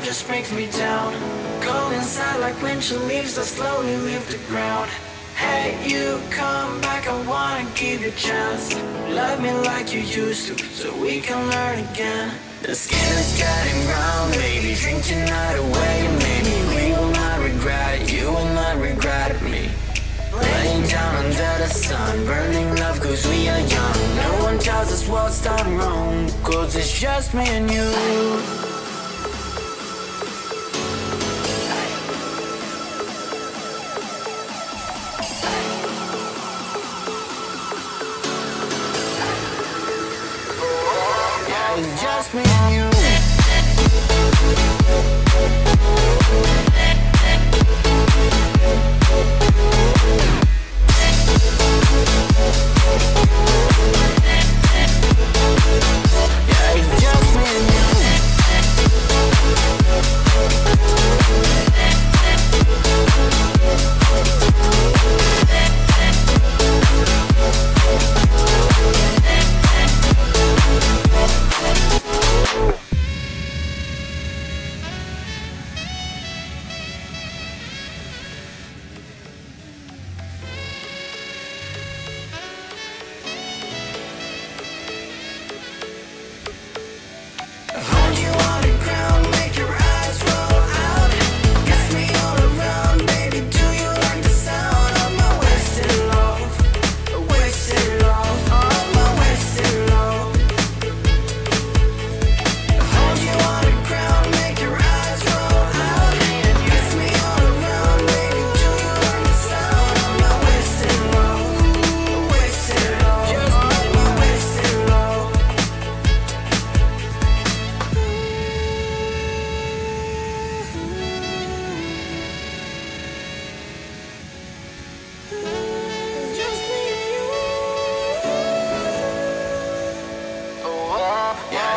just brings me down. Go inside like when she leaves, I slowly leave the ground. Hey, you come back, I wanna give you a chance. Love me like you used to, so we can learn again. The skin is getting round, baby, drink tonight away. Maybe we will not regret it, you will not regret me. Laying down under the sun, burning love cause we are young. No one tells us what's done wrong, cause it's just me and you. It's just me and you. Yeah, it's just me and you.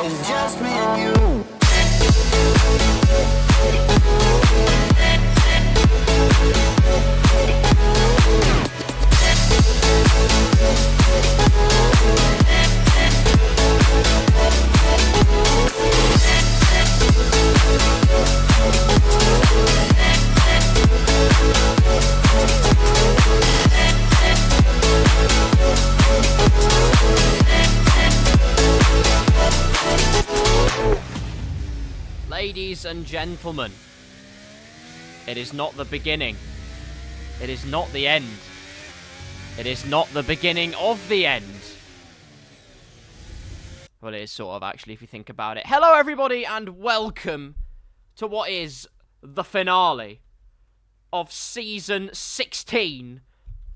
It's just me and you. Ladies and gentlemen, it is not the beginning. It is not the end. It is not the beginning of the end. Well, it is sort of, actually, if you think about it. Hello, everybody, and welcome to what is the finale of Season 16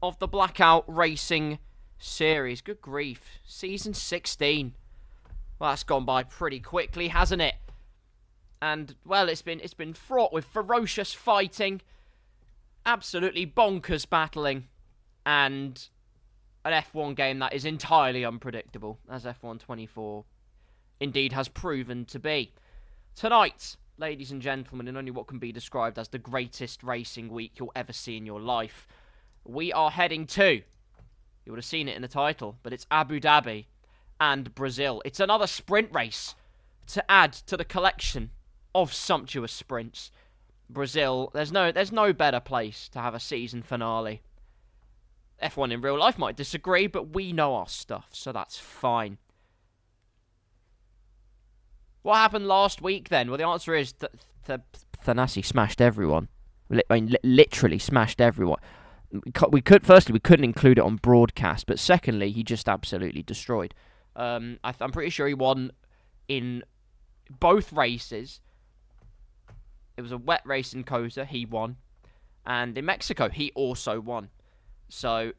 of the Blackout Racing Series. Good grief. Season 16. Well, that's gone by pretty quickly, hasn't it? And, well, it's been fraught with ferocious fighting, absolutely bonkers battling, and an F1 game that is entirely unpredictable, as F1 24 indeed has proven to be. Tonight, ladies and gentlemen, in only what can be described as the greatest racing week you'll ever see in your life, we are heading to, you would have seen it in the title, but it's Abu Dhabi and Brazil. It's another sprint race to add to the collection of sumptuous sprints. Brazil, there's no better place to have a season finale. F1 in real life might disagree, but we know our stuff, so that's fine. What happened last week then? Well, the answer is that Thanasi smashed everyone. Literally smashed everyone. We couldn't include it on broadcast, but secondly, he just absolutely destroyed. I'm pretty sure he won in both races. It was a wet race in Cosa, he won. And in Mexico, he also won. So,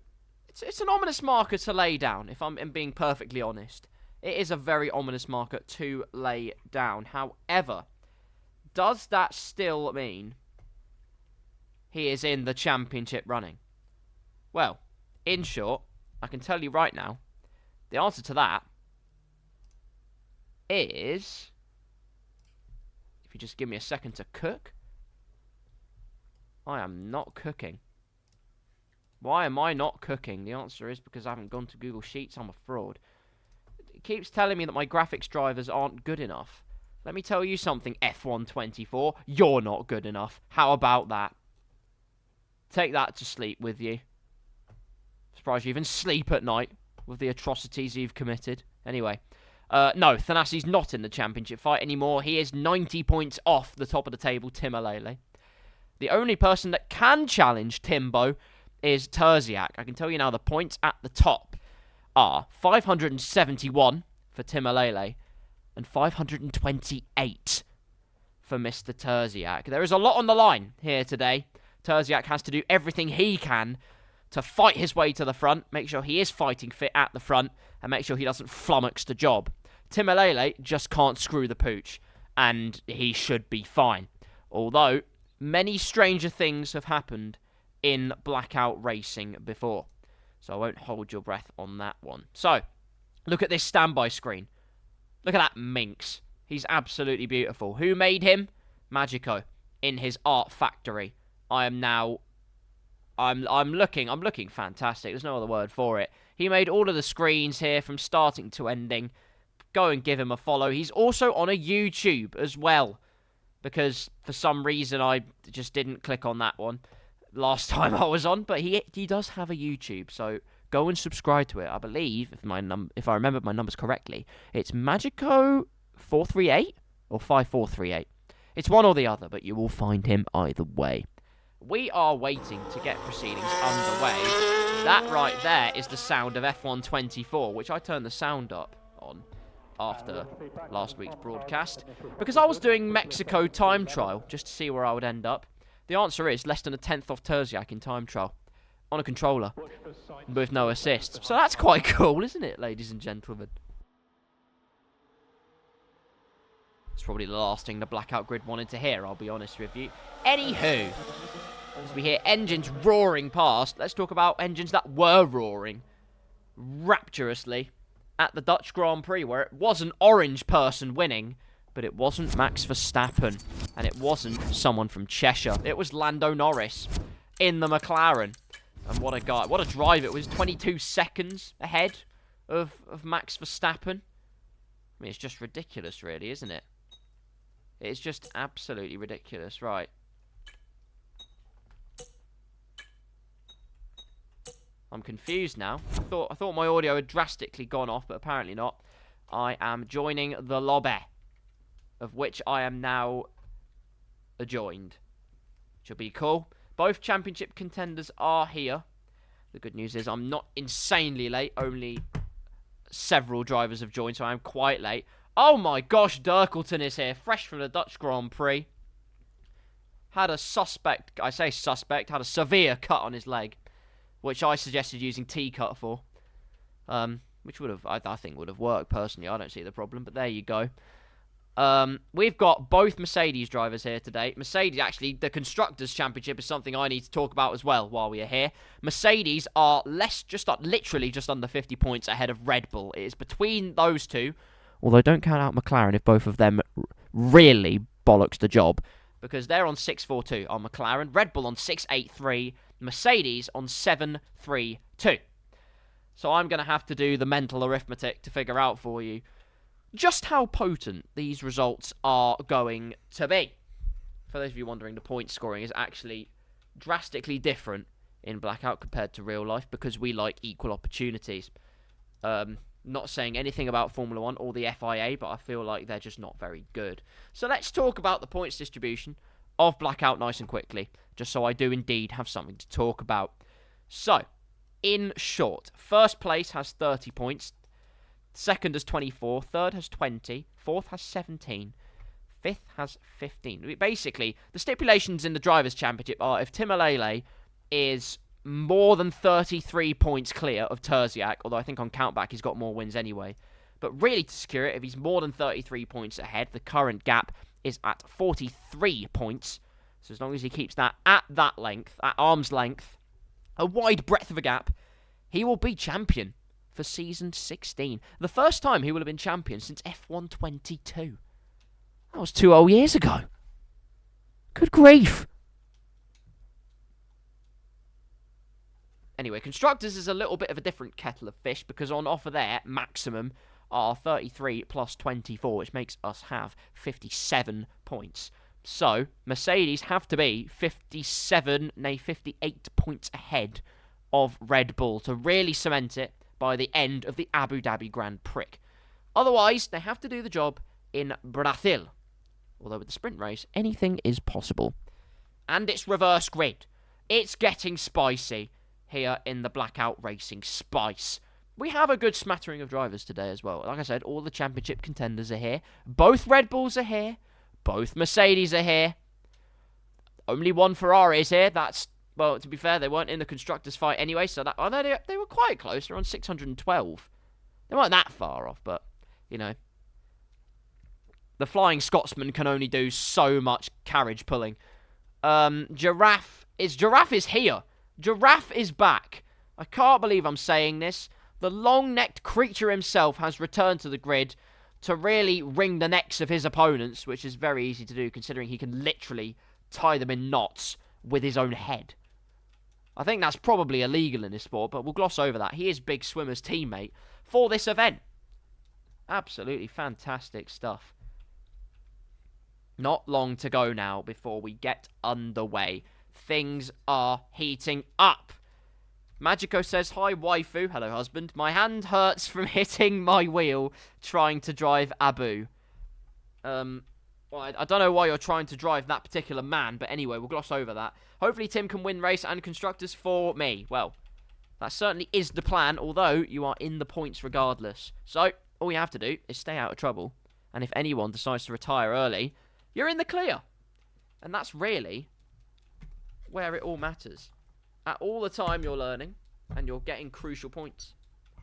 it's an ominous marker to lay down, if I'm being perfectly honest. It is a very ominous marker to lay down. However, does that still mean he is in the championship running? Well, in short, I can tell you right now, the answer to that is, if you just give me a second to cook. I am not cooking. Why am I not cooking? The answer is because I haven't gone to Google Sheets. I'm a fraud. It keeps telling me that my graphics drivers aren't good enough. Let me tell you something, F124. You're not good enough. How about that? Take that to sleep with you. Surprised you even sleep at night with the atrocities you've committed. Anyway. No, Thanasi's not in the championship fight anymore. He is 90 points off the top of the table, Timmelele. The only person that can challenge Timbo is Terziak. I can tell you now the points at the top are 571 for Timmelele and 528 for Mr. Terziak. There is a lot on the line here today. Terziak has to do everything he can to fight his way to the front, make sure he is fighting fit at the front, and make sure he doesn't flummox the job. Timmelele just can't screw the pooch, and he should be fine. Although, many stranger things have happened in Blackout racing before. So I won't hold your breath on that one. So, look at this standby screen. Look at that minx. He's absolutely beautiful. Who made him? Magico, in his art factory. I'm looking fantastic. There's no other word for it. He made all of the screens here from starting to ending. Go and give him a follow. He's also on a YouTube as well, because for some reason I just didn't click on that one last time I was on. But he does have a YouTube, so go and subscribe to it. I believe, if I remember my numbers correctly, it's Magico438 or 5438. It's one or the other, but you will find him either way. We are waiting to get proceedings underway. That right there is the sound of F124, which I turned the sound up on after last week's broadcast, because I was doing Mexico time trial just to see where I would end up. The answer is less than a 10th off Terziak in time trial on a controller with no assists. So that's quite cool, isn't it, ladies and gentlemen? It's probably the last thing the Blackout grid wanted to hear, I'll be honest with you. Anywho, as we hear engines roaring past, let's talk about engines that were roaring rapturously at the Dutch Grand Prix, where it was an orange person winning, but it wasn't Max Verstappen, and it wasn't someone from Cheshire. It was Lando Norris in the McLaren. And what a guy, what a drive. It was 22 seconds ahead of Max Verstappen. I mean, it's just ridiculous, really, isn't it? It's just absolutely ridiculous. Right. I'm confused now. I thought my audio had drastically gone off, but apparently not. I am joining the lobby, of which I am now adjoined. Should be cool. Both championship contenders are here. The good news is I'm not insanely late. Only several drivers have joined, so I'm quite late. Oh my gosh, Dirkleton is here, fresh from the Dutch Grand Prix. Had a suspect, I say suspect, had a severe cut on his leg, which I suggested using T-cut for. Which would have, I think would have worked personally. I don't see the problem, but there you go. We've got both Mercedes drivers here today. Mercedes, actually, the Constructors' Championship is something I need to talk about as well while we are here. Mercedes are literally just under 50 points ahead of Red Bull. It is between those two, although don't count out McLaren if both of them really bollocks the job, because they're on 642 on McLaren, Red Bull on 683, Mercedes on 732. So I'm going to have to do the mental arithmetic to figure out for you just how potent these results are going to be. For those of you wondering, the point scoring is actually drastically different in Blackout compared to real life, because we like equal opportunities. Not saying anything about Formula 1 or the FIA, but I feel like they're just not very good. So let's talk about the points distribution of Blackout nice and quickly, just so I do indeed have something to talk about. So, in short, first place has 30 points, second has 24, third has 20, fourth has 17, fifth has 15. Basically, the stipulations in the Drivers' Championship are if Timmelele is more than 33 points clear of Terziak, although I think on countback he's got more wins anyway. But really, to secure it, if he's more than 33 points ahead, the current gap is at 43 points. So as long as he keeps that at that length, at arm's length, a wide breadth of a gap, he will be champion for Season 16. The first time he will have been champion since F122. That was 2 whole years ago. Good grief. Anyway, Constructors is a little bit of a different kettle of fish, because on offer there, maximum, are 33 plus 24, which makes us have 57 points. So, Mercedes have to be 58 points ahead of Red Bull to really cement it by the end of the Abu Dhabi Grand Prix. Otherwise, they have to do the job in Brazil. Although with the sprint race, anything is possible. And it's reverse grid. It's getting spicy here in the Blackout Racing Spice. We have a good smattering of drivers today as well. Like I said, all the championship contenders are here. Both Red Bulls are here. Both Mercedes are here. Only one Ferrari is here. That's, well, to be fair, they weren't in the constructors' fight anyway, so that, although they were quite close. They're on 612. They weren't that far off, but, you know, the Flying Scotsman can only do so much carriage pulling. Giraffe is here. Giraffe is back. I can't believe I'm saying this. The long-necked creature himself has returned to the grid to really wring the necks of his opponents, which is very easy to do considering he can literally tie them in knots with his own head. I think that's probably illegal in this sport, but we'll gloss over that. He is Big Swimmer's teammate for this event. Absolutely fantastic stuff. Not long to go now before we get underway. Things are heating up. Magico says, hi waifu, hello husband. My hand hurts from hitting my wheel trying to drive Abu. Well, I don't know why you're trying to drive that particular man, but anyway, we'll gloss over that. Hopefully Tim can win race and constructors for me. Well, that certainly is the plan, although you are in the points regardless. So, all you have to do is stay out of trouble. And if anyone decides to retire early, you're in the clear. And that's really where it all matters. At all the time you're learning, and you're getting crucial points.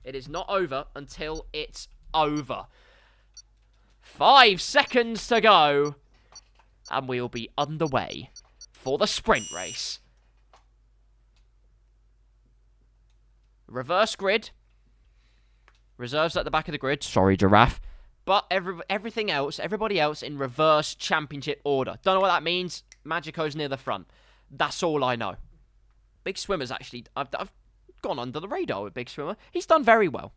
It is not over until it's over. 5 seconds to go, and we'll be underway for the sprint race. Reverse grid. Reserves at the back of the grid. Sorry, Giraffe. But everybody else in reverse championship order. Don't know what that means. Magico's near the front. That's all I know. Big Swimmer's actually... I've gone under the radar with Big Swimmer. He's done very well.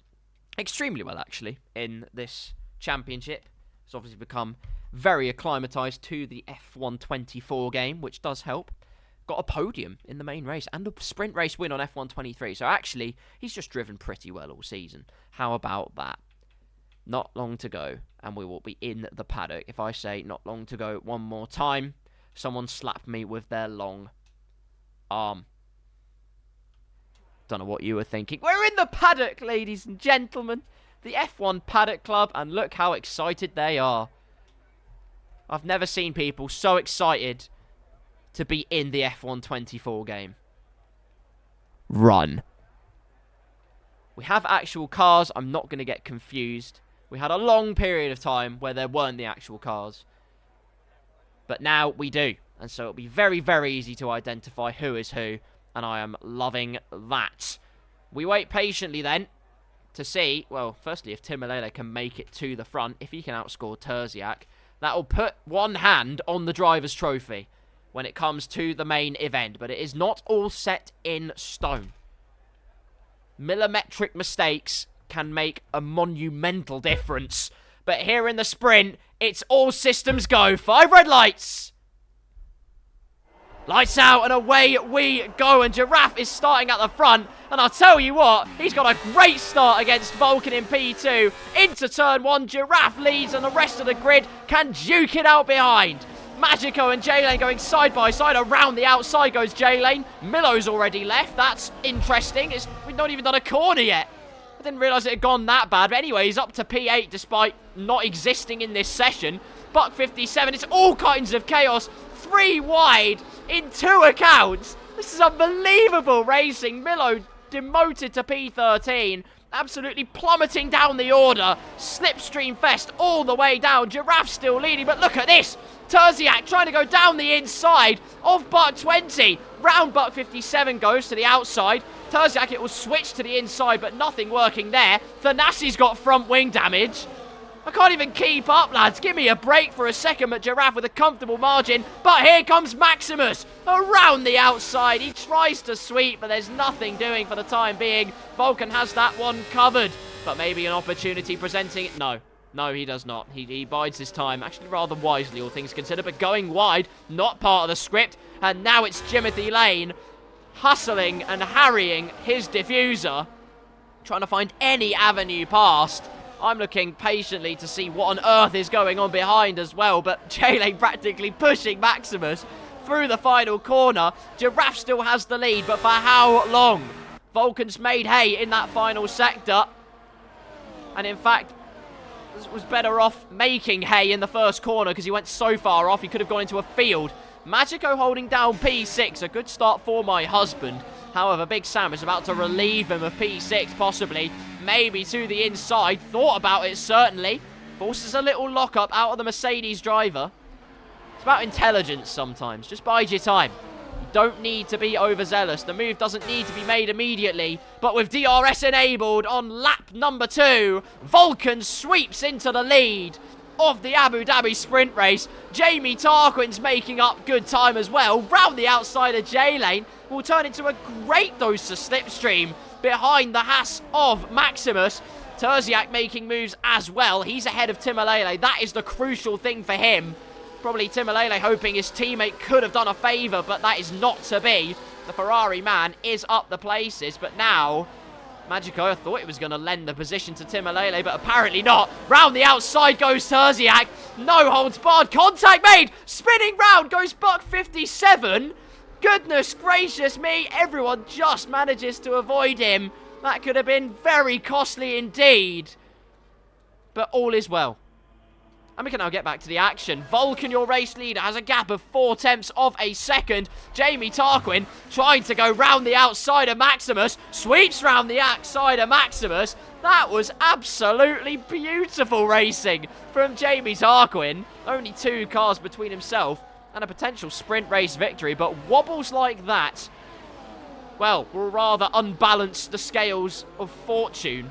Extremely well, actually, in this championship. He's obviously become very acclimatised to the F124 game, which does help. Got a podium in the main race and a sprint race win on F123. So actually, he's just driven pretty well all season. How about that? Not long to go, and we will be in the paddock. If I say not long to go one more time, someone slap me with their long arm. Don't know what you were thinking. We're in the paddock, ladies and gentlemen. The F1 Paddock Club, and look how excited they are. I've never seen people so excited to be in the F124 game. Run. We have actual cars. I'm not going to get confused. We had a long period of time where there weren't the actual cars. But now we do. And so it'll be very, very easy to identify who is who. And I am loving that. We wait patiently then to see, well, firstly, if Timmelele can make it to the front. If he can outscore Terziak, that will put one hand on the driver's trophy when it comes to the main event. But it is not all set in stone. Millimetric mistakes can make a monumental difference. But here in the sprint, it's all systems go. 5 red lights. Lights out and away we go. And Giraffe is starting at the front. And I'll tell you what, he's got a great start against Vulcan in P2. Into turn 1, Giraffe leads and the rest of the grid can duke it out behind. Magico and J-Lane going side by side. Around the outside goes J-Lane. Millo's already left. That's interesting. We've not even done a corner yet. I didn't realise it had gone that bad. But anyway, he's up to P8 despite not existing in this session. Buck 57. It's all kinds of chaos. 3 wide in 2 accounts. This is unbelievable racing. Millo demoted to P13. Absolutely plummeting down the order. Slipstream fest all the way down. Giraffe still leading, but look at this. Terziak trying to go down the inside of Buck 20. Round Buck 57 goes to the outside. Terziak, it will switch to the inside, but nothing working there. Thanasi's got front wing damage. I can't even keep up, lads. Give me a break for a second, but Giraffe with a comfortable margin. But here comes Maximus around the outside. He tries to sweep, but there's nothing doing for the time being. Vulcan has that one covered. But maybe an opportunity presenting it. No. No, he does not. He bides his time. Actually, rather wisely, all things considered. But going wide, not part of the script. And now it's Timothy Lane hustling and harrying his diffuser. Trying to find any avenue past. I'm looking patiently to see what on earth is going on behind as well. But J-Lane practically pushing Maximus through the final corner. Giraffe still has the lead, but for how long? Vulcan's made hay in that final sector. And in fact, was better off making hay in the first corner because he went so far off he could have gone into a field. Magico holding down P6, a good start for my husband. However, Big Sam is about to relieve him of P6, possibly, maybe to the inside. Thought about it, certainly. Forces a little lock-up out of the Mercedes driver. It's about intelligence sometimes. Just bide your time. You don't need to be overzealous. The move doesn't need to be made immediately. But with DRS enabled on lap number 2, Vulcan sweeps into the lead of the Abu Dhabi sprint race. Jamie Tarquin's making up good time as well. Round the outside of J-Lane will turn into a great dose of slipstream behind the Haas of Maximus. Terziak making moves as well. He's ahead of Timmelele. That is the crucial thing for him. Probably Timmelele hoping his teammate could have done a favour, but that is not to be. The Ferrari man is up the places, but now Magico thought it was going to lend the position to Timmelele, but apparently not. Round the outside goes Terziak. No holds barred. Contact made. Spinning round goes Buck 57. Goodness gracious me. Everyone just manages to avoid him. That could have been very costly indeed. But all is well. And we can now get back to the action. Vulcan, your race leader, has a gap of 0.4 of a second. Jamie Tarquin trying to go round the outside of Maximus. Sweeps round the outside of Maximus. That was absolutely beautiful racing from Jamie Tarquin. Only 2 cars between himself and a potential sprint race victory. But wobbles like that, well, will rather unbalance the scales of fortune.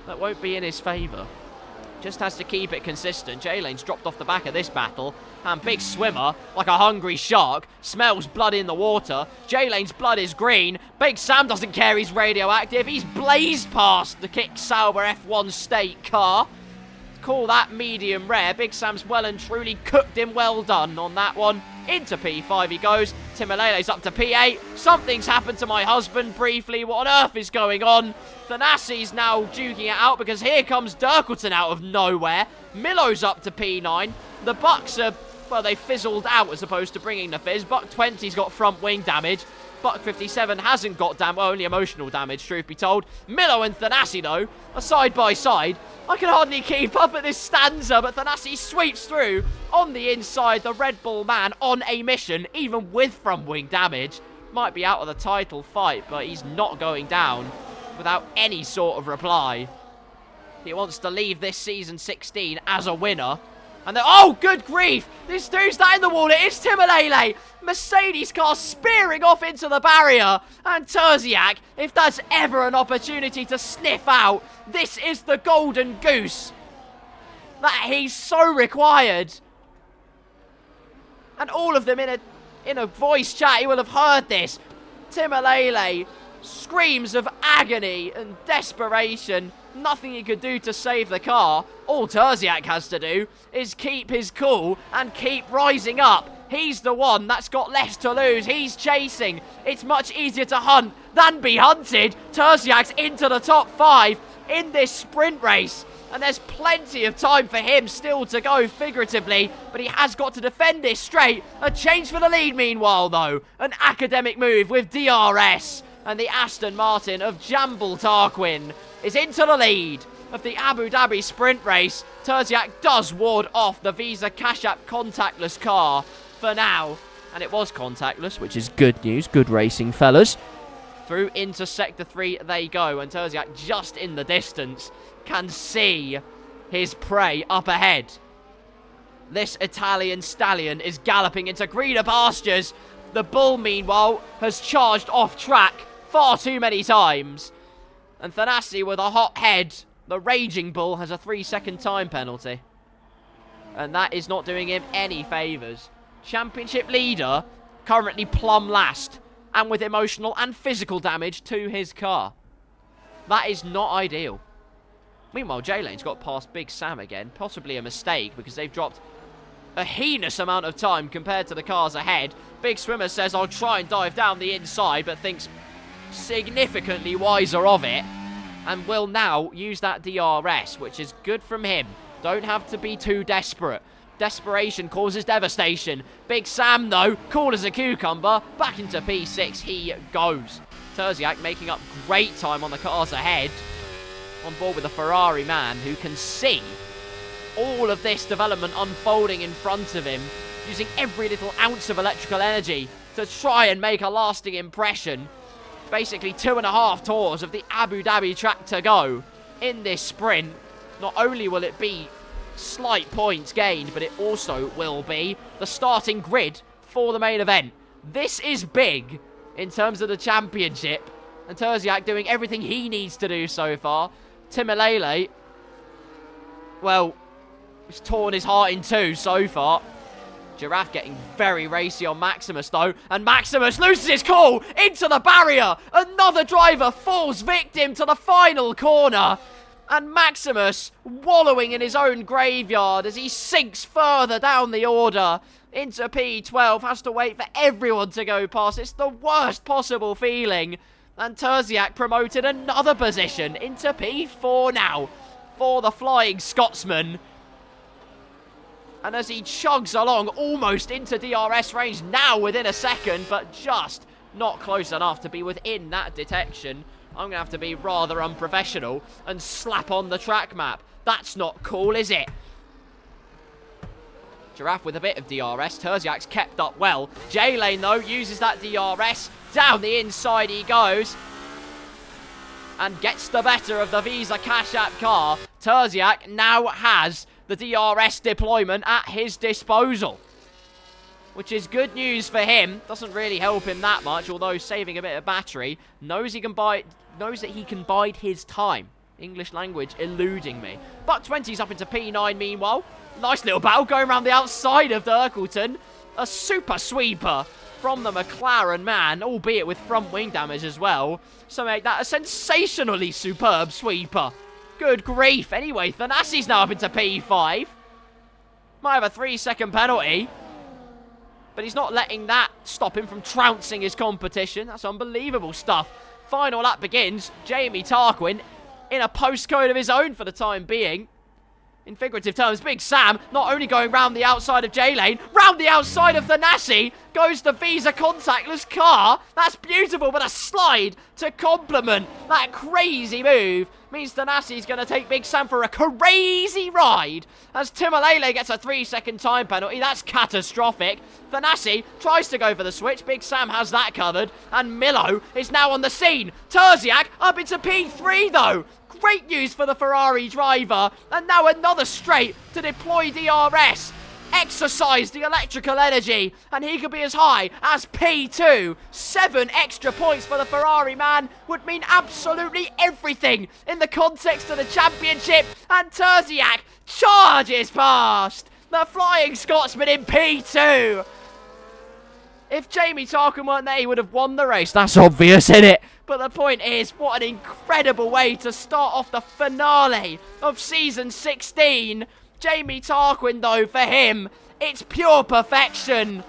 That won't be in his favour. Just has to keep it consistent. J-Lane's dropped off the back of this battle. And Big Swimmer, like a hungry shark, smells blood in the water. J-Lane's blood is green. Big Sam doesn't care he's radioactive. He's blazed past the Kick Sauber F1 State car. Call that medium rare. Big Sam's well and truly cooked him well done on that one. Into P5 he goes. Timmelele's up to P8. Something's happened to my husband briefly. What on earth is going on? Thanassi's now duking it out because here comes Dirkleton out of nowhere. Millo's up to P9. The Bucks are, well, they fizzled out as opposed to bringing the fizz. Buck 20's got front wing damage. Buck 57 hasn't got well, only emotional damage, truth be told. Millo and Thanassi, though, are side by side. I can hardly keep up at this stanza, but Thanassi sweeps through on the inside. The Red Bull man on a mission, even with front wing damage. Might be out of the title fight, but he's not going down without any sort of reply. He wants to leave this season 16 as a winner. And then, oh, good grief! This dude's that in the wall. It is Timmelele. Mercedes car spearing off into the barrier. And Terziak, if there's ever an opportunity to sniff out, this is the golden goose that he's so required. And all of them in a voice chat, you will have heard this. Timmelele screams of agony and desperation. Nothing he could do to save the car. All Terziak has to do is keep his cool and keep rising up. He's the one that's got less to lose. He's chasing. It's much easier to hunt than be hunted. Terziak's into the top 5 in this sprint race. And there's plenty of time for him still to go, figuratively. But he has got to defend this straight. A change for the lead, meanwhile, though. An academic move with DRS. And the Aston Martin of Jamble Tarquin is into the lead of the Abu Dhabi sprint race. Terziak does ward off the Visa Cash App contactless car for now. And it was contactless, which is good news. Good racing, fellas. Through into Sector 3 they go. And Terziak, just in the distance, can see his prey up ahead. This Italian stallion is galloping into greener pastures. The bull, meanwhile, has charged off track far too many times. And Thanassi with a hot head. The raging bull has a 3-second time penalty. And that is not doing him any favours. Championship leader, currently plumb last. And with emotional and physical damage to his car. That is not ideal. Meanwhile, J-Lane's got past Big Sam again. Possibly a mistake because they've dropped a heinous amount of time compared to the cars ahead. Big Swimmer says, I'll try and dive down the inside, but thinks significantly wiser of it. And will now use that DRS, which is good from him. Don't have to be too desperate. Desperation causes devastation. Big Sam, though, cool as a cucumber. Back into P6 he goes. Terziak making up great time on the cars ahead. On board with a Ferrari man who can see all of this development unfolding in front of him, using every little ounce of electrical energy to try and make a lasting impression. Basically 2.5 tours of the Abu Dhabi track to go in this sprint. Not only will it be slight points gained, but it also will be the starting grid for the main event. This is big in terms of the championship, and Terziak doing everything he needs to do so far. Timmelele, well, he's torn his heart in two so far. Giraffe getting very racy on Maximus, though. And Maximus loses his cool into the barrier. Another driver falls victim to the final corner. And Maximus wallowing in his own graveyard as he sinks further down the order into P12. Has to wait for everyone to go past. It's the worst possible feeling. And Terziak promoted another position into P4 now for the Flying Scotsman. And as he chugs along almost into DRS range now within a second, but just not close enough to be within that detection, I'm going to have to be rather unprofessional and slap on the track map. That's not cool, is it? Giraffe with a bit of DRS. Terziak's kept up well. J-Lane, though, uses that DRS. Down the inside he goes. And gets the better of the Visa Cash App car. Terziak now has the DRS deployment at his disposal, which is good news for him. Doesn't really help him that much, although saving a bit of battery. Knows that he can bide his time. English language eluding me. Buck 20's up into P9 meanwhile. Nice little battle going around the outside of the Erkelton. A super sweeper from the McLaren man, albeit with front wing damage as well. So make that a sensationally superb sweeper. Good grief. Anyway, Thanassi's now up into P5. Might have a 3-second penalty. But he's not letting that stop him from trouncing his competition. That's unbelievable stuff. Final lap begins. Jamie Tarquin in a postcode of his own for the time being. In figurative terms, Big Sam not only going round the outside of J-Lane, round the outside of Thanassi goes the Visa contactless car. That's beautiful, but a slide to complement that crazy move means Thanassi's going to take Big Sam for a crazy ride as Timmelele gets a 3-second time penalty. That's catastrophic. Thanassi tries to go for the switch. Big Sam has that covered, and Milo is now on the scene. Terziak up into P3, though. Great news for the Ferrari driver. And now another straight to deploy DRS. Exercise the electrical energy. And he could be as high as P2. 7 extra points for the Ferrari man would mean absolutely everything in the context of the championship. And Terziak charges past the Flying Scotsman in P2. If Jamie Tarquin weren't there, he would have won the race. That's obvious, isn't it? But the point is, what an incredible way to start off the finale of Season 16. Jamie Tarquin, though, for him, it's pure perfection.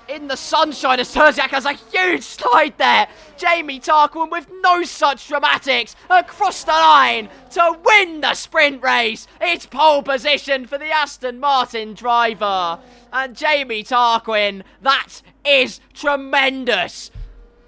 In the sunshine as Terziak has a huge slide there. Jamie Tarquin with no such dramatics across the line to win the sprint race. It's pole position for the Aston Martin driver. And Jamie Tarquin, that is tremendous.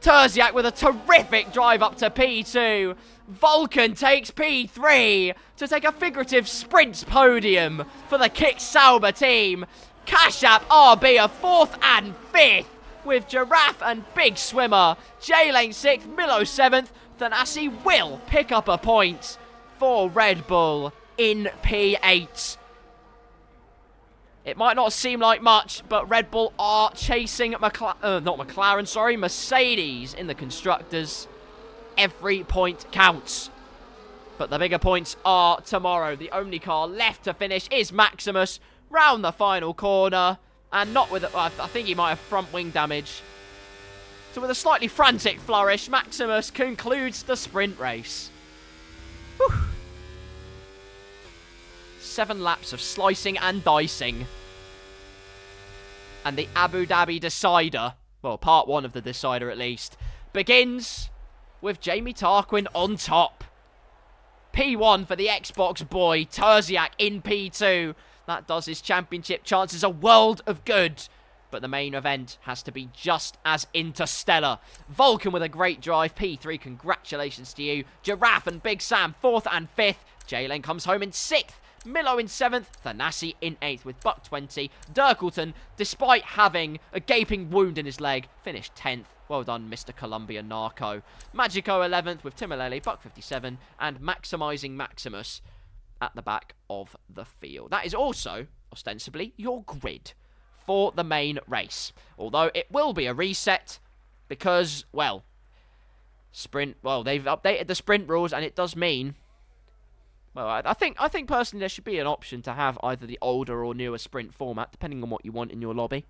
Terziak with a terrific drive up to P2. Vulcan takes P3 to take a figurative sprints podium for the Kick Sauber team. Cash App RB a 4th and 5th with Giraffe and Big Swimmer. J-Lane 6th, Milo 7th. Thanassi will pick up a point for Red Bull in P8. It might not seem like much, but Red Bull are chasing Mercedes in the Constructors. Every point counts. But the bigger points are tomorrow. The only car left to finish is Maximus round the final corner. And not with, I think he might have front wing damage. So with a slightly frantic flourish, Maximus concludes the sprint race. 7 laps of slicing and dicing. And the Abu Dhabi decider, well, part 1 of the decider at least, begins with Jamie Tarquin on top. P1 for the Xbox boy, Terziak in P2. That does his championship chances a world of good. But the main event has to be just as interstellar. Vulcan with a great drive. P3, congratulations to you. Giraffe and Big Sam, 4th and 5th. Jalen comes home in 6th. Milo in 7th. Thanasi in 8th with buck 20. Dirkleton, despite having a gaping wound in his leg, finished 10th. Well done, Mr. Columbia Narco. Magico 11th with Timmelele, buck 57. And Maximizing Maximus at the back of the field. That is also, ostensibly, your grid for the main race. Although it will be a reset because, well, they've updated the sprint rules, and it does mean, well, I think personally there should be an option to have either the older or newer sprint format, depending on what you want in your lobby.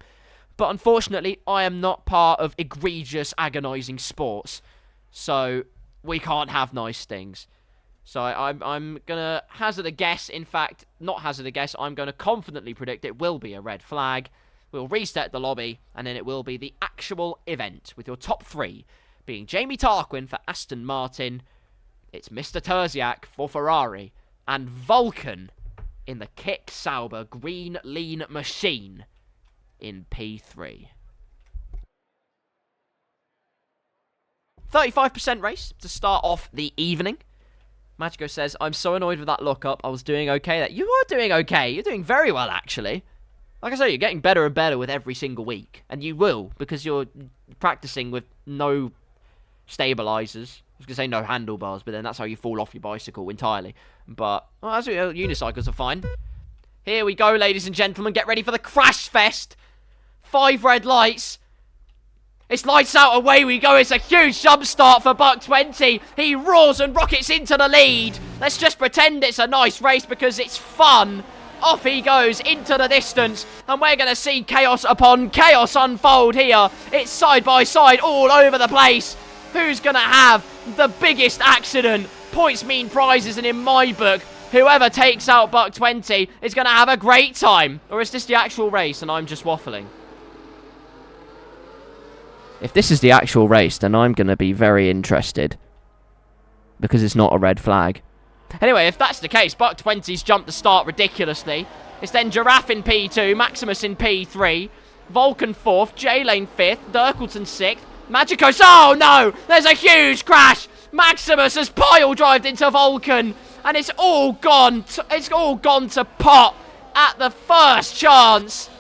But unfortunately, I am not part of egregious, agonizing sports, so we can't have nice things. So I'm going to hazard a guess. In fact, not hazard a guess. I'm going to confidently predict it will be a red flag. We'll reset the lobby, and then it will be the actual event, with your top 3 being Jamie Tarquin for Aston Martin. It's Mr. Terziak for Ferrari, and Vulcan in the Kick Sauber Green Lean Machine in P3. 35% race to start off the evening. Magico says, I'm so annoyed with that lookup. I was doing okay. You are doing okay. You're doing very well, actually. Like I say, you're getting better and better with every single week. And you will, because you're practicing with no stabilizers. I was going to say no handlebars, but then that's how you fall off your bicycle entirely. But, well, unicycles are fine. Here we go, ladies and gentlemen. Get ready for the crash fest. 5 red lights. It's lights out, away we go. It's a huge jump start for buck 20. He roars and rockets into the lead. Let's just pretend it's a nice race because it's fun. Off he goes into the distance, and we're going to see chaos upon chaos unfold here. It's side by side all over the place. Who's going to have the biggest accident? Points mean prizes, and in my book, whoever takes out buck 20 is going to have a great time. Or is this the actual race and I'm just waffling? If this is the actual race, then I'm going to be very interested, because it's not a red flag. Anyway, if that's the case, buck 20's jumped the start ridiculously. It's then Giraffe in P2, Maximus in P3, Vulcan 4th, J-Lane 5th, Dirkleton 6th, Magicos. Oh no! There's a huge crash! Maximus has pile-drived into Vulcan, and it's all gone to pot at the first chance.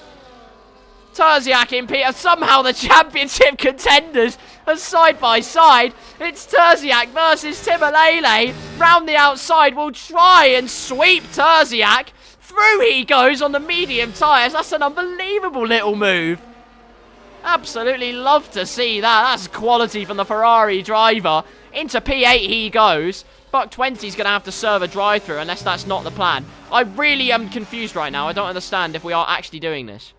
Terziak in P. Somehow the championship contenders are side by side. It's Terziak versus Timmelele. Round the outside will try and sweep Terziak. Through he goes on the medium tyres. That's an unbelievable little move. Absolutely love to see that. That's quality from the Ferrari driver. Into P8 he goes. Buck 20's going to have to serve a drive-through unless that's not the plan. I really am confused right now. I don't understand if we are actually doing this.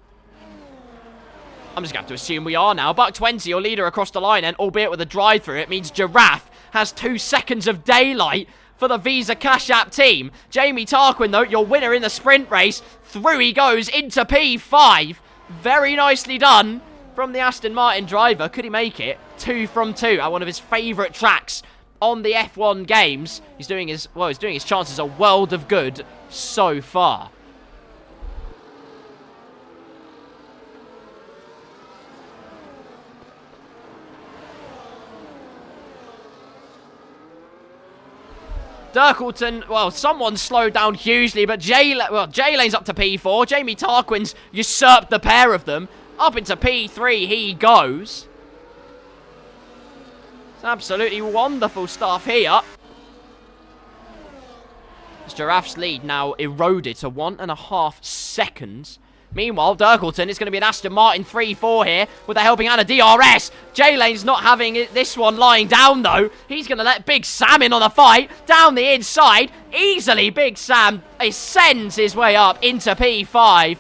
I'm just going to have to assume we are now. Buck 20, your leader across the line, and albeit with a drive-through, it means Giraffe has 2 seconds of daylight for the Visa Cash App team. Jamie Tarquin, though, your winner in the sprint race. Through he goes into P5. Very nicely done from the Aston Martin driver. Could he make it? 2 from 2 at one of his favourite tracks on the F1 games. He's doing his chances a world of good so far. Dirkleton, well, someone slowed down hugely, but J-Lane's up to P4. Jamie Tarquin's usurped the pair of them. Up into P3 he goes. It's absolutely wonderful stuff here. Giraffe's lead now eroded to 1.5 seconds. Meanwhile, Dirkleton is going to be an Aston Martin 3-4 here with a helping hand of DRS. J-Lane's not having this one lying down, though. He's going to let Big Sam in on the fight. Down the inside. Easily, Big Sam ascends his way up into P5. And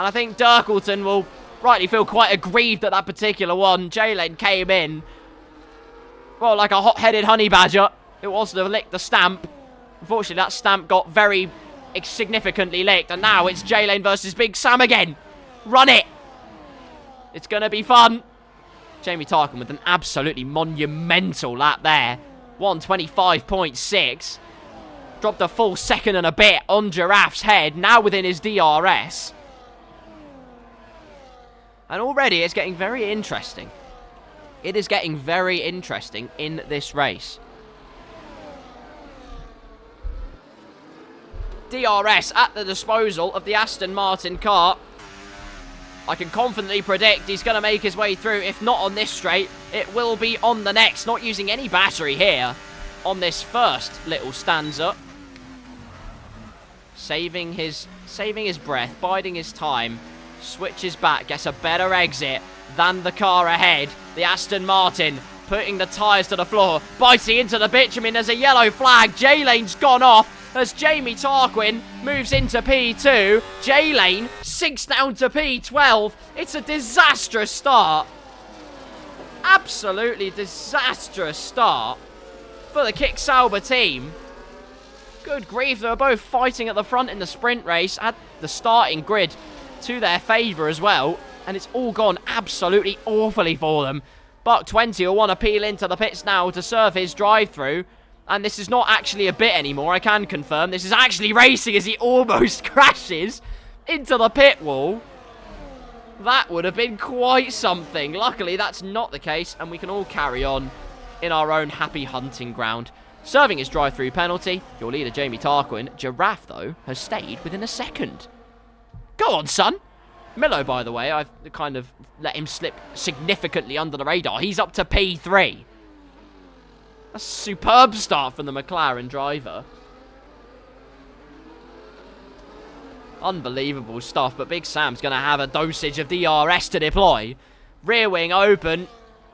I think Dirkleton will rightly feel quite aggrieved at that particular one. J-Lane came in, well, like a hot-headed honey badger. It was to lick the stamp. Unfortunately, that stamp got very significantly licked. And now it's J-Lane versus Big Sam again. Run it. It's going to be fun. Jamie Tarkin with an absolutely monumental lap there. 1:25.6. Dropped a full second and a bit on Giraffe's head. Now within his DRS. And already it's getting very interesting. It is getting very interesting in this race. DRS at the disposal of the Aston Martin car. I can confidently predict he's going to make his way through. If not on this straight, it will be on the next. Not using any battery here on this first little stanza. Saving his breath, biding his time. Switches back, gets a better exit than the car ahead. The Aston Martin putting the tyres to the floor, biting into the bitumen. There's a yellow flag. J-Lane's gone off as Jamie Tarquin moves into P2. J-Lane sinks down to P12. It's a disastrous start. Absolutely disastrous start for the Kick Sauber team. Good grief, they were both fighting at the front in the sprint race. Had the starting grid to their favour as well. And it's all gone absolutely awfully for them. Buck 20 will want to peel into the pits now to serve his drive-through. And this is not actually a bit anymore, I can confirm. This is actually racing as he almost crashes into the pit wall. That would have been quite something. Luckily, that's not the case, and we can all carry on in our own happy hunting ground. Serving his drive-through penalty, your leader, Jamie Tarquin. Giraffe, though, has stayed within a second. Go on, son. Milo, by the way, I've kind of let him slip significantly under the radar. He's up to P3. A superb start from the McLaren driver. Unbelievable stuff, but Big Sam's going to have a dosage of DRS to deploy. Rear wing open.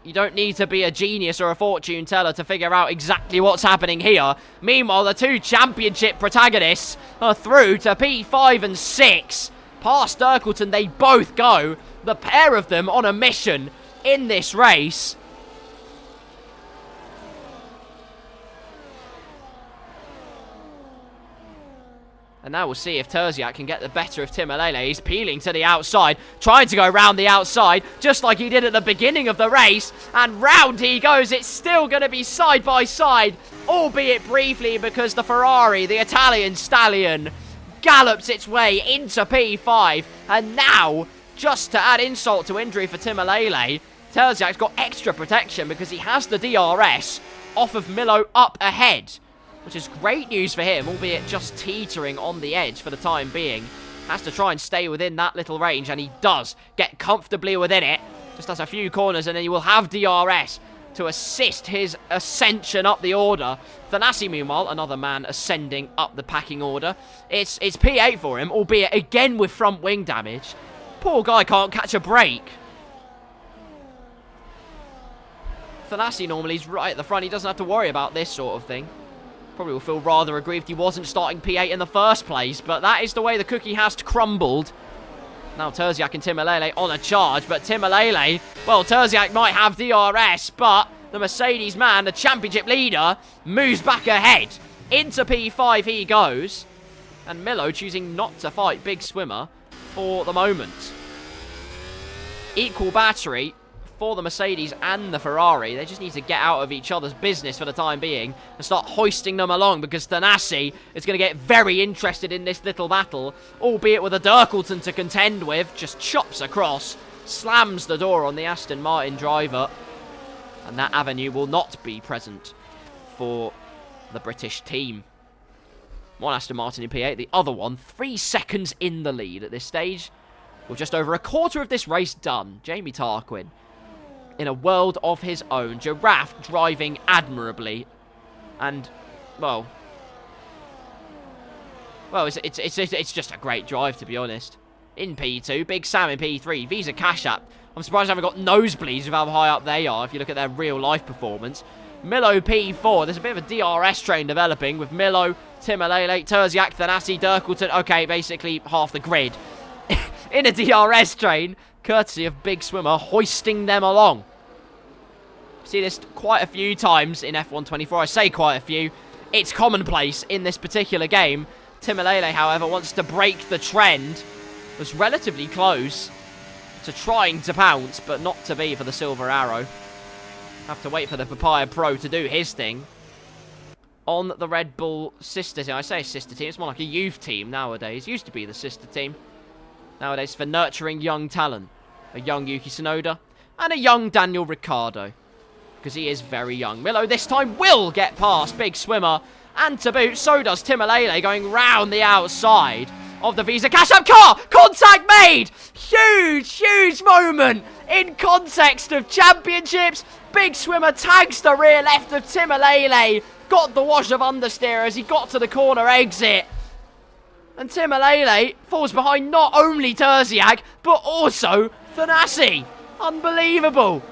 You don't need to be a genius or a fortune teller to figure out exactly what's happening here. Meanwhile, the two championship protagonists are through to P5 and 6. Past Dirkleton, they both go. The pair of them on a mission in this race. And now we'll see if Terziak can get the better of Timmelele. He's peeling to the outside, trying to go round the outside, just like he did at the beginning of the race. And round he goes. It's still going to be side by side, albeit briefly, because the Ferrari, the Italian stallion, gallops its way into P5. And now, just to add insult to injury for Timmelele, Terziak's got extra protection because he has the DRS off of Milo up ahead. Which is great news for him, albeit just teetering on the edge for the time being. Has to try and stay within that little range, and he does get comfortably within it. Just has a few corners, and then he will have DRS to assist his ascension up the order. Thanasi, meanwhile, another man ascending up the packing order. It's P8 for him, albeit again with front wing damage. Poor guy can't catch a break. Thanasi normally is right at the front. He doesn't have to worry about this sort of thing. Probably will feel rather aggrieved he wasn't starting P8 in the first place, but that is the way the cookie has crumbled. Now Terziak and Timmelele on a charge, but Timmelele, well, Terziak might have DRS, but the Mercedes man, the championship leader, moves back ahead. Into P5 he goes, and Milo choosing not to fight Big Swimmer for the moment. Equal battery for the Mercedes and the Ferrari. They just need to get out of each other's business for the time being and start hoisting them along, because Thanasi is going to get very interested in this little battle, albeit with a Dirkleton to contend with. Just chops across, slams the door on the Aston Martin driver, and that avenue will not be present for the British team. One Aston Martin in P8, the other one 3 seconds in the lead at this stage, with just over a quarter of this race done. Jamie Tarquin in a world of his own. Giraffe driving admirably. And, well, it's just a great drive, to be honest. In P2, Big Sam in P3, Visa Cash App. I'm surprised they haven't got nosebleeds with how high up they are if you look at their real-life performance. Milo P4, there's a bit of a DRS train developing with Milo, Timmelele, Terziak, Thanasi, Dirkleton. Okay, basically half the grid in a DRS train, courtesy of Big Swimmer hoisting them along. See this quite a few times in F1 24. I say quite a few. It's commonplace in this particular game Timmelele, however, wants to break the trend. Was relatively close to trying to pounce, but not to be for the Silver Arrow. Have to wait for the Papaya Pro to do his thing. On the Red Bull sister team. I say sister team, it's more like a youth team nowadays. Used to be the sister team. Nowadays for nurturing young talent. A young Yuki Tsunoda and a young Daniel Ricciardo. Because he is very young. Milo this time will get past Big Swimmer. And to boot, so does Timmelele going round the outside of the Visa Cash App car. Contact made. Huge, huge moment in context of championships. Big Swimmer tags the rear left of Timmelele. Got the wash of understeer as he got to the corner exit. And Timmelele falls behind not only Terziak, but also Thanasi. Unbelievable.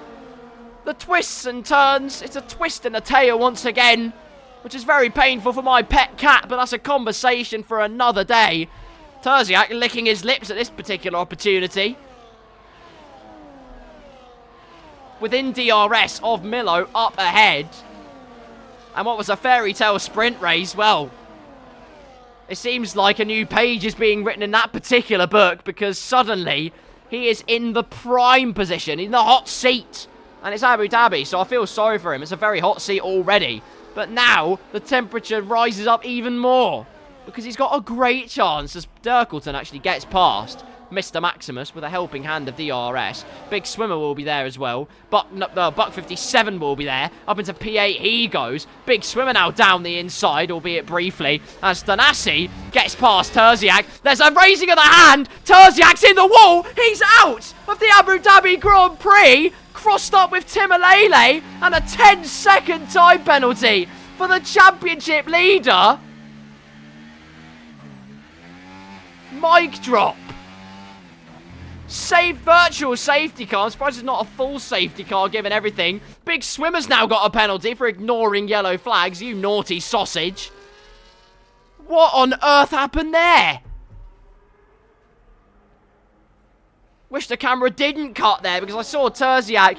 The twists and turns. It's a twist and a tail once again, which is very painful for my pet cat, but that's a conversation for another day. Terziak licking his lips at this particular opportunity. Within DRS of Milo up ahead. And what was a fairy tale sprint race, well, it seems like a new page is being written in that particular book, because suddenly he is in the prime position, in the hot seat. And it's Abu Dhabi, so I feel sorry for him. It's a very hot seat already. But now the temperature rises up even more, because he's got a great chance as Dirkleton actually gets past Mr. Maximus with a helping hand of DRS. Big Swimmer will be there as well. Buck 57 will be there. Up into P8 he goes. Big Swimmer now down the inside, albeit briefly, as Thanasi gets past Terziak. There's a raising of the hand. Terziak's in the wall. He's out of the Abu Dhabi Grand Prix. Crossed up with Timmelele, and a 10-second time penalty for the championship leader. Mic drop. Virtual safety car. I'm surprised it's not a full safety car given everything. Big Swimmer's now got a penalty for ignoring yellow flags, you naughty sausage. What on earth happened there? Wish the camera didn't cut there, because I saw Terziak,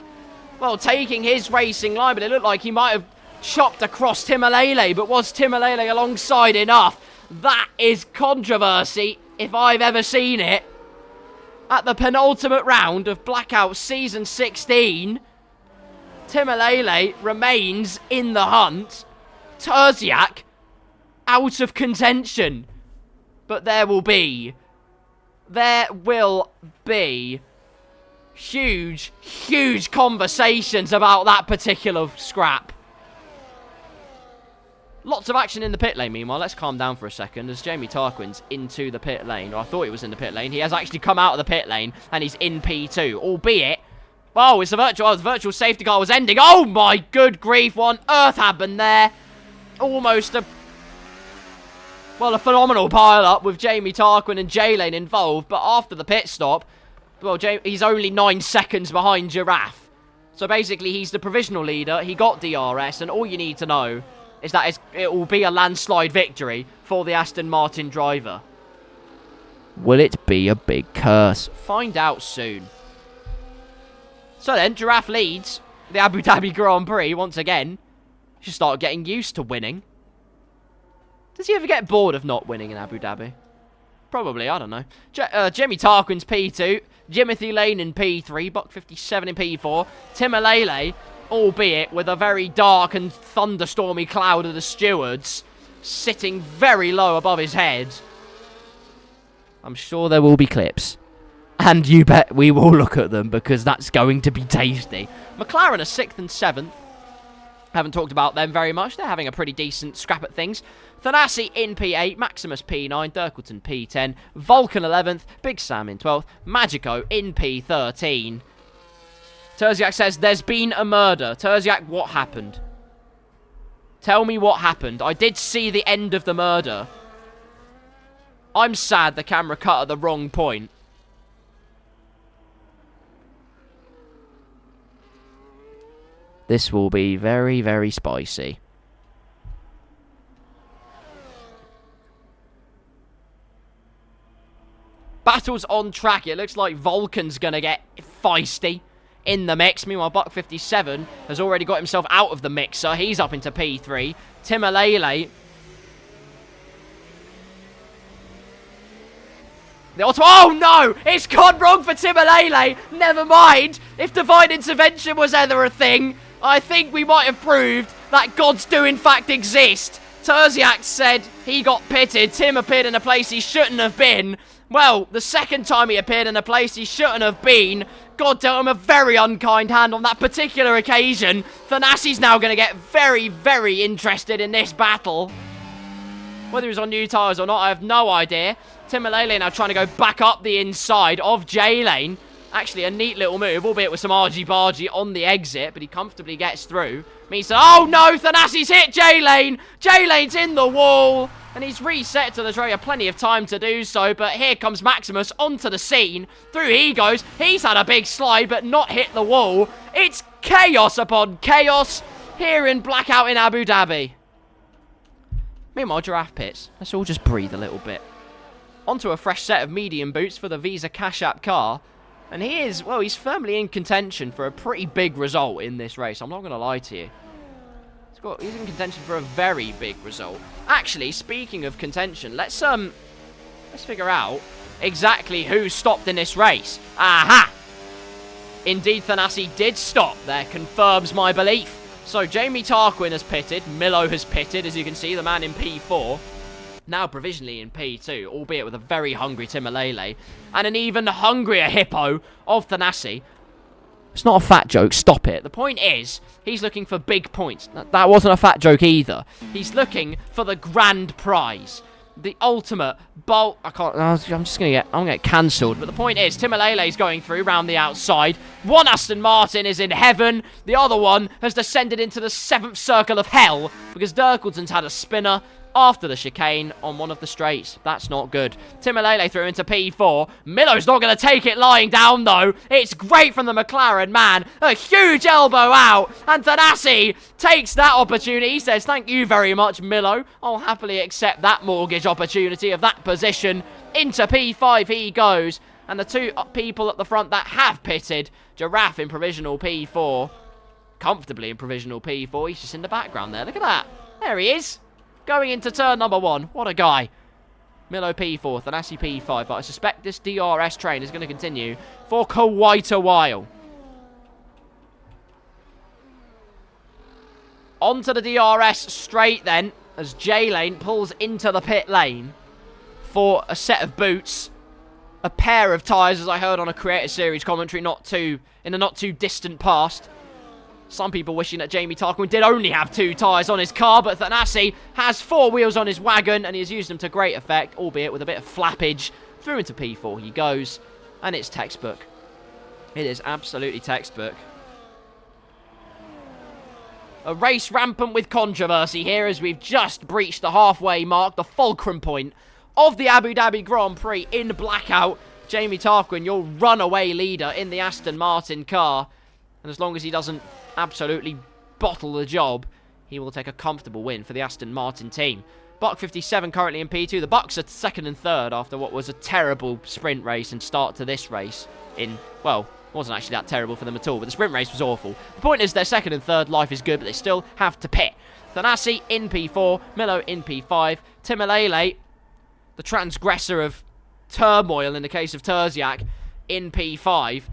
well, taking his racing line, but it looked like he might have chopped across Timmelele, but was Timmelele alongside enough? That is controversy, if I've ever seen it. At the penultimate round of Blackout Season 16, Timmelele remains in the hunt. Terziak out of contention. But there will be huge, huge conversations about that particular scrap. Lots of action in the pit lane, meanwhile. Let's calm down for a second as Jamie Tarquin's into the pit lane. Or I thought he was in the pit lane. He has actually come out of the pit lane and he's in P2. Albeit, oh, it's the virtual safety car was ending. Oh my good grief, what on earth happened there? Almost a phenomenal pile-up with Jamie Tarquin and J-Lane involved. But after the pit stop, well, he's only 9 seconds behind Giraffe. So basically, he's the provisional leader. He got DRS, and all you need to know is that it will be a landslide victory for the Aston Martin driver. Will it be a big curse? Find out soon. So then, Giraffe leads the Abu Dhabi Grand Prix once again. Should start getting used to winning. Does he ever get bored of not winning in Abu Dhabi? Probably, I don't know. Jimmy Tarquin's P2. Jimothy Lane in P3. Buck 57 in P4. Timmelele, albeit with a very dark and thunderstormy cloud of the stewards sitting very low above his head. I'm sure there will be clips. And you bet we will look at them, because that's going to be tasty. McLaren are 6th and 7th. Haven't talked about them very much. They're having a pretty decent scrap at things. Thanasi in P8, Maximus P9, Dirkleton P10, Vulcan 11th, Big Sam in 12th, Magico in P13. Terziak says, there's been a murder. Terziak, what happened? Tell me what happened. I did see the end of the murder. I'm sad the camera cut at the wrong point. This will be very, very spicy. Battles on track. It looks like Vulcan's going to get feisty in the mix. Meanwhile, Buck 57 has already got himself out of the mixer. He's up into P3. Timmelele The oh no! It's gone wrong for Timmelele. Never mind. If divine intervention was ever a thing, I think we might have proved that gods do in fact exist. Terziak said he got pitted. Tim appeared in a place he shouldn't have been. Well, the second time he appeared in a place he shouldn't have been, God dealt him a very unkind hand on that particular occasion. Thanasi's now going to get very, very interested in this battle. Whether he's on new tyres or not, I have no idea. Timmelele now trying to go back up the inside of J-Lane. Actually, a neat little move, albeit with some argy-bargy on the exit, but he comfortably gets through. Means that, oh no, Thanasi's hit J-Lane. J-Lane's in the wall, and he's reset to the tray. Plenty of time to do so, but here comes Maximus onto the scene. Through he goes. He's had a big slide, but not hit the wall. It's chaos upon chaos here in Blackout in Abu Dhabi. Meanwhile, Giraffe Pits. Let's all just breathe a little bit. Onto a fresh set of medium boots for the Visa Cash App car. And he is, well, he's firmly in contention for a pretty big result in this race. I'm not going to lie to you. He's in contention for a very big result. Actually, speaking of contention, let's figure out exactly who stopped in this race. Aha! Indeed, Thanasi did stop. There confirms my belief. So, Jamie Tarquin has pitted. Milo has pitted, as you can see, the man in P4. Now provisionally in P2, albeit with a very hungry Timmelele. And an even hungrier hippo of Thanasi. It's not a fat joke, stop it. The point is, he's looking for big points. That wasn't a fat joke either. He's looking for the grand prize. The ultimate bolt. I'm gonna get cancelled. But the point is, Timmelele's going through round the outside. One Aston Martin is in heaven. The other one has descended into the 7th circle of hell because Dirkelson's had a spinner after the chicane on one of the straights. That's not good. Timmelele through into P4. Milo's not going to take it lying down, though. It's great from the McLaren man. A huge elbow out. And Thanasi takes that opportunity. He says, thank you very much, Milo. I'll happily accept that mortgage opportunity of that position. Into P5 he goes. And the two people at the front that have pitted. Giraffe in provisional P4. Comfortably in provisional P4. He's just in the background there. Look at that. There he is. Going into turn number 1. What a guy. Milo P4, Thanasi P5. But I suspect this DRS train is going to continue for quite a while. Onto the DRS straight then, as J-Lane pulls into the pit lane for a set of boots. A pair of tyres, as I heard on a Creator Series commentary in the not too distant past. Some people wishing that Jamie Tarquin did only have 2 tyres on his car, but Thanasi has 4 wheels on his wagon, and he has used them to great effect, albeit with a bit of flappage. Through into P4 he goes, and it's textbook. It is absolutely textbook. A race rampant with controversy here as we've just breached the halfway mark, the fulcrum point of the Abu Dhabi Grand Prix in Blackout. Jamie Tarquin, your runaway leader in the Aston Martin car. And as long as he doesn't absolutely bottle the job, he will take a comfortable win for the Aston Martin team. Buck 57 currently in P2. The Bucks are 2nd and 3rd after what was a terrible sprint race and start to this race well, wasn't actually that terrible for them at all, but the sprint race was awful. The point is they're 2nd and 3rd, life is good, but they still have to pit. Thanasi in P4, Milo in P5, Timmelele, the transgressor of turmoil in the case of Terziak, in P5.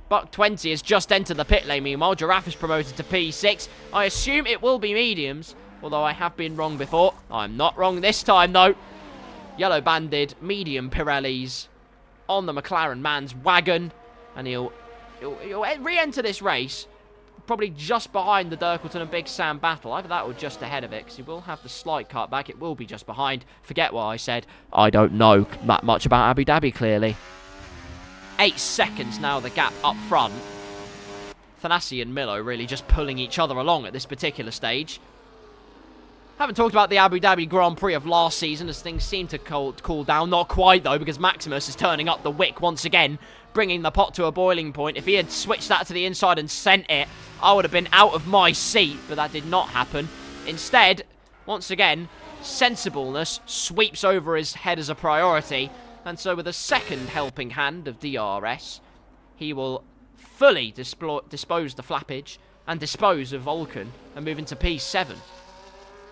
Buck 20 has just entered the pit lane. Meanwhile, Giraffe is promoted to P6. I assume it will be mediums, although I have been wrong before. I'm not wrong this time, though. Yellow banded, medium Pirellis on the McLaren man's wagon. And he'll re-enter this race, probably just behind the Dirkelton and Big Sam battle. Either that or just ahead of it, because he will have the slight cut back. It will be just behind. Forget what I said. I don't know that much about Abu Dhabi, clearly. 8 seconds now, the gap up front. Thanasi and Milo really just pulling each other along at this particular stage. Haven't talked about the Abu Dhabi Grand Prix of last season as things seem to cool down. Not quite, though, because Maximus is turning up the wick once again, bringing the pot to a boiling point. If he had switched that to the inside and sent it, I would have been out of my seat, but that did not happen. Instead, once again, sensibleness sweeps over his head as a priority. And so with a second helping hand of DRS, he will fully dispose the flappage and dispose of Vulcan and move into P7.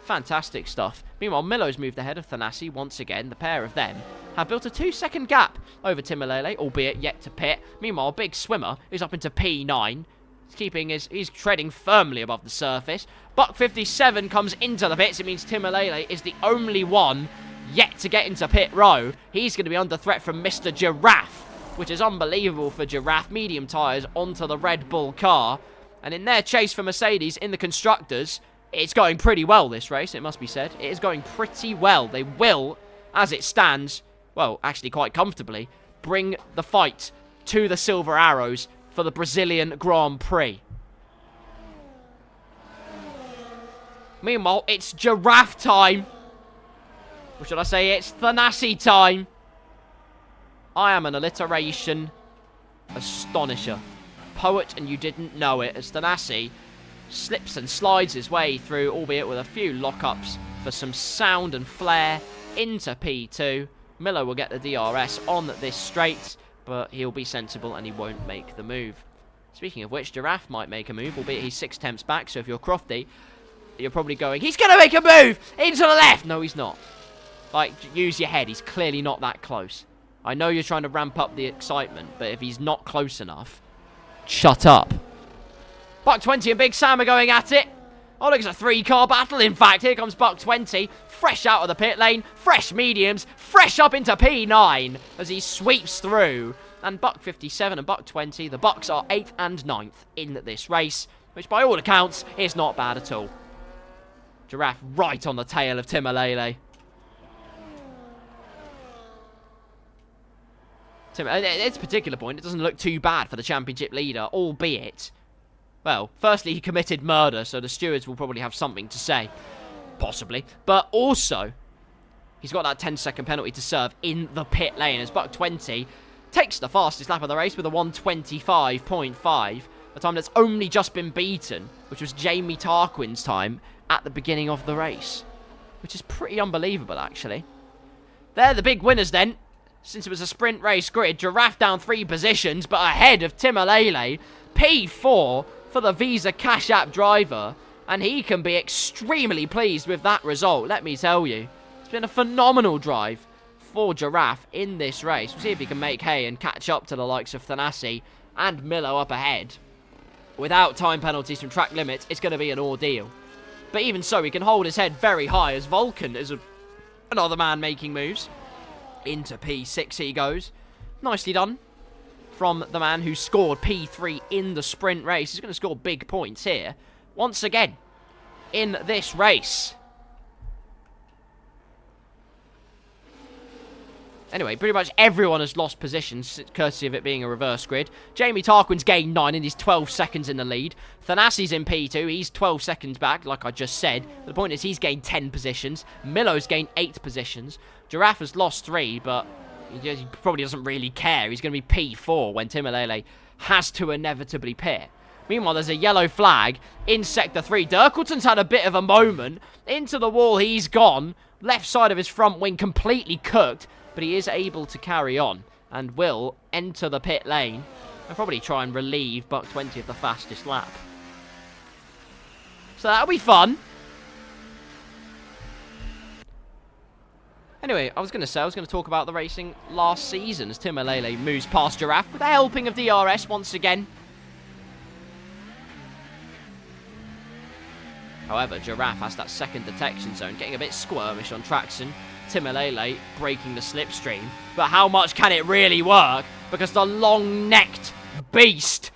Fantastic stuff. Meanwhile, Milo's moved ahead of Thanasi once again, the pair of them. have built a 2-second gap over Timmelele, albeit yet to pit. Meanwhile, Big Swimmer is up into P9. He's treading firmly above the surface. Buck 57 comes into the pits. It means Timmelele is the only one yet to get into pit row. He's going to be under threat from Mr. Giraffe, which is unbelievable for Giraffe. Medium tyres onto the Red Bull car. And in their chase for Mercedes in the Constructors, it's going pretty well, this race, it must be said. It is going pretty well. They will, as it stands, well, actually quite comfortably, bring the fight to the Silver Arrows for the Brazilian Grand Prix. Meanwhile, it's Giraffe time. Or should I say it's Thanasi time. I am an alliteration astonisher. Poet and you didn't know it, as Thanasi slips and slides his way through, albeit with a few lockups for some sound and flair, into P2. Miller will get the DRS on this straight, but he'll be sensible and he won't make the move. Speaking of which, Giraffe might make a move, albeit he's 6 tenths back, so if you're Crofty, you're probably going, he's going to make a move! Into the left! No, he's not. Like, use your head, he's clearly not that close. I know you're trying to ramp up the excitement, but if he's not close enough, shut up. Buck 20 and Big Sam are going at it. Oh, look, it's a 3-car battle, in fact. Here comes Buck 20, fresh out of the pit lane, fresh mediums, fresh up into P9 as he sweeps through. And Buck 57 and Buck 20, the Bucks are 8th and 9th in this race, which by all accounts is not bad at all. Giraffe right on the tail of Timmelele. At this particular point, it doesn't look too bad for the championship leader, albeit, well, firstly, he committed murder, so the stewards will probably have something to say. Possibly. But also, he's got that 10-second penalty to serve in the pit lane, as Buck 20 takes the fastest lap of the race with a 1:25.5, a time that's only just been beaten, which was Jamie Tarquin's time at the beginning of the race, which is pretty unbelievable, actually. They're the big winners, then. Since it was a sprint race grid, Giraffe down 3 positions, but ahead of Timmelele. P4 for the Visa Cash App driver, and he can be extremely pleased with that result, let me tell you. It's been a phenomenal drive for Giraffe in this race. We'll see if he can make hay and catch up to the likes of Thanasi and Milo up ahead. Without time penalties from track limits, it's going to be an ordeal. But even so, he can hold his head very high as Vulcan is another man making moves. Into P6 he goes. Nicely done from the man who scored P3 in the sprint race. He's going to score big points here once again in this race. Anyway, pretty much everyone has lost positions, courtesy of it being a reverse grid. Jamie Tarquin's gained 9 and he's 12 seconds in the lead. Thanasi's in P2, he's 12 seconds back, like I just said. The point is he's gained 10 positions. Milo's gained 8 positions. Giraffe has lost 3, but he probably doesn't really care. He's going to be P4 when Timmelele has to inevitably pit. Meanwhile, there's a yellow flag in Sector 3. Dirkleton's had a bit of a moment. Into the wall he's gone. Left side of his front wing completely cooked. But he is able to carry on and will enter the pit lane and probably try and relieve Buck 20 of the fastest lap. So that'll be fun. Anyway, I was going to talk about the racing last season as Timmelele moves past Giraffe with a helping of DRS once again. However, Giraffe has that second detection zone, getting a bit squirmish on traction. Timmelele breaking the slipstream. But how much can it really work? Because the long-necked beast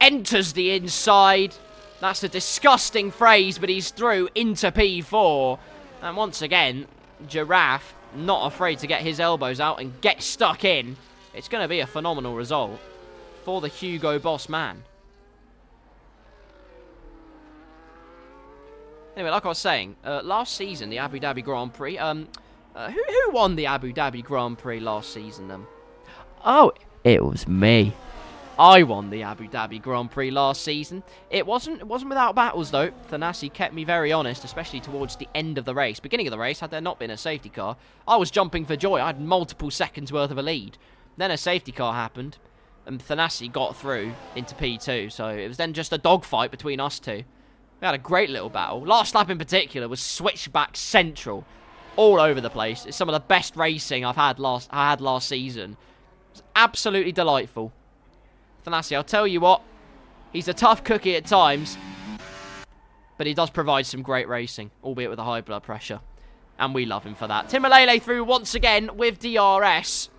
enters the inside. That's a disgusting phrase, but he's through into P4. And once again, Giraffe not afraid to get his elbows out and get stuck in. It's going to be a phenomenal result for the Hugo Boss man. Anyway, like I was saying, last season, the Abu Dhabi Grand Prix, who won the Abu Dhabi Grand Prix last season? Oh, it was me. I won the Abu Dhabi Grand Prix last season. It wasn't without battles, though. Thanasi kept me very honest, especially towards the end of the race. Beginning of the race, had there not been a safety car, I was jumping for joy. I had multiple seconds worth of a lead. Then a safety car happened, and Thanasi got through into P2, so it was then just a dogfight between us two. We had a great little battle. Last lap in particular was switchback central. all over the place. It's some of the best racing I had last season. It's absolutely delightful. Thanasi, I'll tell you what, he's a tough cookie at times, but he does provide some great racing, albeit with a high blood pressure. And we love him for that. Timmelele through once again with DRS.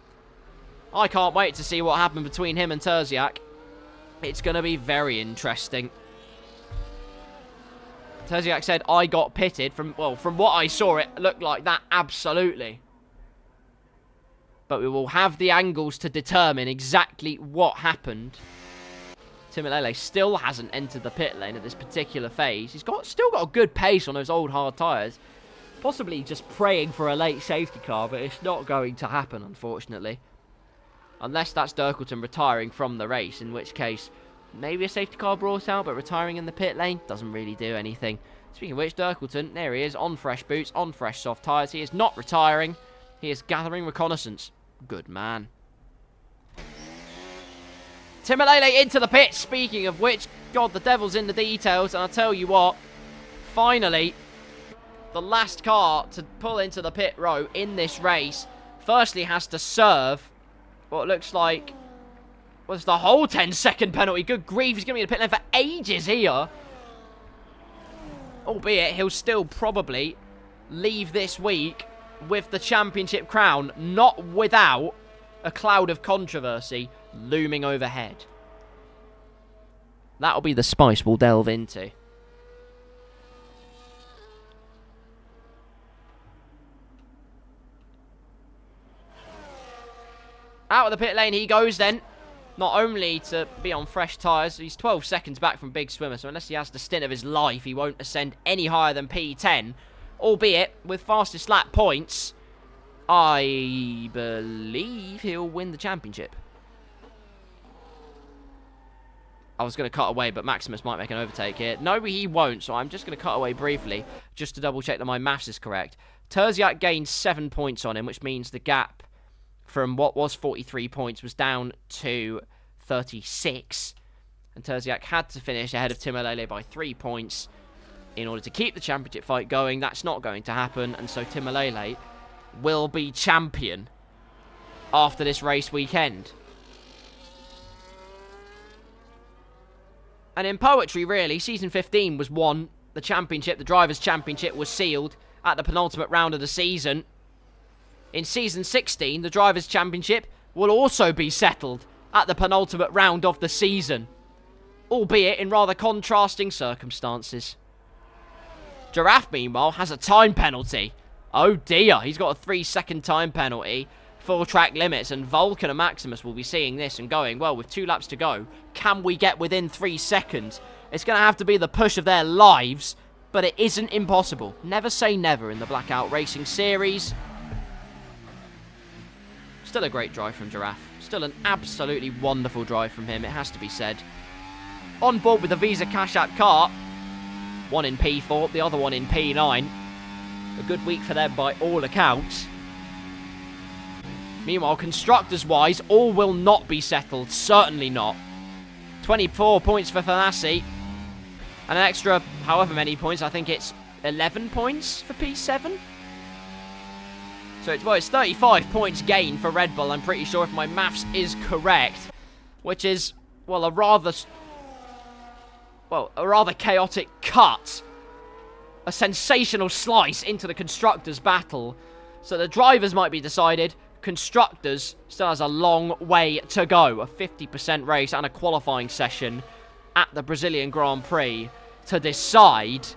I can't wait to see what happened between him and Terziak. It's going to be very interesting. Terziak said, I got pitted. From what I saw, it looked like that, absolutely. But we will have the angles to determine exactly what happened. Timmelele still hasn't entered the pit lane at this particular phase. He's still got a good pace on those old hard tyres. Possibly just praying for a late safety car, but it's not going to happen, unfortunately. Unless that's Dirkleton retiring from the race, in which case maybe a safety car brought out, but retiring in the pit lane doesn't really do anything. Speaking of which, Dirkleton, there he is, on fresh boots, on fresh soft tyres. He is not retiring. He is gathering reconnaissance. Good man. Timmelele into the pit. Speaking of which, God, the devil's in the details. And I'll tell you what, finally, the last car to pull into the pit row in this race, firstly has to serve what looks like was the whole 10-second penalty. Good grief, he's going to be in the pit lane for ages here. Albeit, he'll still probably leave this week with the championship crown, not without a cloud of controversy looming overhead. That'll be the spice we'll delve into. Out of the pit lane he goes then. Not only to be on fresh tyres, he's 12 seconds back from Big Swimmer, so unless he has the stint of his life, he won't ascend any higher than P10. Albeit, with fastest lap points, I believe he'll win the championship. I was going to cut away, but Maximus might make an overtake here. No, he won't, so I'm just going to cut away briefly, just to double check that my maths is correct. Terziak gained 7 points on him, which means the gap from what was 43 points was down to 36. And Terziak had to finish ahead of Timmelele by 3 points in order to keep the championship fight going. That's not going to happen, and so Timmelele will be champion after this race weekend. And in poetry, really, Season 15 was won. The championship, the Drivers' Championship, was sealed at the penultimate round of the season. In Season 16, the Drivers' Championship will also be settled at the penultimate round of the season, albeit in rather contrasting circumstances. Giraffe, meanwhile, has a time penalty. Oh dear, he's got a 3-second time penalty, full track limits, and Vulcan and Maximus will be seeing this and going, well, with 2 laps to go, can we get within 3 seconds? It's going to have to be the push of their lives, but it isn't impossible. Never say never in the Blackout Racing Series. Still a great drive from Giraffe. Still an absolutely wonderful drive from him, it has to be said. On board with the Visa Cash App car. One in P4, the other one in P9. A good week for them by all accounts. Meanwhile, constructors-wise, all will not be settled. Certainly not. 24 points for Thanasi. And an extra, however many points, I think it's 11 points for P7. So it's 35 points gained for Red Bull, I'm pretty sure, if my maths is correct. Which is, well, a rather chaotic cut. A sensational slice into the constructors' battle. So the drivers might be decided. Constructors still has a long way to go. A 50% race and a qualifying session at the Brazilian Grand Prix to decide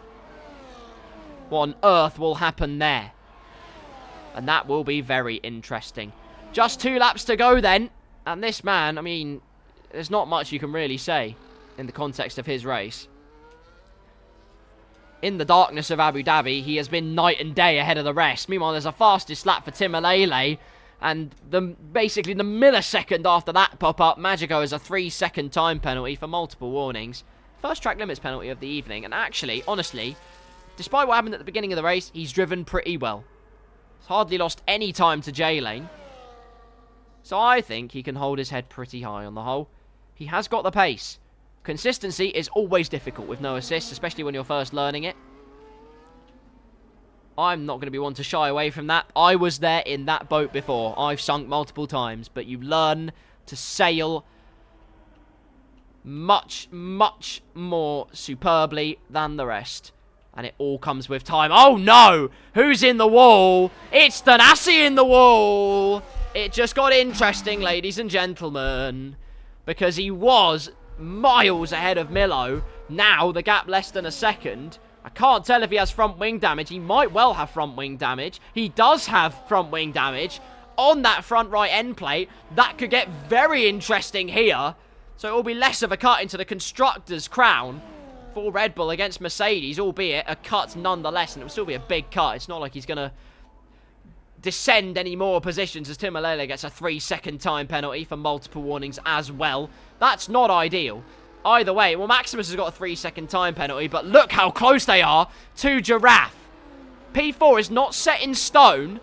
what on earth will happen there. And that will be very interesting. Just 2 laps to go then. And this man, I mean, there's not much you can really say in the context of his race. In the darkness of Abu Dhabi, he has been night and day ahead of the rest. Meanwhile, there's a fastest lap for Timmelele. And basically the millisecond after that pop-up, Magico has a 3-second time penalty for multiple warnings. First track limits penalty of the evening. And actually, honestly, despite what happened at the beginning of the race, he's driven pretty well. He's hardly lost any time to J-Lane. So I think he can hold his head pretty high on the whole. He has got the pace. Consistency is always difficult with no assists, especially when you're first learning it. I'm not going to be one to shy away from that. I was there in that boat before. I've sunk multiple times, but you learn to sail much, much more superbly than the rest. And it all comes with time. Oh no! Who's in the wall? It's Thanasi in the wall! It just got interesting, ladies and gentlemen. Because he was miles ahead of Milo. Now, the gap less than a second. I can't tell if he has front wing damage. He might well have front wing damage. He does have front wing damage on that front right end plate. That could get very interesting here. So it will be less of a cut into the Constructors' crown for Red Bull against Mercedes, albeit a cut nonetheless, and it will still be a big cut. It's not like he's going to descend any more positions as Timmelele gets a 3-second time penalty for multiple warnings as well. That's not ideal. Either way, well, Maximus has got a 3-second time penalty, but look how close they are to Giraffe. P4 is not set in stone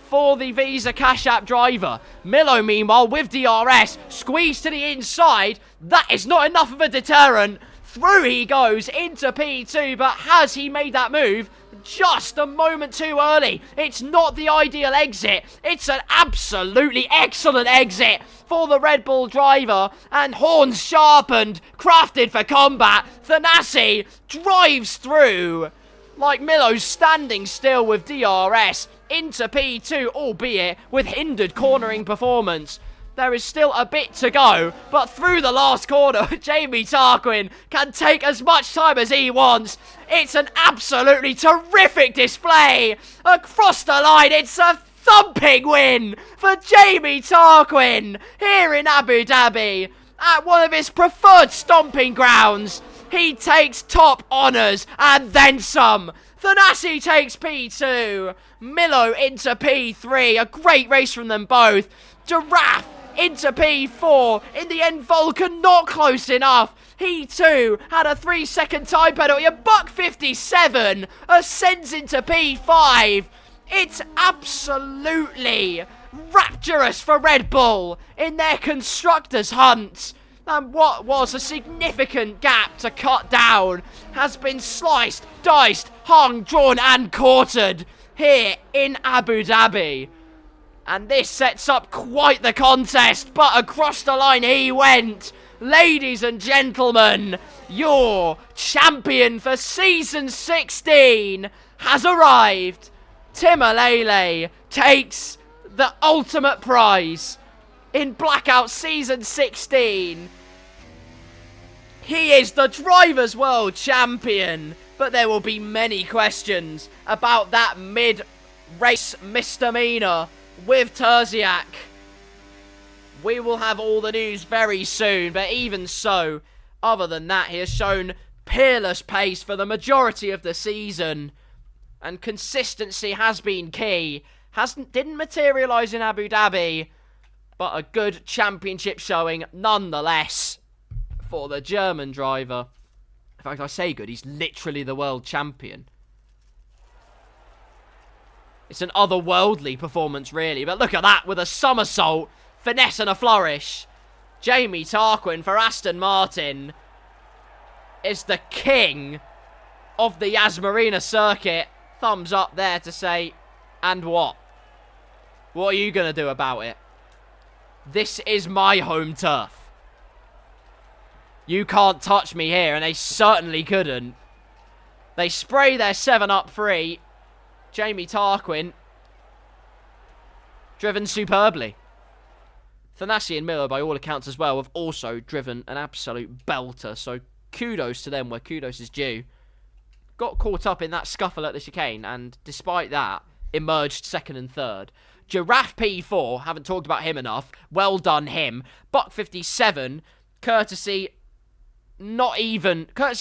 for the Visa Cash App driver. Milo, meanwhile, with DRS, squeezed to the inside. That is not enough of a deterrent. Through he goes into P2, but has he made that move just a moment too early? It's not the ideal exit. It's an absolutely excellent exit for the Red Bull driver, and horns sharpened, crafted for combat. Thanasi drives through like Milo's standing still with DRS into P2, albeit with hindered cornering performance. There is still a bit to go, but through the last corner, Jamie Tarquin can take as much time as he wants. It's an absolutely terrific display. Across the line, it's a thumping win for Jamie Tarquin here in Abu Dhabi at one of his preferred stomping grounds. He takes top honours and then some. Thanasi takes P2. Milo into P3. A great race from them both. Giraffe into P4. In the end, Vulcan not close enough. He too had a 3-second time penalty. A $1.57 ascends into P5. It's absolutely rapturous for Red Bull in their Constructors' hunt. And what was a significant gap to cut down has been sliced, diced, hung, drawn and quartered here in Abu Dhabi. And this sets up quite the contest, but across the line he went. Ladies and gentlemen, your champion for Season 16 has arrived. Timmelele takes the ultimate prize in Blackout Season 16. He is the Drivers' World Champion, but there will be many questions about that mid-race misdemeanor with Terziak. We will have all the news very soon, but even so, other than that, he has shown peerless pace for the majority of the season, and consistency has been key. Didn't materialise in Abu Dhabi, but a good championship showing nonetheless for the German driver. In fact, I say good, he's literally the world champion. It's an otherworldly performance, really. But look at that, with a somersault, finesse and a flourish. Jamie Tarquin for Aston Martin is the king of the Yas Marina circuit. Thumbs up there to say, and what? What are you going to do about it? This is my home turf. You can't touch me here, and they certainly couldn't. They spray their 7-up free. Jamie Tarquin, driven superbly. Thanasi and Miller, by all accounts as well, have also driven an absolute belter. So kudos to them where kudos is due. Got caught up in that scuffle at the chicane, and despite that, emerged second and third. Giraffe P4, haven't talked about him enough. Well done him. $1.57, courtesy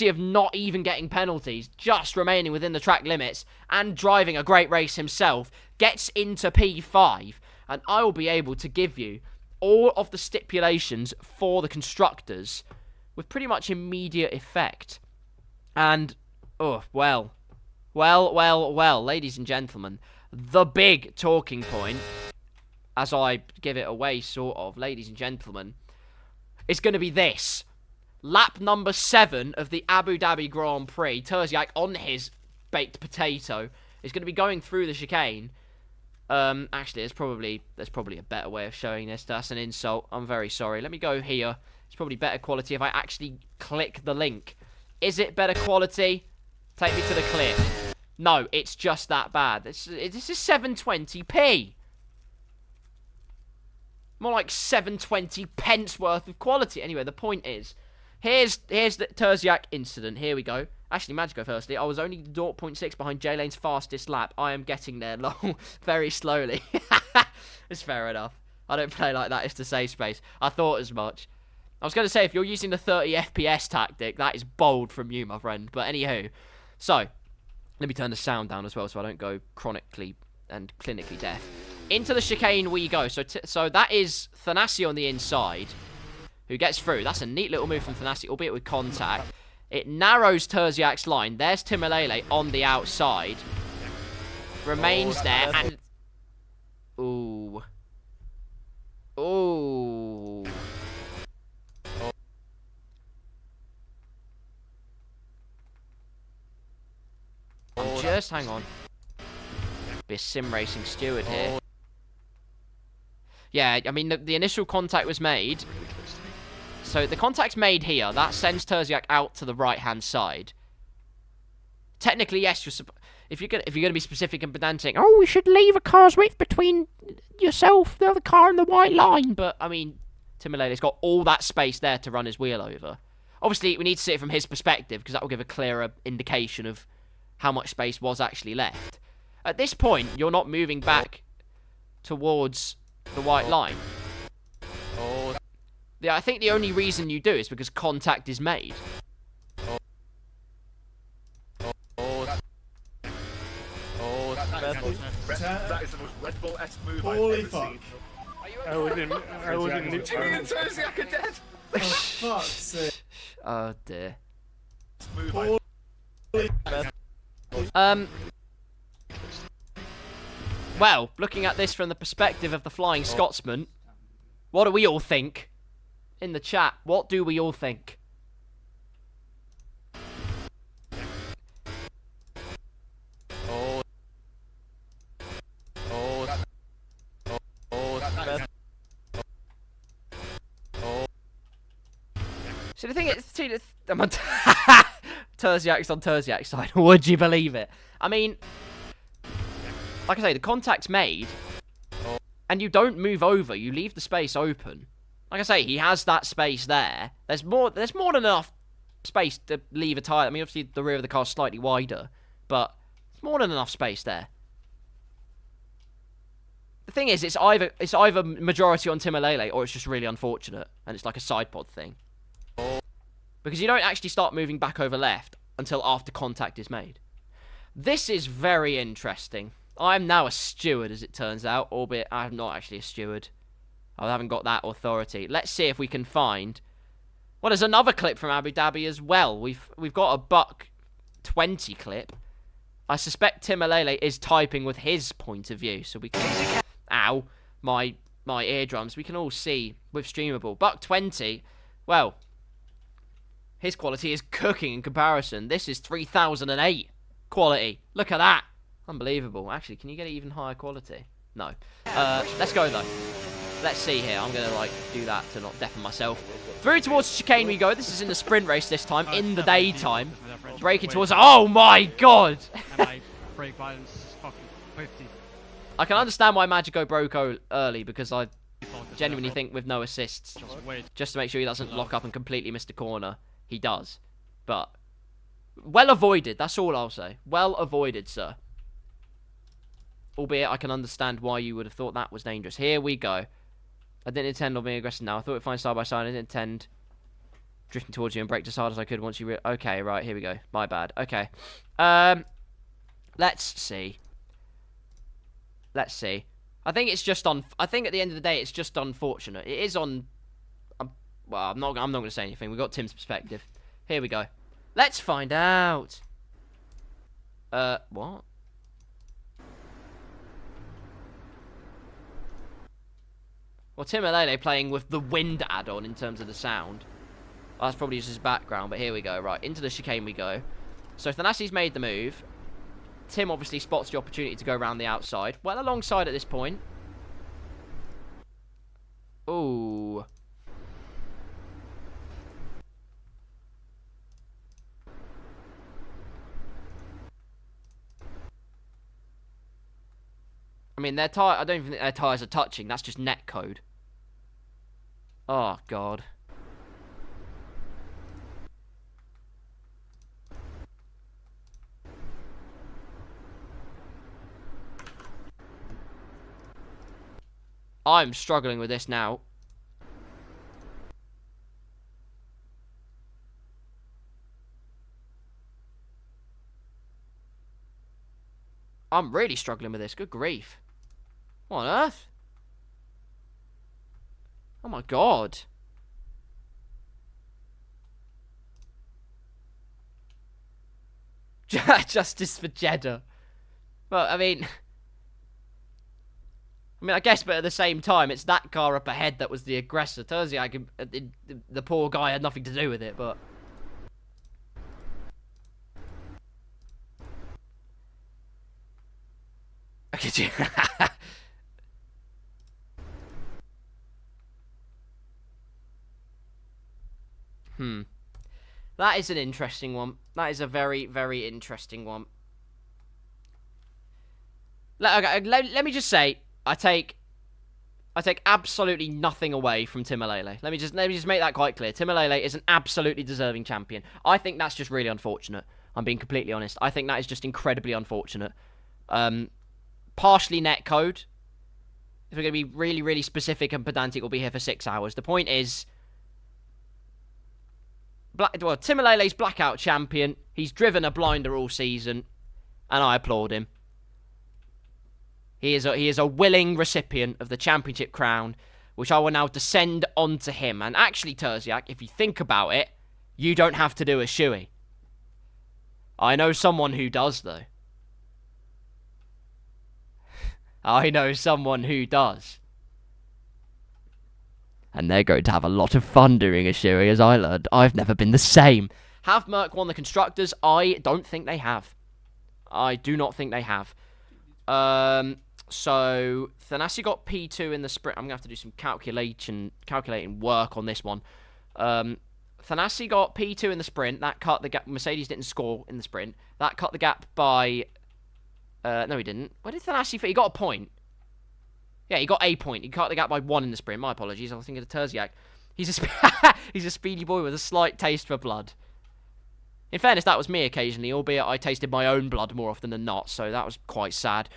of not even getting penalties, just remaining within the track limits and driving a great race himself, gets into P5, and I will be able to give you all of the stipulations for the Constructors with pretty much immediate effect. And, well, ladies and gentlemen, the big talking point, as I give it away, sort of, ladies and gentlemen, is going to be this. Lap number 7 of the Abu Dhabi Grand Prix. Terziak on his baked potato. It's going to be going through the chicane. Actually, there's probably a better way of showing this. That's an insult. I'm very sorry. Let me go here. It's probably better quality if I actually click the link. Is it better quality? Take me to the clip. No, it's just that bad. This is 720p. More like 720 pence worth of quality. Anyway, the point is, here's the Terziak incident. Here we go. Actually, Magico firstly. I was only 0.6 behind J-Lane's fastest lap. I am getting there very slowly. It's fair enough. I don't play like that. It's to save space. I thought as much. I was going to say, if you're using the 30 FPS tactic, that is bold from you, my friend. But anywho, so let me turn the sound down as well so I don't go chronically and clinically deaf. Into the chicane we go. So that is Thanasi on the inside, who gets through. That's a neat little move from Thanasi, albeit with contact. It narrows Terziak's line. There's Timmelele on the outside. Remains there and... Ooh. Ooh. Just hang on. Be a sim racing steward here. Yeah, I mean, the initial contact was made. So the contact's made here. That sends Terziak out to the right-hand side. Technically, yes, if you're gonna be specific and pedantic, oh, we should leave a car's width between yourself, the other car, and the white line. But I mean, Timmelele's got all that space there to run his wheel over. Obviously, we need to see it from his perspective because that will give a clearer indication of how much space was actually left. At this point, you're not moving back towards the white line. Yeah, I think the only reason you do is because contact is made. That is the most Red Bull-esque move Holy I've ever fuck. seen. I wouldn't. Timmy and Terziak are dead. Oh, fuck's sake. Oh dear. Move Well, looking at this from the perspective of the Flying Scotsman, what do we all think? In the chat, what do we all think? So the thing is, I'm on Terziak's on Terziak's side. Would you believe it? I mean, like I say, the contact's made, and you don't move over. You leave the space open. Like I say, he has that space there. There's more than enough space to leave a tyre. I mean, obviously the rear of the car's slightly wider, but there's more than enough space there. The thing is, it's either majority on Timmelele or it's just really unfortunate, and it's like a side pod thing. Because you don't actually start moving back over left until after contact is made. This is very interesting. I'm now a steward, as it turns out, albeit I'm not actually a steward. I haven't got that authority. Let's see if we can find... Well, there's another clip from Abu Dhabi as well. We've got a buck 20 clip. I suspect Timmelele is typing with his point of view, so we can... Ow. My eardrums. We can all see with streamable. Buck 20. Well... His quality is cooking in comparison. This is 3008 quality. Look at that. Unbelievable. Actually, can you get even higher quality? No. Let's go, though. Let's see here. I'm going to, like, do that to not deafen myself. Through towards chicane we go. This is in the sprint race this time, in the daytime. Braking towards... Oh, my God! Brake balance is fucking 50. I can understand why Magico broke early, because I genuinely think with no assists, just to make sure he doesn't lock up and completely miss the corner, he does. But, well avoided, that's all I'll say. Well avoided, sir. Albeit, I can understand why you would have thought that was dangerous. Here we go. I didn't intend on being aggressive now. I thought we'd find side by side. I didn't intend drifting towards you and brake as hard as I could once you... Okay, right, here we go. My bad. Okay. Let's see. Let's see. I think it's just on... I think at the end of the day, it's just unfortunate. It is on... well, I'm not going to say anything. We've got Tim's perspective. Here we go. Let's find out. What? Well, Timmelele playing with the wind add-on in terms of the sound. Well, that's probably just his background, but here we go. Right, into the chicane we go. So Thanasi's made the move. Tim obviously spots the opportunity to go around the outside. Well alongside at this point. Ooh. I mean, I don't even think their tyres are touching. That's just net code. Oh, God. I'm struggling with this now. I'm really struggling with this. Good grief. What on earth? Oh my god. Justice for Jeddah. Well, I mean, I guess, but at the same time, it's that car up ahead that was the aggressor. Terziak, the poor guy had nothing to do with it, but... That is an interesting one. That is a very, very interesting one. Let me just say, I take absolutely nothing away from Timmelele. Let me just make that quite clear. Timmelele is an absolutely deserving champion. I think that's just really unfortunate. I'm being completely honest. I think that is just incredibly unfortunate. Partially net code. If we're going to be really, really specific and pedantic, we'll be here for 6 hours. The point is, Timmelele's Blackout champion. He's driven a blinder all season, and I applaud him. He is a willing recipient of the championship crown, which I will now descend onto him. And actually, Terziak, if you think about it, you don't have to do a shoey. I know someone who does, though. I know someone who does. And they're going to have a lot of fun doing a shoey, as I learned. I've never been the same. Have Merc won the Constructors? I don't think they have. I do not think they have. So, Thanasi got P2 in the sprint. I'm going to have to do some calculating work on this one. Thanasi got P2 in the sprint. That cut the gap. Mercedes didn't score in the sprint. That cut the gap by... no, he didn't. Where did Thanasi fit? He got a point. Yeah, he got a point. He cut the gap by 1 in the sprint. My apologies. I was thinking of Terziak. He's a speedy boy with a slight taste for blood. In fairness, that was me occasionally, albeit I tasted my own blood more often than not, so that was quite sad.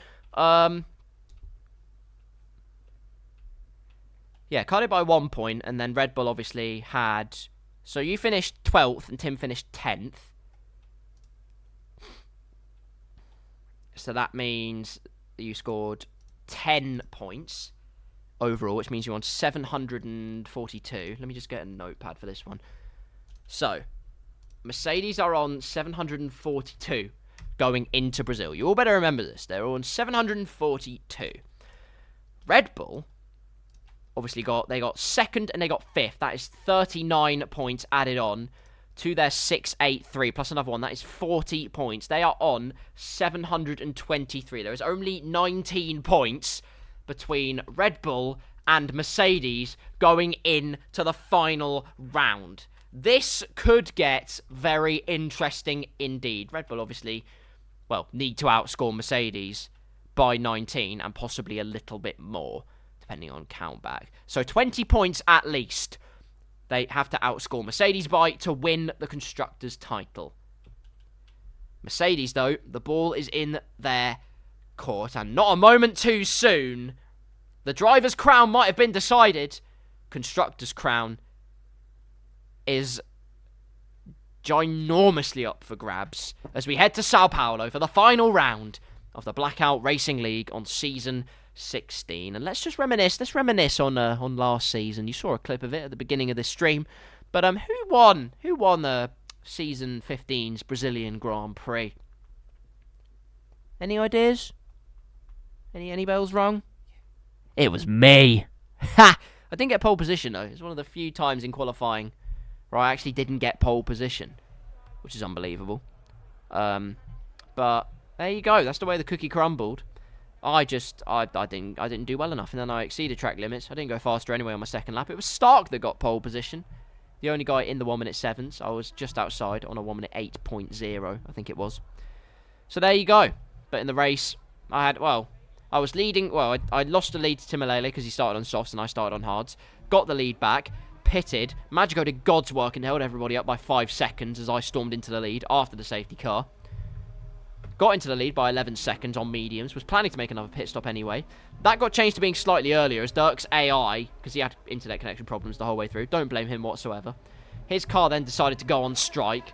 Yeah, cut it by 1 point, and then Red Bull obviously had... So you finished 12th, and Tim finished 10th. So that means that you scored 10 points overall, which means you're on 742. Let me just get a notepad for this one. So, Mercedes are on 742 going into Brazil. You all better remember this. They're on 742. Red Bull obviously got second and they got fifth. That is 39 points added on to their 683 plus another one. That is 40 points. They are on 723. There is only 19 points between Red Bull and Mercedes going into the final round. This could get very interesting indeed. Red Bull obviously, well, need to outscore Mercedes by 19 and possibly a little bit more, depending on countback. So 20 points at least they have to outscore Mercedes by to win the Constructors' title. Mercedes, though, the ball is in their court, and not a moment too soon. The driver's crown might have been decided. Constructors' crown is ginormously up for grabs as we head to Sao Paulo for the final round of the Blackout Racing League on Season 16. And let's just reminisce. Let's reminisce on last season. You saw a clip of it at the beginning of this stream. But who won? Who won the Season 15's Brazilian Grand Prix? Any ideas? Any bells rung? It was me. Ha! I didn't get pole position though. It's one of the few times in qualifying where I actually didn't get pole position, which is unbelievable. But There you go. That's the way the cookie crumbled. I didn't do well enough, and then I exceeded track limits. I didn't go faster anyway on my second lap. It was Stark that got pole position. The only guy in the 1 minute 7s. I was just outside on a 1 minute 8.0, I think it was. So there you go. But in the race, I was leading. Well, I lost the lead to Timmelele because he started on softs and I started on hards. Got the lead back, pitted. Magico did God's work and held everybody up by 5 seconds as I stormed into the lead after the safety car. Got into the lead by 11 seconds on mediums. Was planning to make another pit stop anyway. That got changed to being slightly earlier as Dirk's AI, because he had internet connection problems the whole way through. Don't blame him whatsoever. His car then decided to go on strike.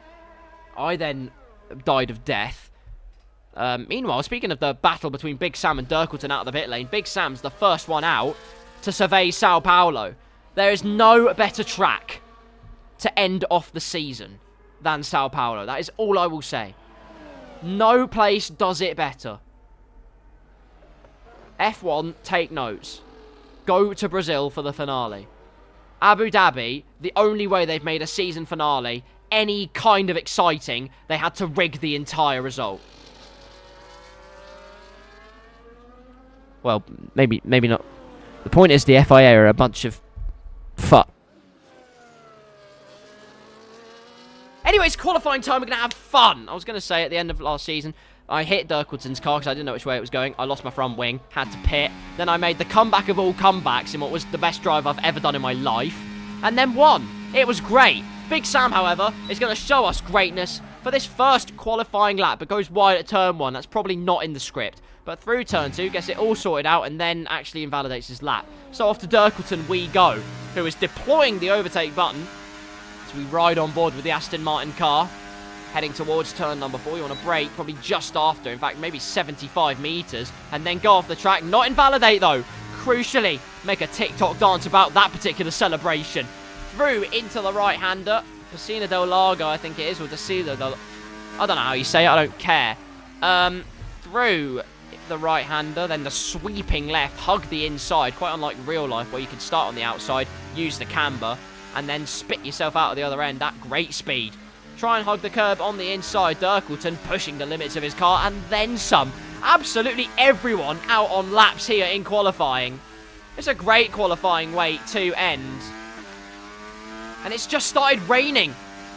I then died of death. Meanwhile, speaking of the battle between Big Sam and Dirkleton out of the pit lane, Big Sam's the first one out to survey Sao Paulo. There is no better track to end off the season than Sao Paulo. That is all I will say. No place does it better. F1, take notes. Go to Brazil for the finale. Abu Dhabi, the only way they've made a season finale any kind of exciting, they had to rig the entire result. Well, maybe not. The point is the FIA are a bunch of fuck. Anyways, qualifying time, we're going to have fun. I was going to say at the end of last season, I hit Dirkleton's car because I didn't know which way it was going. I lost my front wing, had to pit. Then I made the comeback of all comebacks in what was the best drive I've ever done in my life. And then won. It was great. Big Sam, however, is going to show us greatness for this first qualifying lap. It goes wide at turn 1. That's probably not in the script. But through turn 2, gets it all sorted out and then actually invalidates his lap. So off to Dirkleton we go, who is deploying the overtake button. So we ride on board with the Aston Martin car, heading towards turn number 4. You want to brake probably just after, in fact, maybe 75 metres, and then go off the track. Not invalidate, though. Crucially, make a TikTok dance about that particular celebration. Through into the right-hander. Piscina del Lago, I think it is, or Decila del... I don't know how you say it, I don't care. Through the right-hander, then the sweeping left, hug the inside, quite unlike real life, where you can start on the outside, use the camber, and then spit yourself out of the other end at great speed. Try and hug the curb on the inside. Dirkleton pushing the limits of his car and then some. Absolutely everyone out on laps here in qualifying. It's a great qualifying way to end. And it's just started raining.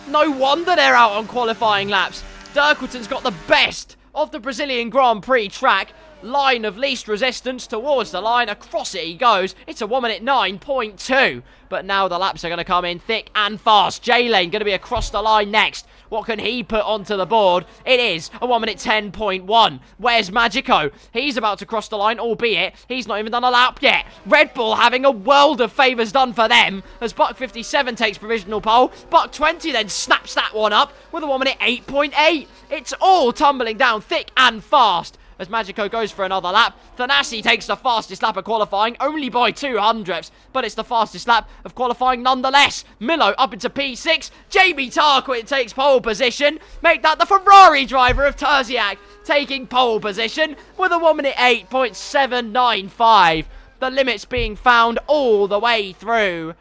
No wonder they're out on qualifying laps. Dirkleton's got the best of the Brazilian Grand Prix track. Line of least resistance towards the line. Across it he goes. It's a 1 minute 9.2. But now the laps are going to come in thick and fast. J-Lane going to be across the line next. What can he put onto the board? It is a 1 minute 10.1. Where's Magico? He's about to cross the line, albeit he's not even done a lap yet. Red Bull having a world of favours done for them as Buck 57 takes provisional pole. Buck 20 then snaps that one up with a 1 minute 8.8. It's all tumbling down thick and fast as Magico goes for another lap. Thanasi takes the fastest lap of qualifying, only by 200ths, but it's the fastest lap of qualifying nonetheless. Milo up into P6. Jamie Tarquin takes pole position. Make that the Ferrari driver of Terziak taking pole position with a 1 minute 8.795. The limits being found all the way through.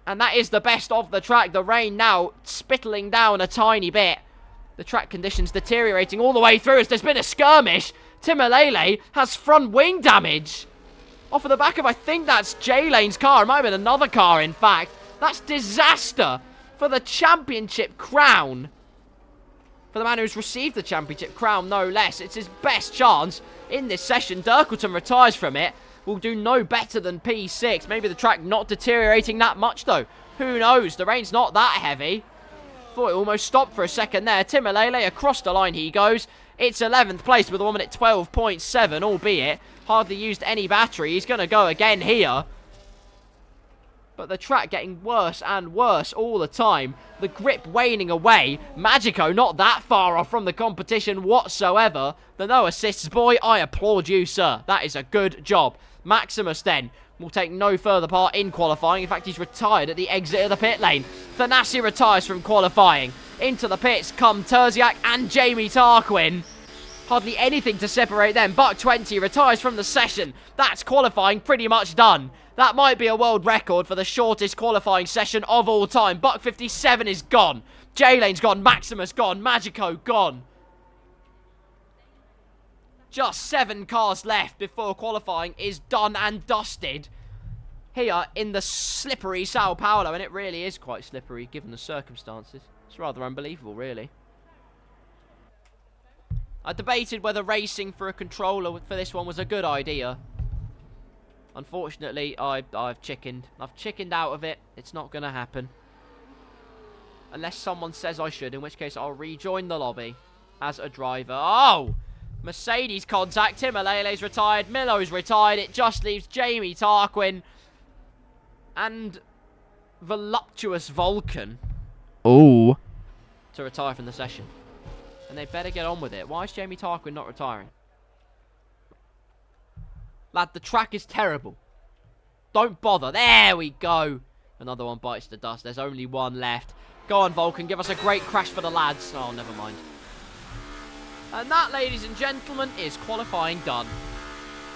And that is the best of the track. The rain now spittling down a tiny bit. The track conditions deteriorating all the way through as there's been a skirmish. Timmelele has front wing damage. Off of the back of, I think that's J-Lane's car. It might have been another car, in fact. That's disaster for the championship crown. For the man who's received the championship crown, no less. It's his best chance in this session. Dirkleton retires from it. Will do no better than P6. Maybe the track not deteriorating that much, though. Who knows? The rain's not that heavy. Thought it almost stopped for a second there. Timmelele across the line he goes. It's 11th place with a 1 minute 12.7, albeit hardly used any battery. He's going to go again here. But the track getting worse and worse all the time. The grip waning away. Magico not that far off from the competition whatsoever. The no assists boy, I applaud you, sir. That is a good job. Maximus then will take no further part in qualifying. In fact, he's retired at the exit of the pit lane. Thanasi retires from qualifying. Into the pits come Terziak and Jamie Tarquin. Hardly anything to separate them. Buck 20 retires from the session. That's qualifying pretty much done. That might be a world record for the shortest qualifying session of all time. Buck 57 is gone. J-Lane's gone. Maximus gone. Magico gone. Just 7 cars left before qualifying is done and dusted here in the slippery Sao Paulo, and it really is quite slippery given the circumstances. It's rather unbelievable, really. I debated whether racing for a controller for this one was a good idea. Unfortunately, I've chickened. I've chickened out of it. It's not going to happen. Unless someone says I should, in which case I'll rejoin the lobby as a driver. Oh! Mercedes contact. Timmelele's retired. Milo's retired. It just leaves Jamie Tarquin and voluptuous Vulcan. Ooh. To retire from the session. And they better get on with it. Why is Jamie Tarquin not retiring? Lad, the track is terrible. Don't bother. There we go. Another one bites the dust. There's only one left. Go on, Vulcan. Give us a great crash for the lads. Oh, never mind. And that, ladies and gentlemen, is qualifying done.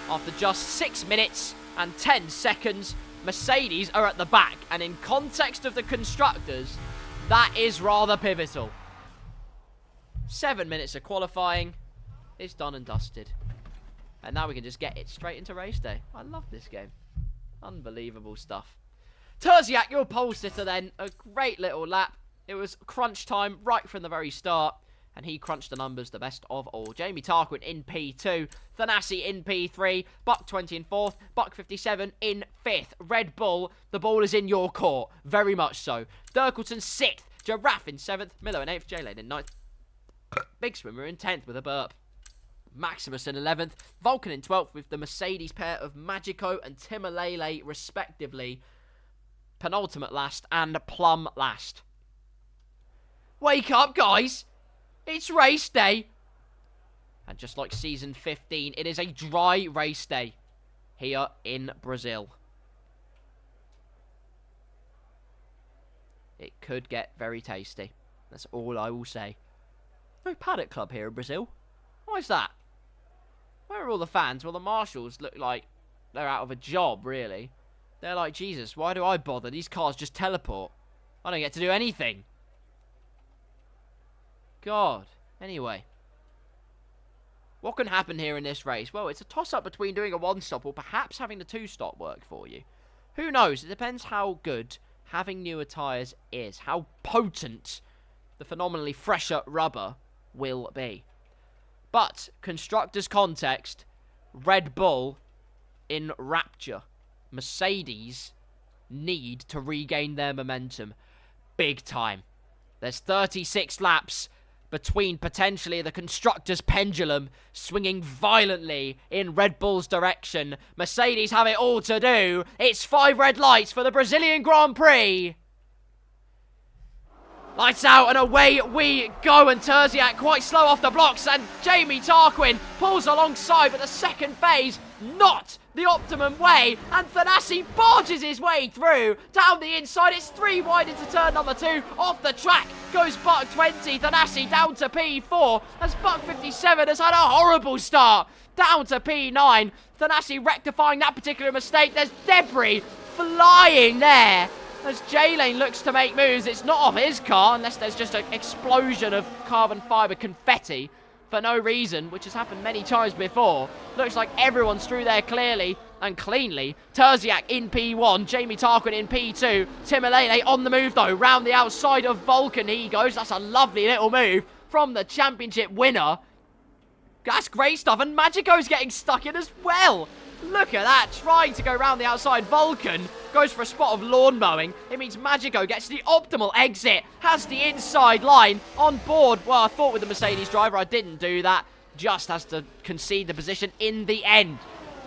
After just 6 minutes and 10 seconds, Mercedes are at the back. And in context of the constructors, that is rather pivotal. 7 minutes of qualifying. It's done and dusted. And now we can just get it straight into race day. I love this game. Unbelievable stuff. Terziak, your pole sitter then. A great little lap. It was crunch time right from the very start. And he crunched the numbers the best of all. Jamie Tarquin in P2. Thanasi in P3. Buck 20 in 4th. Buck 57 in 5th. Red Bull, the ball is in your court. Very much so. Dirkleton 6th. Giraffe in 7th. Miller in 8th. J-Lane in 9th. Big Swimmer in 10th with a burp. Maximus in 11th. Vulcan in 12th with the Mercedes pair of Magico and Timmelele respectively. Penultimate last and Plum last. Wake up, guys! It's race day! And just like season 15, it is a dry race day here in Brazil. It could get very tasty. That's all I will say. No paddock club here in Brazil. Why is that? Where are all the fans? Well, the marshals look like they're out of a job, really. They're like, Jesus, why do I bother? These cars just teleport. I don't get to do anything. God. Anyway. What can happen here in this race? Well, it's a toss-up between doing a one-stop or perhaps having the two-stop work for you. Who knows? It depends how good having newer tyres is. How potent the phenomenally fresher rubber will be. But, constructors' context, Red Bull in rapture. Mercedes need to regain their momentum big time. There's 36 laps between potentially the constructors' pendulum swinging violently in Red Bull's direction. Mercedes have it all to do. It's 5 red lights for the Brazilian Grand Prix. Lights out and away we go, and Terziak quite slow off the blocks, and Jamie Tarquin pulls alongside, but the second phase not the optimum way, and Thanasi barges his way through down the inside. It's 3 wide into turn number 2. Off the track goes Buck 20. Thanasi down to P4 as Buck 57 has had a horrible start. Down to P9. Thanasi rectifying that particular mistake. There's debris flying there as J-Lane looks to make moves. It's not off his car unless there's just an explosion of carbon fibre confetti for no reason, which has happened many times before. Looks like everyone's through there clearly and cleanly. Terziak in P1, Jamie Tarquin in P2. Timmelele on the move though, round the outside of Vulcan he goes. That's a lovely little move from the championship winner. That's great stuff, and Magico's getting stuck in as well. Look at that, trying to go round the outside. Vulcan goes for a spot of lawn mowing. It means Magico gets the optimal exit, has the inside line on board. Well, I thought with the Mercedes driver I didn't do that. Just has to concede the position in the end.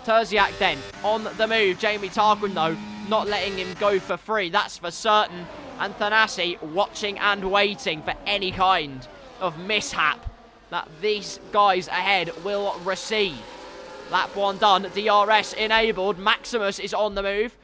Terziak then on the move. Jamie Tarquin, though, not letting him go for free. That's for certain. And Thanasi watching and waiting for any kind of mishap that these guys ahead will receive. Lap 1 done. DRS enabled. Maximus is on the move.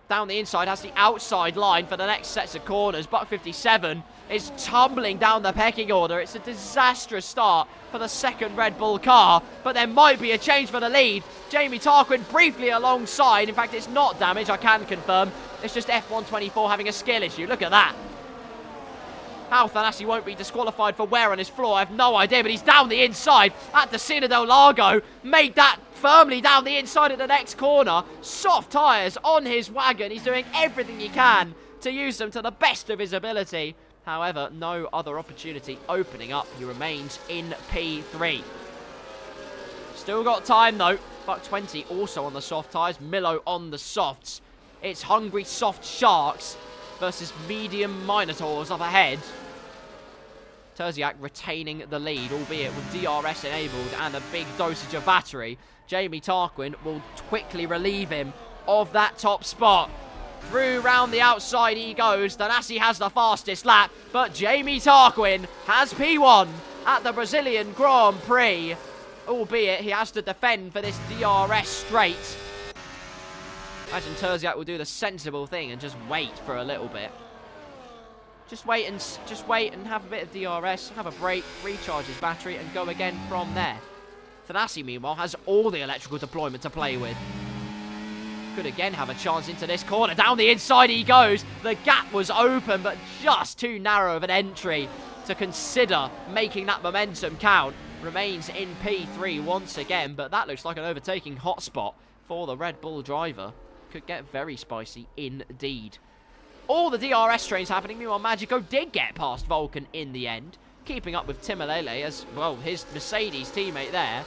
Down the inside, has the outside line for the next sets of corners. Buck 57 is tumbling down the pecking order. It's a disastrous start for the second Red Bull car, but there might be a change for the lead. Jamie Tarquin briefly alongside. In fact, it's not damage, I can confirm. It's just F124 having a skill issue. Look at that. How Thanasi won't be disqualified for wear on his floor, I have no idea, but he's down the inside at Decina del Lago. Made that firmly down the inside at the next corner. Soft tyres on his wagon. He's doing everything he can to use them to the best of his ability. However, no other opportunity opening up. He remains in P3. Still got time though. Buck 20 also on the soft tyres. Milo on the softs. It's hungry soft sharks versus medium minotaurs up ahead. Terziak retaining the lead, albeit with DRS enabled and a big dosage of battery. Jamie Tarquin will quickly relieve him of that top spot. Through round the outside he goes. Thanasi has the fastest lap, but Jamie Tarquin has P1 at the Brazilian Grand Prix. Albeit he has to defend for this DRS straight. Imagine Terziak will do the sensible thing and just wait for a little bit. Just wait and have a bit of DRS, have a break, recharge his battery and go again from there. Thanasi, meanwhile, has all the electrical deployment to play with. Could again have a chance into this corner. Down the inside he goes. The gap was open, but just too narrow of an entry to consider making that momentum count. Remains in P3 once again, but that looks like an overtaking hotspot for the Red Bull driver. Could get very spicy indeed. All the DRS trains happening. Meanwhile, Magico did get past Vulcan in the end, keeping up with Timmelele as, well, his Mercedes teammate there.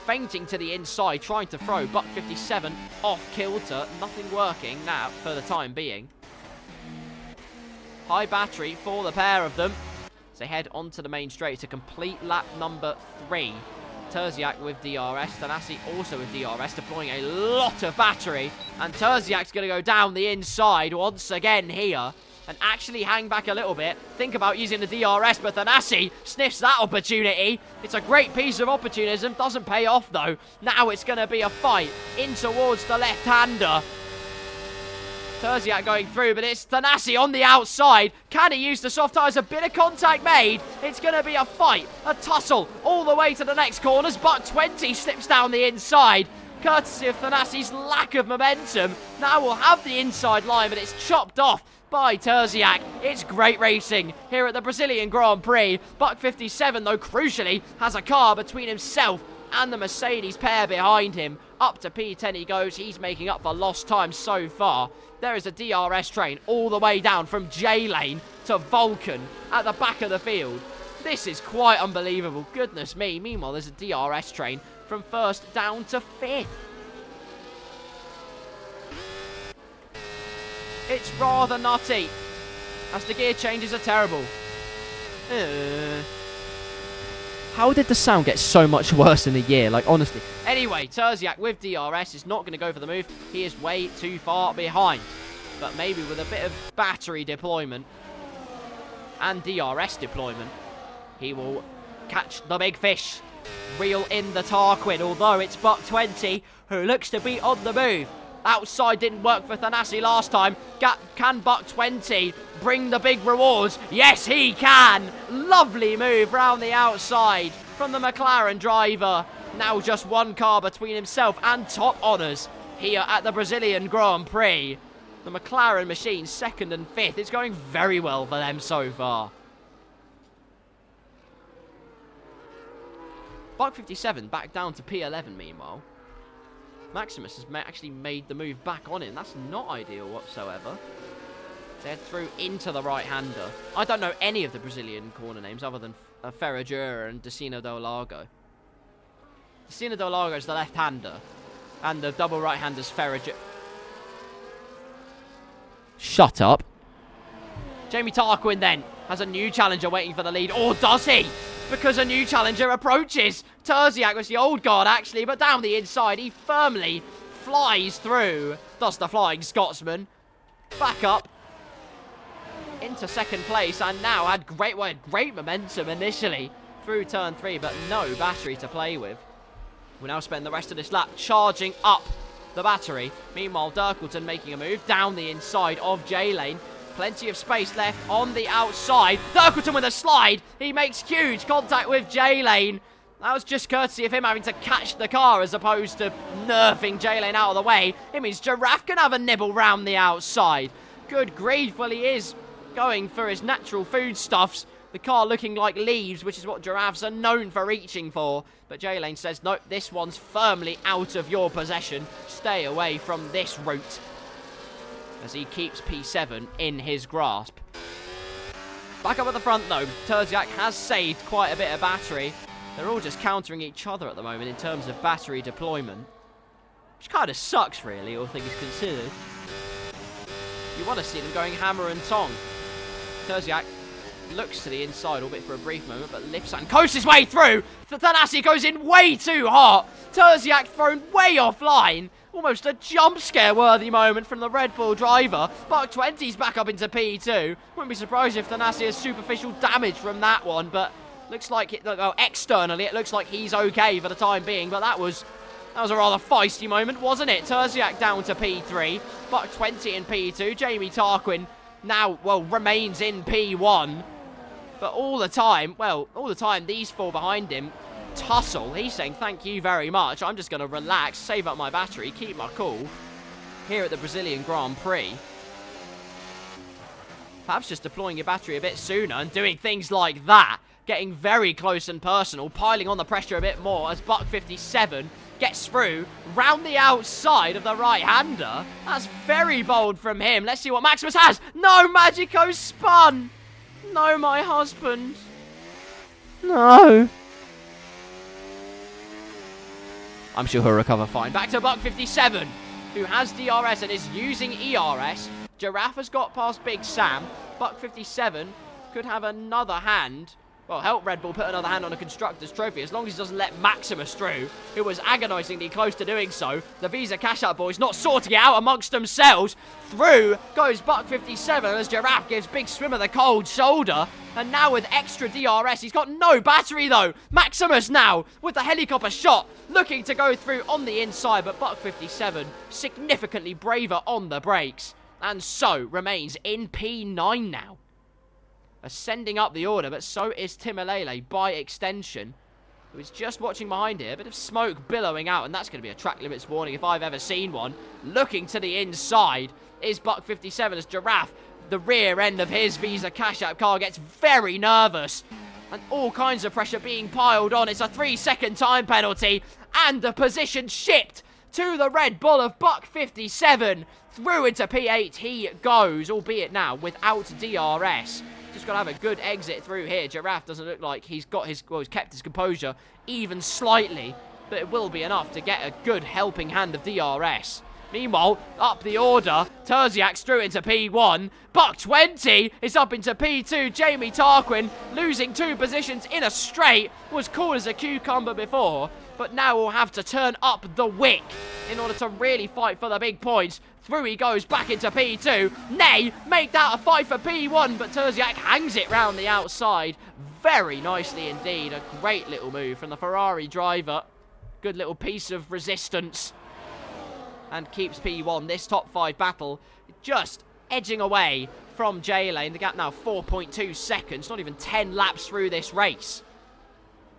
Fainting to the inside, trying to throw. Buck 57 off kilter. Nothing working now for the time being. High battery for the pair of them. As they head onto the main straight to complete lap number 3. Terziak with DRS. Thanasi also with DRS, deploying a lot of battery. And Terziak's going to go down the inside once again here. And actually hang back a little bit. Think about using the DRS, but Thanasi sniffs that opportunity. It's a great piece of opportunism. Doesn't pay off, though. Now it's going to be a fight in towards the left-hander. Terziak going through, but it's Thanasi on the outside. Can he use the soft tyres? A bit of contact made. It's going to be a fight, a tussle, all the way to the next corners. Buck 20 slips down the inside. Courtesy of Thanasi's lack of momentum. Now we'll have the inside line, but it's chopped off by Terziak. It's great racing here at the Brazilian Grand Prix. Buck 57, though, crucially, has a car between himself and the Mercedes pair behind him. Up to P10 he goes. He's making up for lost time so far. There is a DRS train all the way down from J-Lane to Vulcan at the back of the field. This is quite unbelievable. Goodness me. Meanwhile, there's a DRS train from first down to 5th. It's rather nutty, as the gear changes are terrible. How did the sound get so much worse in a year? Like, honestly. Anyway, Terziak with DRS is not going to go for the move. He is way too far behind. But maybe with a bit of battery deployment and DRS deployment, he will catch the big fish. Reel in the Tarquin, although it's Buck 20 who looks to be on the move. Outside didn't work for Thanasi last time. Can Buck 20 bring the big rewards? Yes, he can. Lovely move round the outside from the McLaren driver. Now just one car between himself and top honours here at the Brazilian Grand Prix. The McLaren machine, 2nd and 5th. It's going very well for them so far. Buck 57 back down to P11 meanwhile. Maximus has actually made the move back on him. That's not ideal whatsoever. They head through into the right-hander. I don't know any of the Brazilian corner names other than Ferragura and Decina del Lago. Decina del Lago is the left-hander. And the double right-hander's Ferragura. Shut up. Jamie Tarquin then has a new challenger waiting for the lead. Or does he? Because a new challenger approaches. Terziak was the old guard, actually, but down the inside, he firmly flies through. Does the Flying Scotsman. Back up into 2nd place, and now had great momentum initially through turn 3, but no battery to play with. We'll now spend the rest of this lap charging up the battery. Meanwhile, Dirkleton making a move down the inside of J-Lane. Plenty of space left on the outside. Dirkleton with a slide. He makes huge contact with J-Lane. That was just courtesy of him having to catch the car as opposed to nerfing J-Lane out of the way. It means Giraffe can have a nibble round the outside. Good grief, well, he is going for his natural foodstuffs. The car looking like leaves, which is what giraffes are known for reaching for. But J-Lane says, nope, this one's firmly out of your possession. Stay away from this route. As he keeps P7 in his grasp. Back up at the front, though. Terziak has saved quite a bit of battery. They're all just countering each other at the moment in terms of battery deployment. Which kind of sucks, really, all things considered. You want to see them going hammer and tong. Terziak looks to the inside, albeit for a brief moment, but lifts and coasts his way through. Thanasi goes in way too hot. Terziak thrown way offline. Almost a jump scare worthy moment from the Red Bull driver. Buck 20's back up into P2. Wouldn't be surprised if Thanasi has superficial damage from that one, but looks like externally it looks like he's okay for the time being, but that was a rather feisty moment, wasn't it? Terziak down to P3, Buck 20 in P2. Jamie Tarquin now, remains in P1. But all the time, these four behind him tussle. He's saying, thank you very much. I'm just going to relax, save up my battery, keep my cool here at the Brazilian Grand Prix. Perhaps just deploying your battery a bit sooner and doing things like that. Getting very close and personal, piling on the pressure a bit more as Buck 57 gets through round the outside of the right-hander. That's very bold from him. Let's see what Maximus has. No, Magico spun. No, my husband. No. I'm sure he'll recover fine. Back to Buck 57, who has DRS and is using ERS. Giraffe has got past Big Sam. Buck 57 could have another hand. Well, help Red Bull put another hand on a Constructors' Trophy as long as he doesn't let Maximus through, who was agonisingly close to doing so. The Visa Cash Out boys not sorting it out amongst themselves. Through goes Buck 57 as Giraffe gives Big Swimmer the cold shoulder. And now with extra DRS, he's got no battery though. Maximus now with the helicopter shot, looking to go through on the inside, but Buck 57 significantly braver on the brakes. And so remains in P9 now. Ascending up the order, but so is Timmelele by extension, who is just watching behind here. A bit of smoke billowing out, and that's going to be a track limits warning if I've ever seen one. Looking to the inside is Buck 57 as Giraffe, the rear end of his Visa Cash App car, gets very nervous. And all kinds of pressure being piled on. It's a 3-second time penalty, and the position shipped to the Red Bull of Buck 57. Through into P8 he goes, albeit now without DRS. Just got to have a good exit through here. Giraffe doesn't look like he's kept his composure even slightly, but it will be enough to get a good helping hand of DRS. Meanwhile, up the order, Terziak's through into P1. Buck 20 is up into P2. Jamie Tarquin losing 2 positions in a straight. Was cool as a cucumber before, but now will have to turn up the wick in order to really fight for the big points. Through he goes back into P2. Nay, make that a fight for P1, but Terziak hangs it round the outside. Very nicely indeed. A great little move from the Ferrari driver. Good little piece of resistance. And keeps P1. This top 5 battle just edging away from J-Lane. The gap now 4.2 seconds. Not even 10 laps through this race.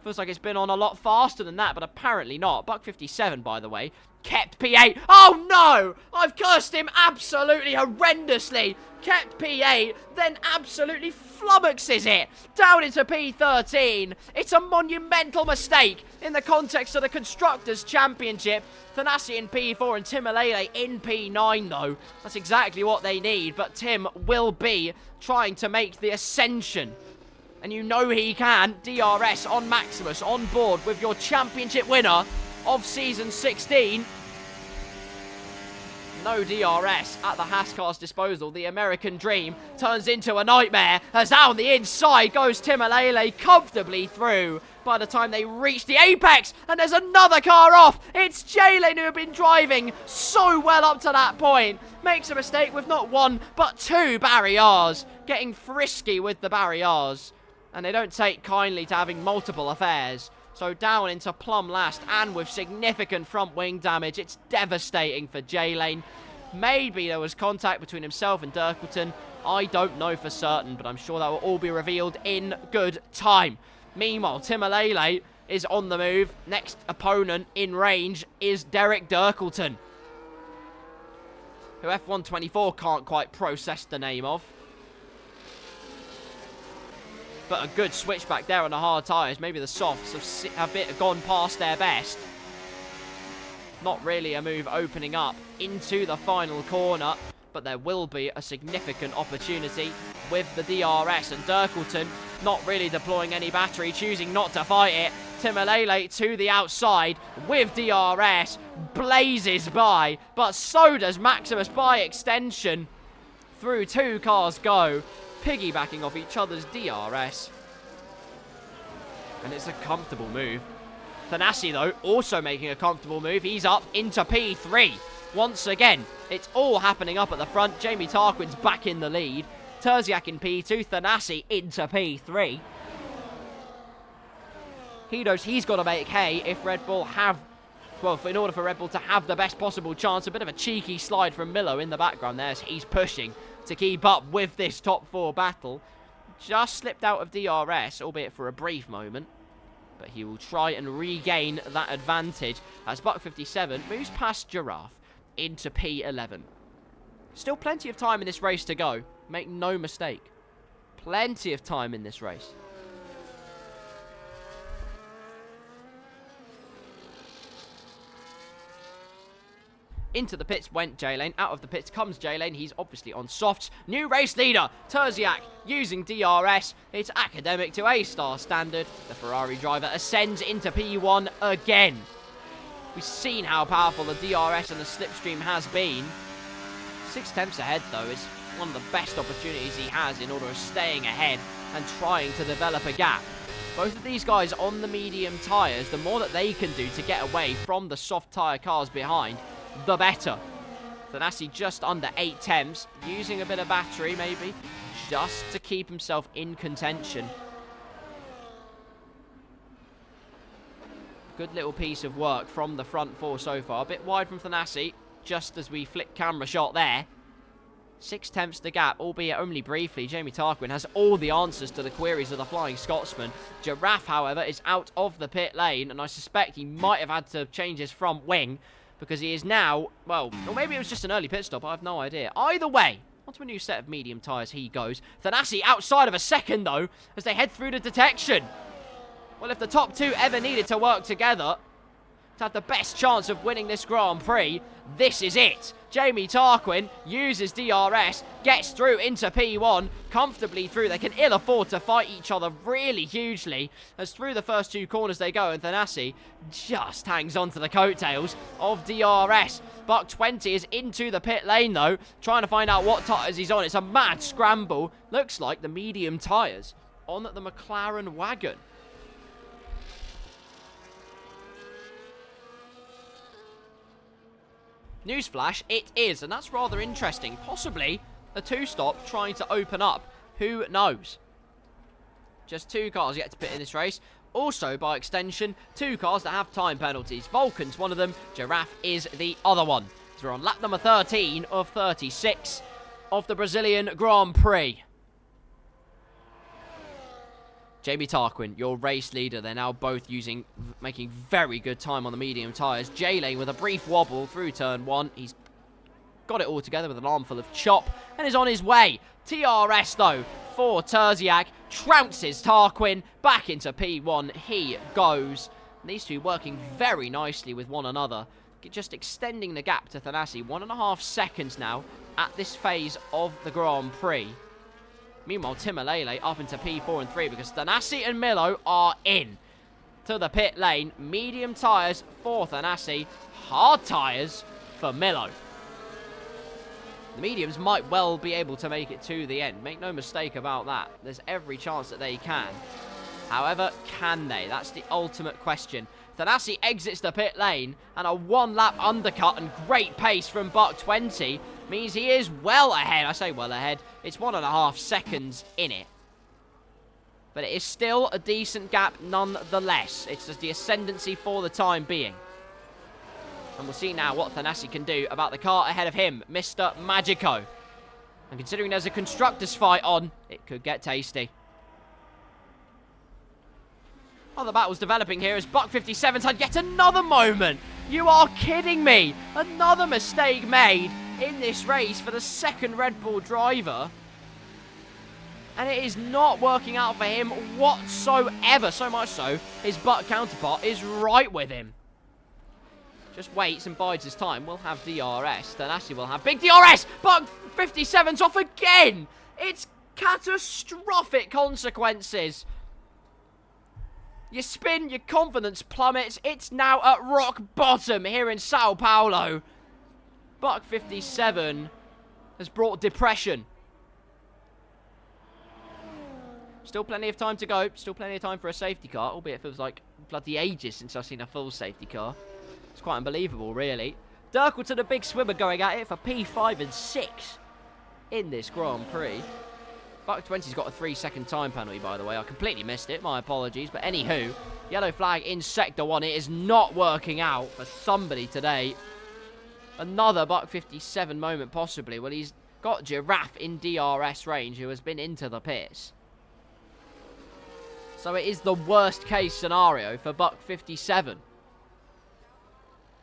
Feels like it's been on a lot faster than that, but apparently not. Buck 57, by the way, kept P8. Oh no! I've cursed him absolutely horrendously. Kept P8, then absolutely flummoxes it down into P13. It's a monumental mistake in the context of the Constructors' Championship. Thanasi in P4 and Timmelele in P9 though. That's exactly what they need, but Tim will be trying to make the ascension. And you know he can. DRS on Maximus on board with your championship winner of Season 16. No DRS at the KarlsCars' disposal. The American dream turns into a nightmare as down the inside goes Timmelele comfortably through by the time they reach the apex. And there's another car off. It's J-Lane who have been driving so well up to that point. Makes a mistake with not 1 but 2 barriers. Getting frisky with the barriers. And they don't take kindly to having multiple affairs. So down into plumb last and with significant front wing damage. It's devastating for J-Lane. Maybe there was contact between himself and Dirkleton. I don't know for certain, but I'm sure that will all be revealed in good time. Meanwhile, Timmelele is on the move. Next opponent in range is Derek Dirkleton, who F124 can't quite process the name of. But a good switchback there on the hard tyres. Maybe the softs have gone past their best. Not really a move opening up into the final corner. But there will be a significant opportunity with the DRS. And Dirkleton not really deploying any battery, choosing not to fight it. Timmelele to the outside with DRS. Blazes by. But so does Maximus by extension. Through 2 cars go. Piggybacking off each other's DRS. And it's a comfortable move. Thanasi, though, also making a comfortable move. He's up into P3. Once again, it's all happening up at the front. Jamie Tarquin's back in the lead. Terziak in P2. Thanasi into P3. He knows he's got to make hay if Red Bull have... Well, in order for Red Bull to have the best possible chance. A bit of a cheeky slide from Milo in the background there as he's pushing to keep up with this top 4 battle. Just slipped out of DRS, albeit for a brief moment. But he will try and regain that advantage as Buck 57 moves past Giraffe into P11. Still plenty of time in this race to go. Make no mistake. Plenty of time in this race. Into the pits went J-Lane. Out of the pits comes J-Lane. He's obviously on softs. New race leader, Terziak, using DRS. It's academic to A-star standard. The Ferrari driver ascends into P1 again. We've seen how powerful the DRS and the slipstream has been. 6 tenths ahead, though, is one of the best opportunities he has in order of staying ahead and trying to develop a gap. Both of these guys on the medium tyres, the more that they can do to get away from the soft tyre cars behind, the better. Thanasi just under 8 tenths, using a bit of battery maybe, just to keep himself in contention. Good little piece of work from the front 4 so far. A bit wide from Thanasi, just as we flick camera shot there. 6 tenths the gap, albeit only briefly. Jamie Tarquin has all the answers to the queries of the Flying Scotsman. Giraffe, however, is out of the pit lane, and I suspect he might have had to change his front wing, because he is now, well, or maybe it was just an early pit stop, I have no idea. Either way, onto a new set of medium tyres he goes. Thanasi outside of a second, though, as they head through the detection. Well, if the top 2 ever needed to work together to have the best chance of winning this Grand Prix, this is it. Jamie Tarquin uses DRS, gets through into P1, comfortably through. They can ill afford to fight each other really hugely, as through the first 2 corners they go, and Thanasi just hangs on to the coattails of DRS. Buck 20 is into the pit lane, though, trying to find out what tyres he's on. It's a mad scramble. Looks like the medium tyres on the McLaren wagon. Newsflash, it is, and that's rather interesting. Possibly a 2-stop trying to open up. Who knows? Just 2 cars yet to pit in this race. Also, by extension, 2 cars that have time penalties. Vulcan's one of them. Giraffe is the other one. So we're on lap number 13 of 36 of the Brazilian Grand Prix. Jamie Tarquin, your race leader. They're now both making very good time on the medium tyres. J-Lane with a brief wobble through turn 1. He's got it all together with an armful of chop and is on his way. TRS, though, for Terziak. Trounces Tarquin back into P1. He goes. And these 2 working very nicely with one another. Just extending the gap to Thanasi. 1.5 seconds now at this phase of the Grand Prix. Meanwhile, Timmelele up into P4 and 3 because Thanasi and Milo are in to the pit lane. Medium tyres for Thanasi. Hard tyres for Milo. The mediums might well be able to make it to the end. Make no mistake about that. There's every chance that they can. However, can they? That's the ultimate question. Thanasi exits the pit lane, and a 1-lap undercut and great pace from Buck 20 means he is well ahead. I say well ahead. It's 1.5 seconds in it. But it is still a decent gap nonetheless. It's just the ascendancy for the time being. And we'll see now what Thanasi can do about the car ahead of him, Mr. Magico. And considering there's a constructors fight on, it could get tasty. Well, the battle's developing here as Buck 57's had yet another moment. You are kidding me. Another mistake made in this race for the second Red Bull driver. And it is not working out for him whatsoever. So much so, his butt counterpart is right with him. Just waits and bides his time. We'll have DRS. Thanasi will have big DRS. Buck 57's off again. It's catastrophic consequences. You spin, your confidence plummets. It's now at rock bottom here in Sao Paulo. Buck 57 has brought depression. Still plenty of time to go. Still plenty of time for a safety car. Albeit it feels like bloody ages since I've seen a full safety car. It's quite unbelievable, really. Dirkleton, a big swimmer, going at it for P5 and 6 in this Grand Prix. Buck 20's got a 3-second time penalty, by the way. I completely missed it. My apologies. But anywho, yellow flag in Sector 1. It is not working out for somebody today. Another Buck 57 moment, possibly. Well, he's got Giraffe in DRS range, who has been into the pits. So it is the worst case scenario for Buck 57.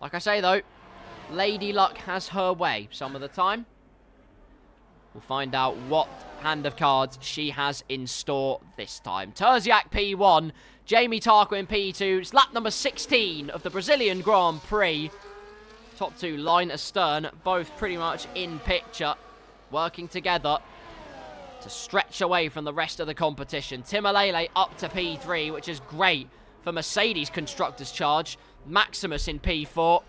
Like I say, though, Lady Luck has her way some of the time. We'll find out what hand of cards she has in store this time. Terziak P1, Jamie Tarquin P2. It's lap number 16 of the Brazilian Grand Prix. Top two line astern, both pretty much in picture, working together to stretch away from the rest of the competition. Timmelele up to P3, which is great for Mercedes Constructors' Charge. Maximus in P4.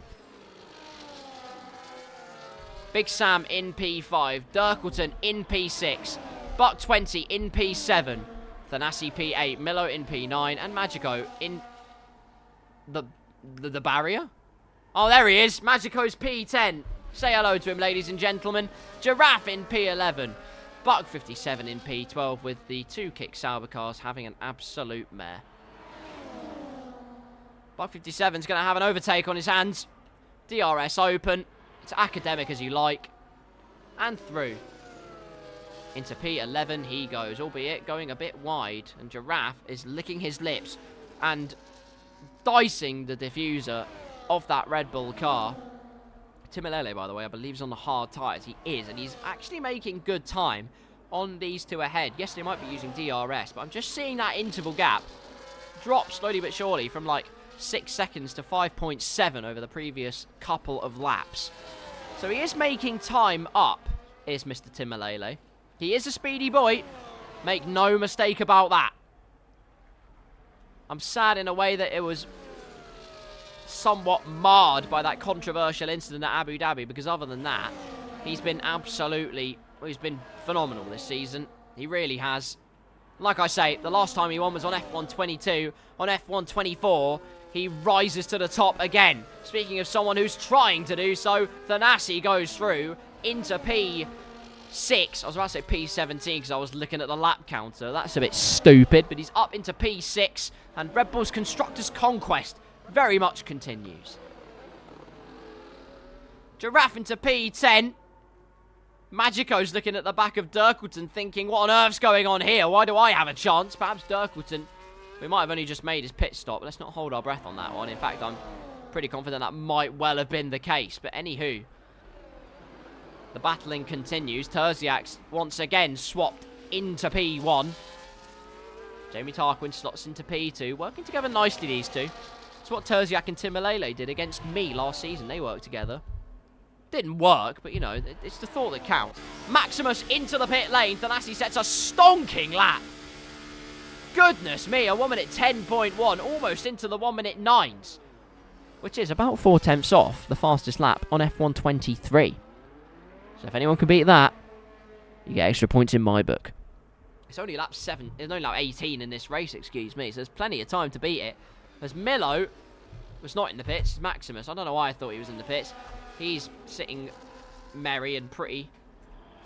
Big Sam in P5. Dirkleton in P6. Buck 20 in P7. Thanasi P8. Milo in P9. And Magico in the barrier? Oh, there he is. Magico's P10. Say hello to him, ladies and gentlemen. Giraffe in P11. Buck 57 in P12 with the 2-kick SlobberkNocker having an absolute mare. Buck 57's going to have an overtake on his hands. DRS open. It's academic as you like. And through. Into P11 he goes, albeit going a bit wide. And Giraffe is licking his lips and dicing the diffuser of that Red Bull car. Timmelele, by the way, I believe is on the hard tyres. He is, and he's actually making good time on these two ahead. Yes, they might be using DRS, but I'm just seeing that interval gap drop slowly but surely from like 6 seconds to 5.7 over the previous couple of laps. So he is making time up, is Mr. Timmelele. He is a speedy boy. Make no mistake about that. I'm sad in a way that it was somewhat marred by that controversial incident at Abu Dhabi, because other than that, he's been he's been phenomenal this season. He really has. Like I say, the last time he won was on F1 22. On F1 24, he rises to the top again. Speaking of someone who's trying to do so, Thanasi goes through into P6. I was about to say P17 because I was looking at the lap counter. That's a bit stupid, but he's up into P6, and Red Bull's Constructors' Conquest very much continues. Giraffe into P10. Magico's looking at the back of Dirkleton thinking, what on earth's going on here? Why do I have a chance? Perhaps Dirkleton, we might have only just made his pit stop. Let's not hold our breath on that one. In fact, I'm pretty confident that might well have been the case. But anywho, the battling continues. Terziak's once again swapped into P1. Jamie Tarquin slots into P2. Working together nicely, these two. It's what Terziak and Timmelele did against me last season. They worked together. Didn't work, but, you know, it's the thought that counts. Maximus into the pit lane. Thanasi sets a stonking lap. Goodness me, a 1 minute 10.1, almost into the 1 minute 9s. Which is about 4 tenths off the fastest lap on F1 23. So if anyone can beat that, you get extra points in my book. It's only lap 7, it's only lap 18 in this race, excuse me, so there's plenty of time to beat it. As Milo was not in the pits, it's Maximus. I don't know why I thought he was in the pits. He's sitting merry and pretty.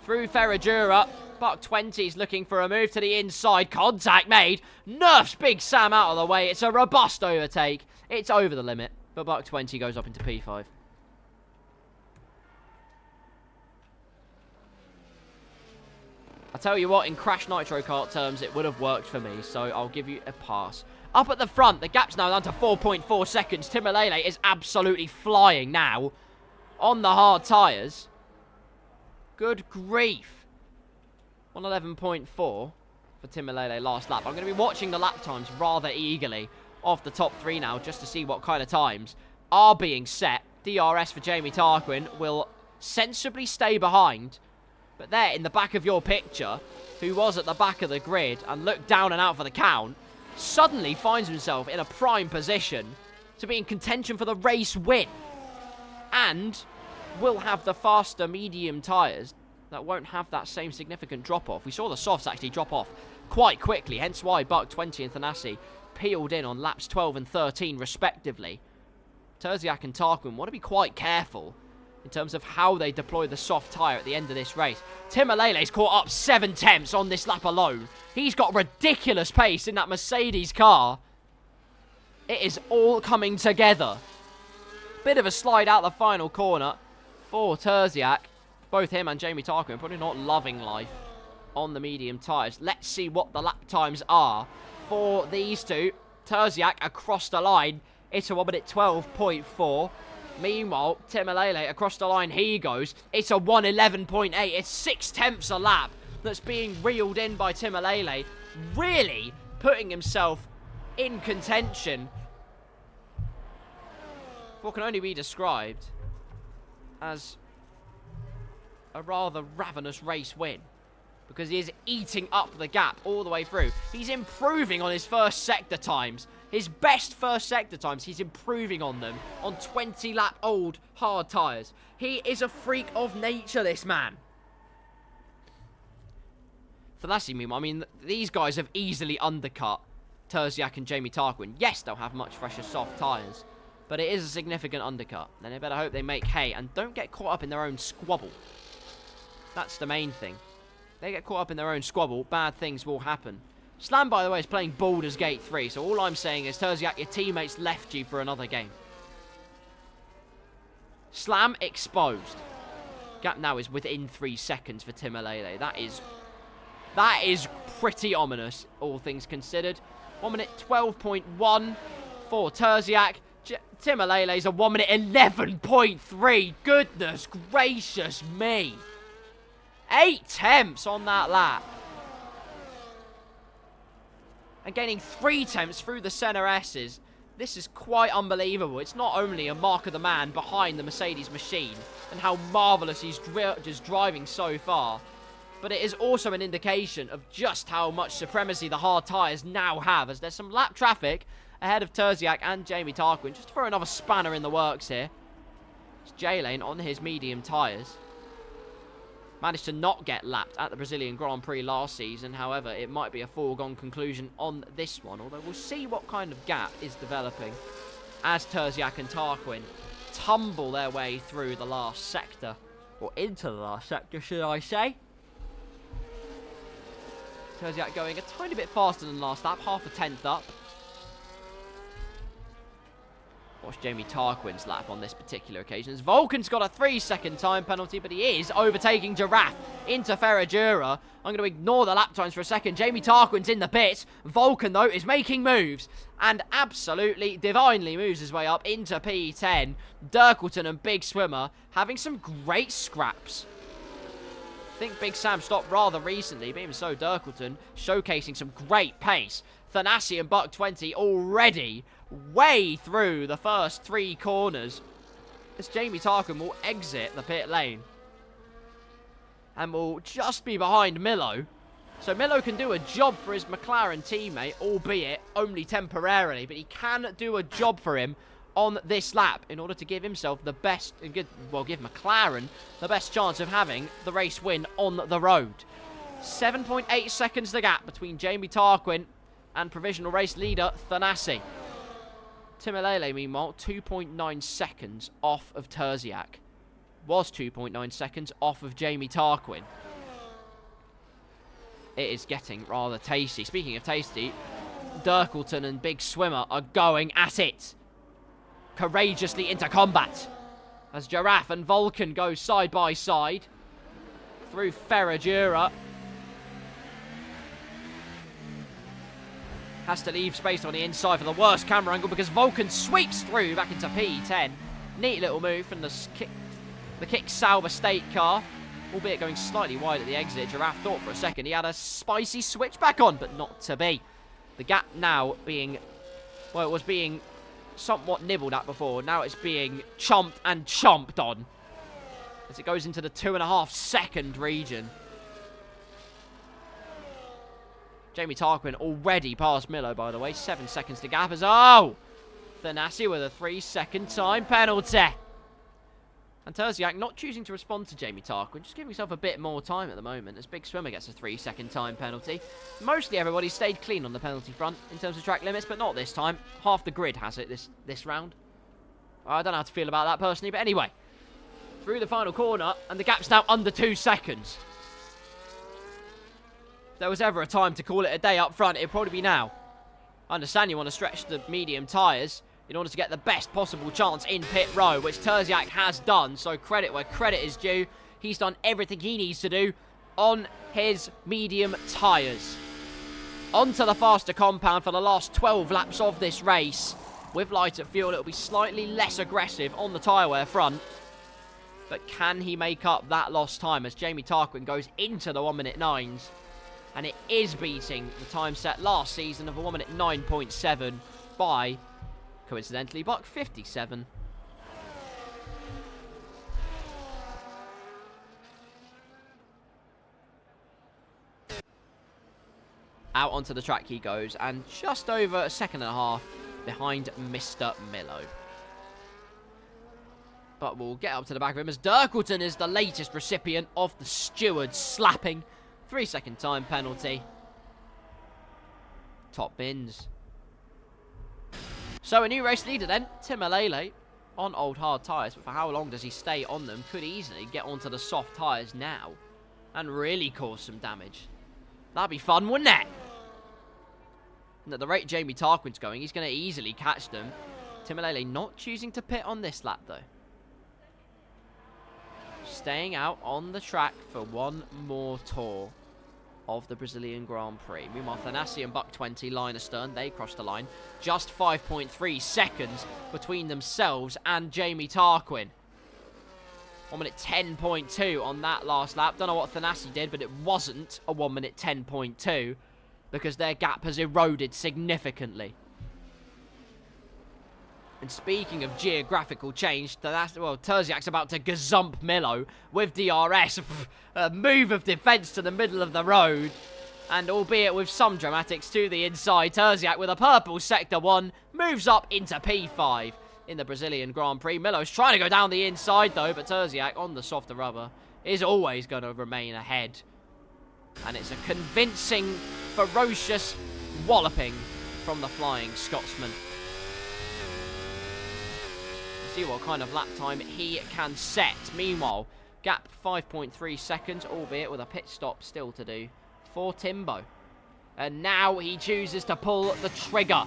Through Ferradura, Buck 20's looking for a move to the inside. Contact made. Nerfs Big Sam out of the way. It's a robust overtake. It's over the limit, but Buck 20 goes up into P5. I tell you what, in Crash Nitro Kart terms, it would have worked for me, so I'll give you a pass. Up at the front, the gap's now down to 4.4 seconds. Timmelele is absolutely flying now on the hard tyres. Good grief. 111.4. for Timmelele last lap. I'm going to be watching the lap times rather eagerly of the top 3 now, just to see what kind of times are being set. DRS for Jamie Tarquin will sensibly stay behind, but there in the back of your picture, who was at the back of the grid and looked down and out for the count, suddenly finds himself in a prime position to be in contention for the race win, and will have the faster medium tyres that won't have that same significant drop-off. We saw the softs actually drop off quite quickly, hence why Buck 20 and Thanasi peeled in on laps 12 and 13 respectively. Terziak and Tarquin want to be quite careful in terms of how they deploy the soft tyre at the end of this race. Timmelele's caught up 7 tenths on this lap alone. He's got ridiculous pace in that Mercedes car. It is all coming together. Bit of a slide out the final corner for Terziak. Both him and Jamie Tarquin probably not loving life on the medium tyres. Let's see what the lap times are for these two. Terziak across the line. It's a 1 minute 12.4. Meanwhile, Timmelele across the line he goes. It's a 1:11.8. It's 6 tenths a lap that's being reeled in by Timmelele. Really putting himself in contention for what can only be described as a rather ravenous race win, because he is eating up the gap all the way through. He's improving on his first sector times. His best first sector times, he's improving on them on 20-lap old hard tyres. He is a freak of nature, this man. Thanasi, meanwhile, I mean, these guys have easily undercut Terziak and Jamie Tarquin. Yes, they'll have much fresher soft tyres, but it is a significant undercut. Then they better hope they make hay and don't get caught up in their own squabble. That's the main thing. They get caught up in their own squabble, bad things will happen. Slam, by the way, is playing Baldur's Gate 3, so all I'm saying is, Terziak, your teammates left you for another game. Slam exposed. Gap now is within 3 seconds for Timmelele. That is pretty ominous, all things considered. 1 minute 12.1 for Terziak. Timmelele's a 1 minute 11.3. Goodness gracious me. 8 tenths on that lap. And gaining 3 tenths through the center S's. This is quite unbelievable. It's not only a mark of the man behind the Mercedes machine and how marvellous he's just driving so far, but it is also an indication of just how much supremacy the hard tyres now have, as there's some lap traffic ahead of Terziak and Jamie Tarquin. Just to throw another spanner in the works here. It's J-Lane on his medium tyres. Managed to not get lapped at the Brazilian Grand Prix last season. However, it might be a foregone conclusion on this one. Although we'll see what kind of gap is developing as Terziak and Tarquin tumble their way through the last sector. Or into the last sector, should I say. Terziak going a tiny bit faster than last lap. Half a tenth up. Watch Jamie Tarquin's lap on this particular occasion. As Vulcan's got a 3-second time penalty, but he is overtaking Giraffe into Ferragura. I'm going to ignore the lap times for a second. Jamie Tarquin's in the pit. Vulcan, though, is making moves and absolutely divinely moves his way up into P10. Dirkleton and Big Swimmer having some great scraps. I think Big Sam stopped rather recently, but even so, Dirkleton showcasing some great pace. Thanasi and Buck 20 already way through the first 3 corners as Jamie Tarquin will exit the pit lane and will just be behind Milo. So Milo can do a job for his McLaren teammate, albeit only temporarily, but he can do a job for him on this lap in order to give himself the best, well, give McLaren the best chance of having the race win on the road. 7.8 seconds the gap between Jamie Tarquin and provisional race leader Thanasi. Timmelele, meanwhile, 2.9 seconds off of Terziak. Was 2.9 seconds off of Jamie Tarquin. It is getting rather tasty. Speaking of tasty, Dirkleton and Big Swimmer are going at it. Courageously into combat. As Giraffe and Vulcan go side by side through Ferragura. Has to leave space on the inside for the worst camera angle because Vulcan sweeps through back into P10. Neat little move from the Kick Sauber State car. albeit going slightly wide at the exit. Giraffe thought for a second he had a spicy switch back on, but not to be. The gap now being, well, it was being somewhat nibbled at before. Now it's being chomped and chomped on as it goes into the 2.5 second region. Jamie Tarquin already past Milo, by the way. 7 seconds to gap as, oh! Thanasi with a 3-second time penalty. And Terziak not choosing to respond to Jamie Tarquin, just giving himself a bit more time at the moment as Big Swimmer gets a 3-second time penalty. Mostly everybody stayed clean on the penalty front in terms of track limits, but not this time. Half the grid has it this round. I don't know how to feel about that personally, but anyway. Through the final corner, and the gap's now under 2 seconds. If there was ever a time to call it a day up front, it'd probably be now. I understand you want to stretch the medium tyres in order to get the best possible chance in pit row, which Terziak has done, so credit where credit is due. He's done everything he needs to do on his medium tyres. Onto the faster compound for the last 12 laps of this race. With lighter fuel, it'll be slightly less aggressive on the tyre wear front. But can he make up that lost time as Jamie Tarquin goes into the 1:09s? And it is beating the time set last season of a 1:09.7 by, coincidentally, Buck 57. Out onto the track he goes, and just over 1.5 seconds behind Mr. Milo. But we'll get up to the back of him as Dirkleton is the latest recipient of the steward's slapping. 3-second time penalty. Top bins. So a new race leader then, Timmelele, on old hard tyres, but for how long does he stay on them? Could easily get onto the soft tyres now and really cause some damage. That'd be fun, wouldn't it? And at the rate Jamie Tarquin's going, he's going to easily catch them. Timmelele not choosing to pit on this lap, though. Staying out on the track for one more tour of the Brazilian Grand Prix. Meanwhile, Thanasi and Buck 20 line astern, they crossed the line. Just 5.3 seconds between themselves and Jamie Tarquin. 1:10.2 on that last lap. Don't know what Thanasi did, but it wasn't a 1:10.2 because their gap has eroded significantly. And speaking of geographical change, Terziak's about to gazump Milo with DRS. A move of defence to the middle of the road. And albeit with some dramatics to the inside, Terziak with a purple Sector 1 moves up into P5 in the Brazilian Grand Prix. Milo's trying to go down the inside though, but Terziak on the softer rubber is always going to remain ahead. And it's a convincing, ferocious walloping from the Flying Scotsman. See what kind of lap time he can set. Meanwhile, gap 5.3 seconds, albeit with a pit stop still to do for Timbo. And now he chooses to pull the trigger.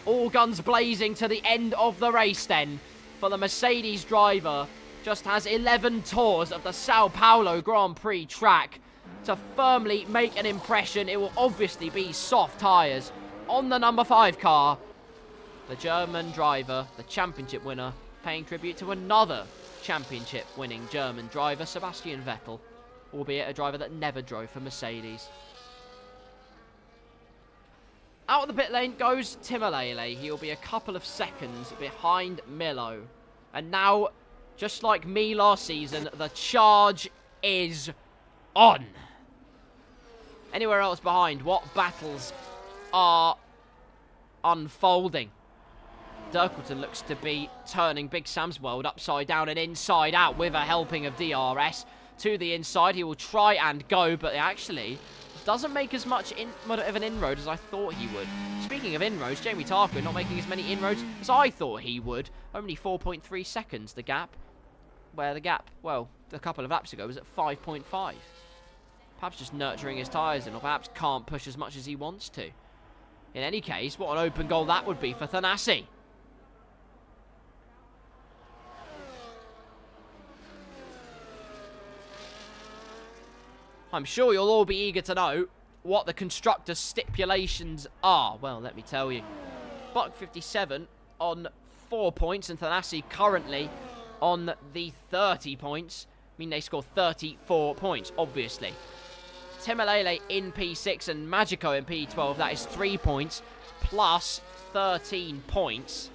All guns blazing to the end of the race then. For the Mercedes driver, just has 11 tours of the Sao Paulo Grand Prix track to firmly make an impression. It will obviously be soft tyres on the number 5 car. The German driver, the championship winner, paying tribute to another championship-winning German driver, Sebastian Vettel, albeit a driver that never drove for Mercedes. Out of the pit lane goes Timmelele. He'll be a couple of seconds behind Milo. And now, just like me last season, the charge is on. Anywhere else behind, what battles are unfolding? Dirkleton looks to be turning Big Sam's world upside down and inside out with a helping of DRS. To the inside, he will try and go, but actually doesn't make as much of an inroad as I thought he would. Speaking of inroads, Jamie Tarquin not making as many inroads as I thought he would. Only 4.3 seconds, the gap. Where the gap, well, a couple of laps ago was at 5.5. Perhaps just nurturing his tyres in, or perhaps can't push as much as he wants to. In any case, what an open goal that would be for Thanasi. I'm sure you'll all be eager to know what the constructors' stipulations are. Well, let me tell you. Buck 57 on 4 points, and Thanasi currently on the 30 points. mean they score 34 points, obviously. Timmelele in P6 and Magico in P12, that is 3 points plus 13 points.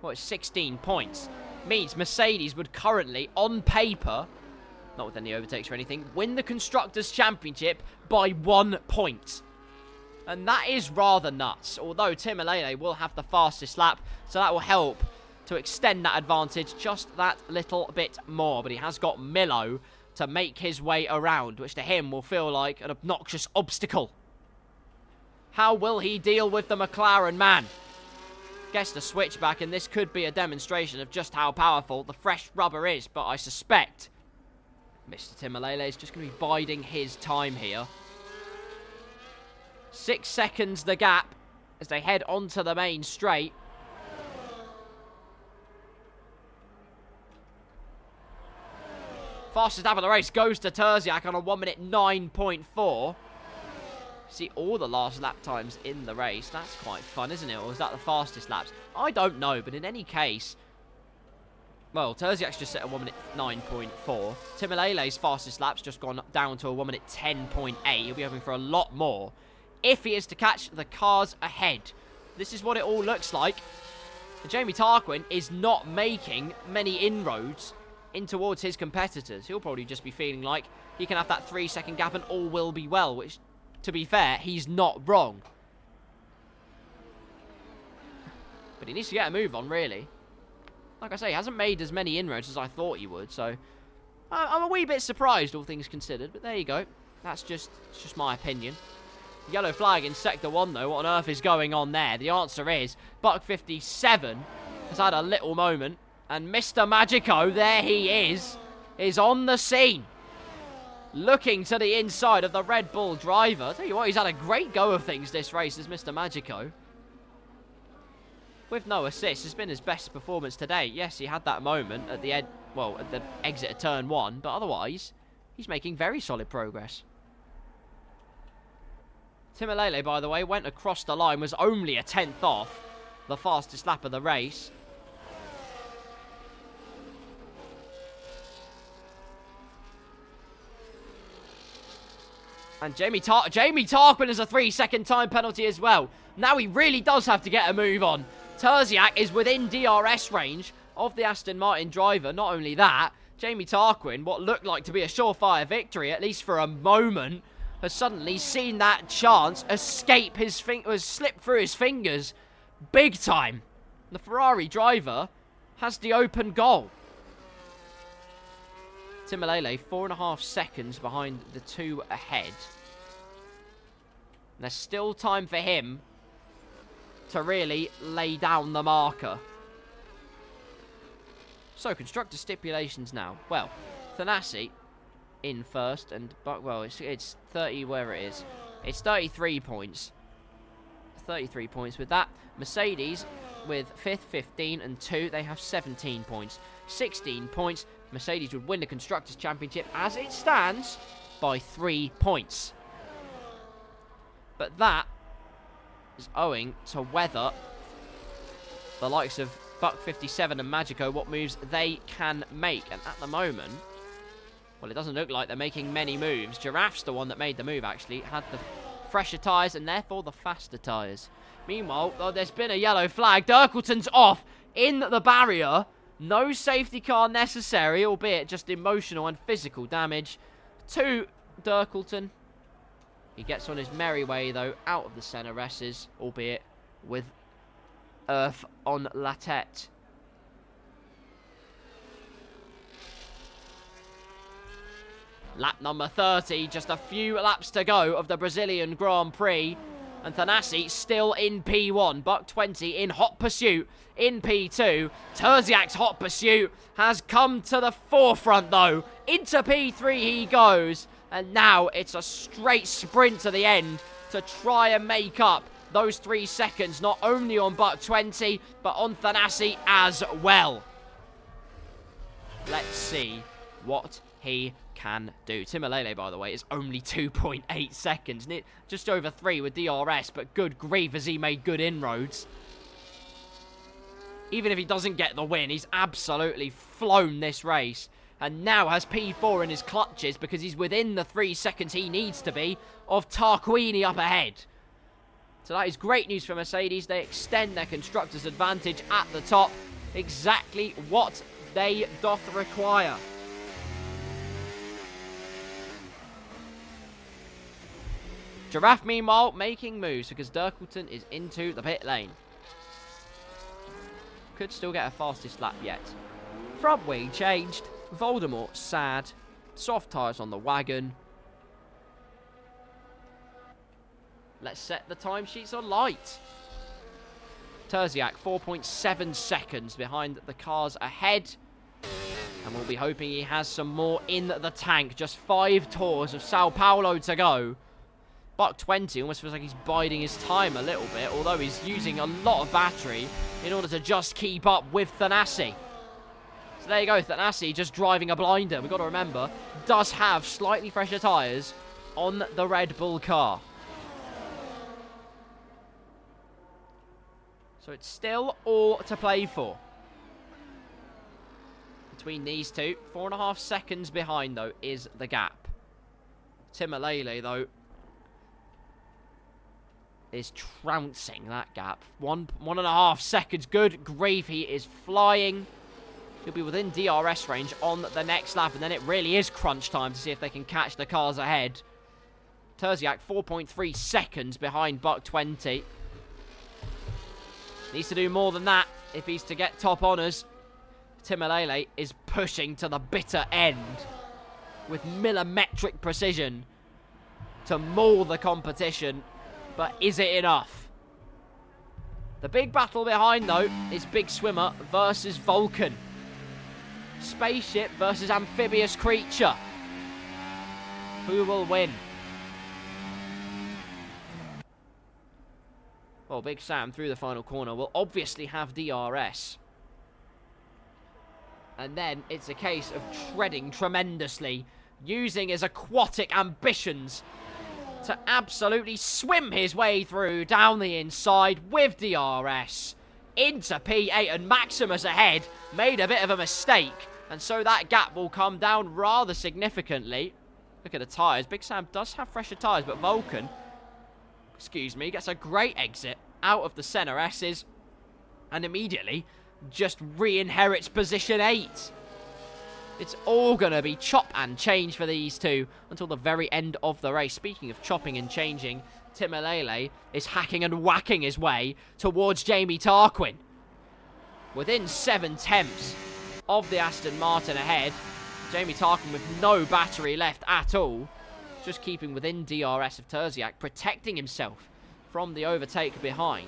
Well, it's 16 points. Means Mercedes would currently, on paper, not with any overtakes or anything, win the Constructors' Championship by 1 point. And that is rather nuts. Although Timmelele will have the fastest lap, so that will help to extend that advantage just that little bit more. But he has got Milo to make his way around, which to him will feel like an obnoxious obstacle. How will he deal with the McLaren man? Gets the switchback, and this could be a demonstration of just how powerful the fresh rubber is. But I suspect Mr. Timmelele is just going to be biding his time here. 6 seconds the gap as they head onto the main straight. Fastest lap of the race goes to Terziak on a 1 minute 9.4. See all the last lap times in the race. That's quite fun, isn't it? Or is that the fastest laps? I don't know, but in any case, well, Terziak's just set a 1 minute 9.4. Timmelele's fastest lap's just gone down to a 1 minute 10.8. He'll be hoping for a lot more if he is to catch the cars ahead. This is what it all looks like. Jamie Tarquin is not making many inroads in towards his competitors. He'll probably just be feeling like he can have that 3 second gap and all will be well, which, to be fair, he's not wrong. But he needs to get a move on, really. Like I say, he hasn't made as many inroads as I thought he would, so I'm a wee bit surprised, all things considered. But there you go. It's just my opinion. Yellow flag in Sector 1, though. What on earth is going on there? The answer is Buck57 has had a little moment. And Mr. Magico, there he is on the scene. Looking to the inside of the Red Bull driver. I'll tell you what, he's had a great go of things this race, is Mr. Magico. With no assists, it's been his best performance today. Yes, he had that moment at the at the exit of turn 1, but otherwise, he's making very solid progress. Timmelele, by the way, went across the line, was only a 10th off the fastest lap of the race. And Jamie Tarquin has a 3 second time penalty as well. Now he really does have to get a move on. Terziak is within DRS range of the Aston Martin driver. Not only that, Jamie Tarquin, what looked like to be a surefire victory, at least for a moment, has suddenly seen that chance escape his slip through his fingers big time. The Ferrari driver has the open goal. Timmelele 4.5 seconds behind the 2 ahead. There's still time for him to really lay down the marker. So, constructor stipulations now. Well, Thanasi in first, and well, it's 30 where it is. It's 33 points. 33 points with that. Mercedes with 5th, 15 and 2. They have 17 points. 16 points. Mercedes would win the Constructors' Championship as it stands by 3 points. But that is owing to whether the likes of Buck57 and Magico, what moves they can make. And at the moment, well, it doesn't look like they're making many moves. Giraffe's the one that made the move, actually. Had the fresher tyres and therefore the faster tyres. Meanwhile, oh, there's been a yellow flag. Dirkleton's off in the barrier. No safety car necessary, albeit just emotional and physical damage to Dirkleton. He gets on his merry way, though, out of the centre S's, albeit with earth on la tête. Lap number 30, just a few laps to go of the Brazilian Grand Prix. And Thanasi still in P1. Buck20 in hot pursuit in P2. Terziak's hot pursuit has come to the forefront, though. Into P3 he goes. And now it's a straight sprint to the end to try and make up those 3 seconds, not only on Buck20, but on Thanasi as well. Let's see what he can do. Timmelele, by the way, is only 2.8 seconds. Just over 3 with DRS, but good grief has he made good inroads. Even if he doesn't get the win, he's absolutely flown this race. And now has P4 in his clutches because he's within the 3 seconds he needs to be of Tarquini up ahead. So that is great news for Mercedes. They extend their constructors' advantage at the top. Exactly what they doth require. Giraffe, meanwhile, making moves because Dirkleton is into the pit lane. Could still get a fastest lap yet. Front wing changed. Voldemort sad. Soft tyres on the wagon. Let's set the timesheets on light. Terziak, 4.7 seconds behind the cars ahead. And we'll be hoping he has some more in the tank. Just 5 tours of Sao Paulo to go. Buck 20 almost feels like he's biding his time a little bit, although he's using a lot of battery in order to just keep up with Thanasi. So there you go, Thanasi just driving a blinder. We've got to remember, does have slightly fresher tyres on the Red Bull car. So it's still all to play for. Between these two, 4.5 seconds behind, though, is the gap. Timmelele, though, is trouncing that gap. 1.5 seconds. Good grief, he is flying. He'll be within DRS range on the next lap, and then it really is crunch time to see if they can catch the cars ahead. Terziak, 4.3 seconds behind Buck 20. Needs to do more than that if he's to get top honours. Timmelele is pushing to the bitter end with millimetric precision to maul the competition. But is it enough? The big battle behind, though, is Big Swimmer versus Vulcan. Spaceship versus amphibious creature. Who will win? Well, Big Sam through the final corner will obviously have DRS. And then it's a case of treading tremendously, using his aquatic ambitions to absolutely swim his way through down the inside with DRS into P8, and Maximus ahead made a bit of a mistake, and so that gap will come down rather significantly. Look at the tyres. Big Sam does have fresher tyres, but Vulcan, excuse me, gets a great exit out of the center S's and immediately just re-inherits position 8. It's all going to be chop and change for these two until the very end of the race. Speaking of chopping and changing, Timmelele is hacking and whacking his way towards Jamie Tarquin. Within 7/10 of the Aston Martin ahead. Jamie Tarquin with no battery left at all. Just keeping within DRS of Terziak, protecting himself from the overtake behind.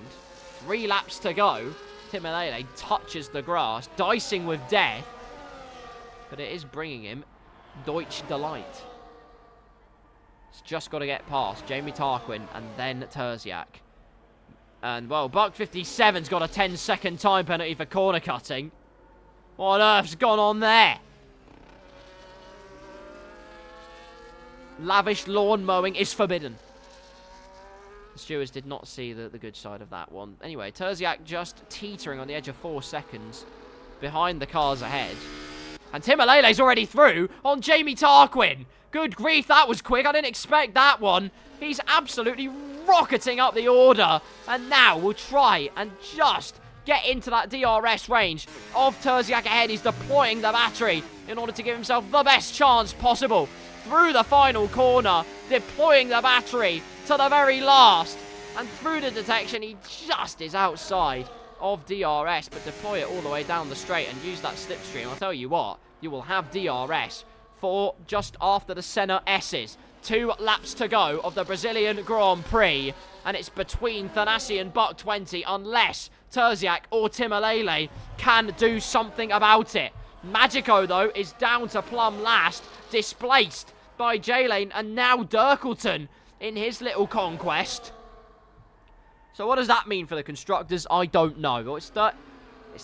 3 laps to go. Timmelele touches the grass, dicing with death. But it is bringing him Deutsch delight. It's just got to get past Jamie Tarquin and then Terziak. And, well, Buck 57's got a 10-second time penalty for corner cutting. What on earth's gone on there? Lavish lawn mowing is forbidden. The stewards did not see the good side of that one. Anyway, Terziak just teetering on the edge of 4 seconds behind the cars ahead. And Timmelele's already through on Jamie Tarquin. Good grief, that was quick. I didn't expect that one. He's absolutely rocketing up the order. And now we'll try and just get into that DRS range of Terziak ahead. He's deploying the battery in order to give himself the best chance possible through the final corner, deploying the battery to the very last. And through the detection, he just is outside of DRS, but deploy it all the way down the straight and use that slipstream. I'll tell you what, you will have DRS for just after the Senna S's. 2 laps to go of the Brazilian Grand Prix, and it's between Thanasi and Buck 20 unless Terziak or Timmelele can do something about it. Magico, though, is down to plumb last, displaced by J-Lane, and now Dirkleton in his little conquest. So what does that mean for the constructors? I don't know. Well, it's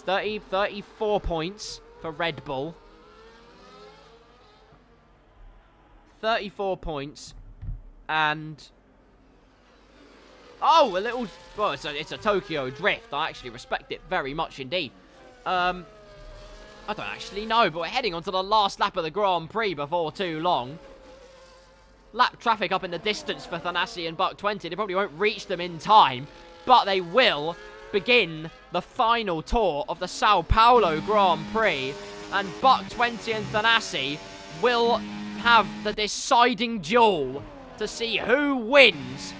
34 points for Red Bull. 34 points. And... oh, a little... well, it's a Tokyo drift. I actually respect it very much indeed. I don't actually know, but we're heading on to the last lap of the Grand Prix before too long. Lap traffic up in the distance for Thanasi and Buck 20. They probably won't reach them in time, but they will begin the final tour of the Sao Paulo Grand Prix. And Buck 20 and Thanasi will have the deciding duel to see who wins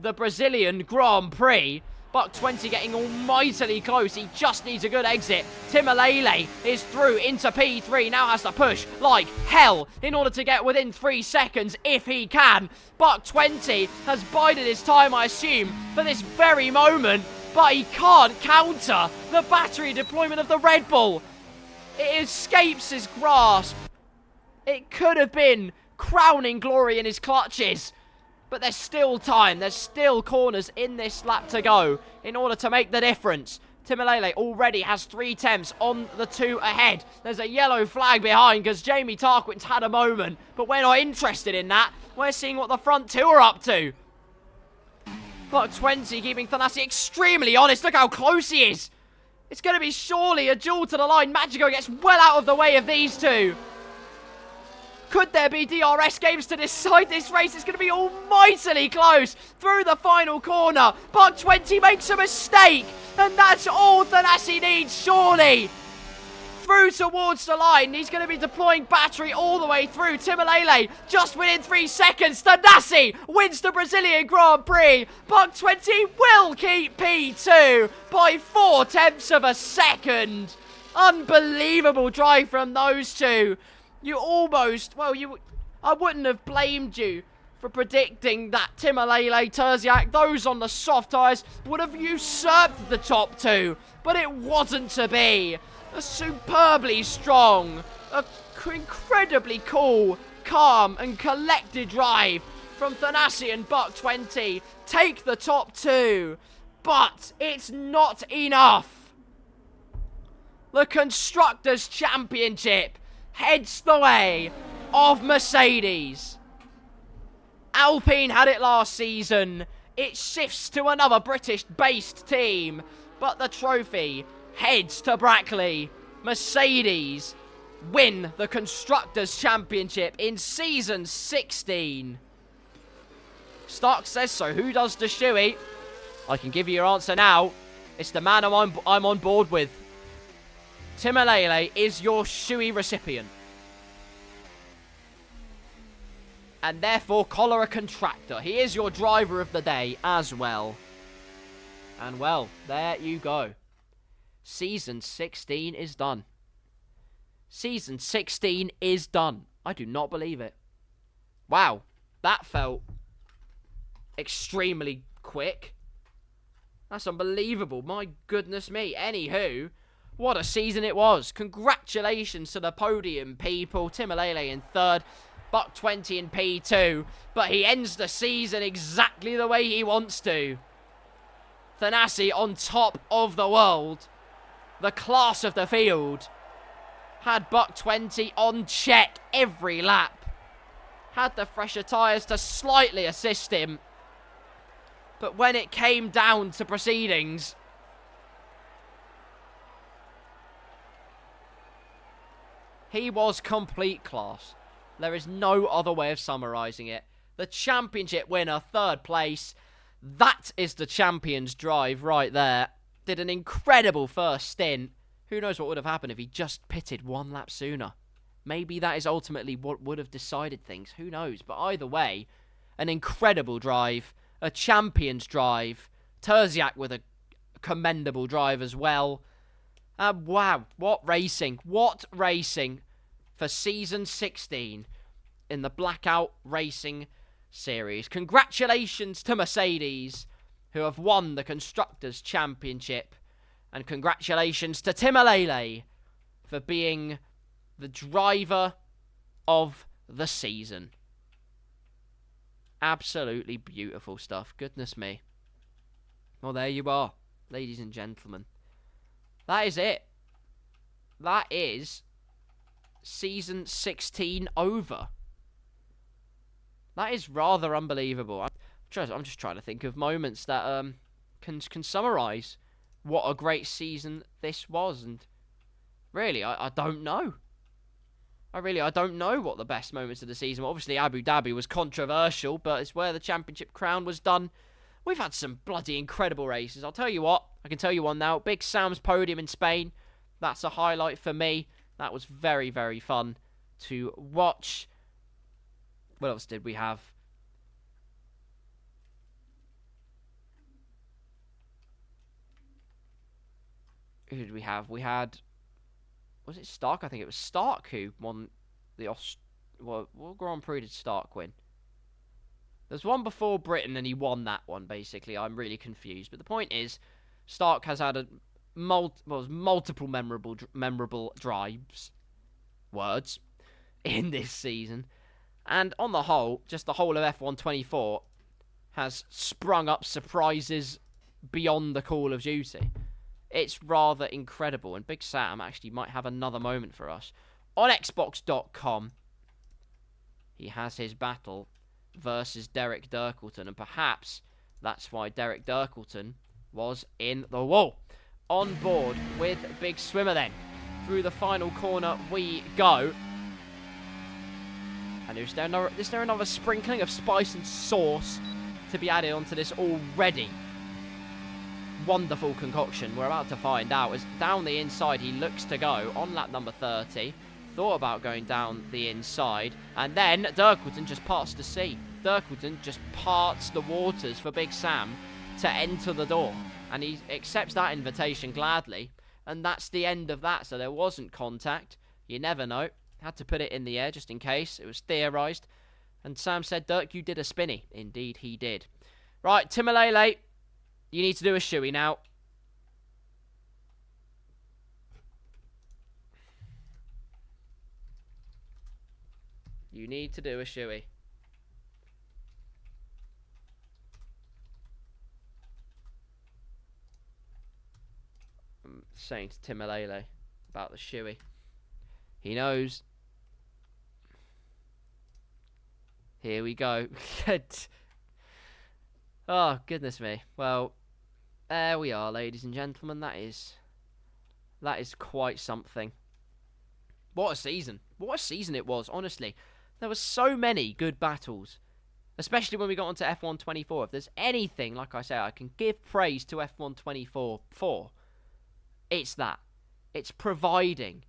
the Brazilian Grand Prix. Buck 20 getting almightily close. He just needs a good exit. Timmelele is through into P3. Now has to push like hell in order to get within 3 seconds if he can. Buck 20 has bided his time, I assume, for this very moment. But he can't counter the battery deployment of the Red Bull. It escapes his grasp. It could have been crowning glory in his clutches. But there's still time. There's still corners in this lap to go in order to make the difference. Timmelele already has 3 attempts on the 2 ahead. There's a yellow flag behind because Jamie Tarquin's had a moment. But we're not interested in that. We're seeing what the front 2 are up to. Buck 20 keeping Thanasi extremely honest. Look how close he is. It's going to be surely a duel to the line. Magico gets well out of the way of these two. Could there be DRS games to decide this race? It's going to be almightily close through the final corner. Buck 20 makes a mistake, and that's all Thanasi needs, surely. Through towards the line. He's going to be deploying battery all the way through. Timmelele just within 3 seconds. Thanasi wins the Brazilian Grand Prix. Buck 20 will keep P2 by 4/10 of a second. Unbelievable drive from those two. You almost, well, I wouldn't have blamed you for predicting that Timmelele, Terziak, those on the soft tyres would have usurped the top 2. But it wasn't to be. A superbly strong, incredibly cool, calm and collected drive from Thanasi and Buck 20. Take the top 2, but it's not enough. The Constructors' Championship heads the way of Mercedes. Alpine had it last season. It shifts to another British-based team, but the trophy heads to Brackley. Mercedes win the Constructors' Championship in Season 16. Stark says so. Who does the shoey? I can give you your answer now. It's the man I'm on board with. Timmelele is your shoey recipient. And therefore, collar a contractor. He is your driver of the day as well. And well, there you go. Season 16 is done. Season 16 is done. I do not believe it. Wow, that felt extremely quick. That's unbelievable. My goodness me. Anywho, what a season it was. Congratulations to the podium people. Timmelele in 3rd, Buck 20 in P2. But he ends the season exactly the way he wants to. Thanasi on top of the world. The class of the field. Had Buck 20 on check every lap. Had the fresher tyres to slightly assist him. But when it came down to proceedings, he was complete class. There is no other way of summarising it. The championship winner, 3rd place. That is the champion's drive right there. Did an incredible first stint. Who knows what would have happened if he just pitted 1 lap sooner. Maybe that is ultimately what would have decided things. Who knows? But either way, an incredible drive. A champion's drive. Terziak with a commendable drive as well. Wow, what racing. What racing for Season 16 in the Blackout Racing Series. Congratulations to Mercedes, who have won the Constructors' Championship. And congratulations to Timmelele for being the driver of the season. Absolutely beautiful stuff. Goodness me. Well, there you are, ladies and gentlemen. That is it. That is Season 16 over. That is rather unbelievable. I'm just trying to think of moments that can summarise what a great season this was. And really, I don't know. I don't know what the best moments of the season were. Obviously, Abu Dhabi was controversial, but it's where the championship crown was done. We've had some bloody incredible races. I'll tell you what, I can tell you one now. Big Sam's podium in Spain. That's a highlight for me. That was very, very fun to watch. What else did we have? Who did we have? We had... Was it Stark? I think it was Stark who won the what Grand Prix did Stark win? There's one before Britain and he won that one, basically. I'm really confused. But the point is, Stark has had multiple memorable drives, words, in this season. And on the whole, just the whole of F124 has sprung up surprises beyond the Call of Duty. It's rather incredible, and Big Sam actually might have another moment for us. On Xbox.com, he has his battle versus Derek Dirkleton, and perhaps that's why Derek Dirkleton was in the wall. On board with Big Swimmer then. Through the final corner we go. And is there another sprinkling of spice and sauce to be added onto this already wonderful concoction? We're about to find out. As down the inside he looks to go on lap number 30. Thought about going down the inside. And then Dirkleton just parts the sea. Dirkleton just parts the waters for Big Sam to enter the door. And he accepts that invitation gladly. And that's the end of that. So there wasn't contact. You never know. Had to put it in the air just in case. It was theorised. And Sam said, Dirk, you did a spinny. Indeed, he did. Right, Timmelele, you need to do a shoey now. You need to do a shoey. I'm saying to Timmelele about the shoey. He knows. Here we go. Oh, goodness me. Well, there we are, ladies and gentlemen. That is quite something. What a season. What a season it was, honestly. There were so many good battles. Especially when we got onto F124. If there's anything, like I say, I can give praise to F124 for, it's that. It's providing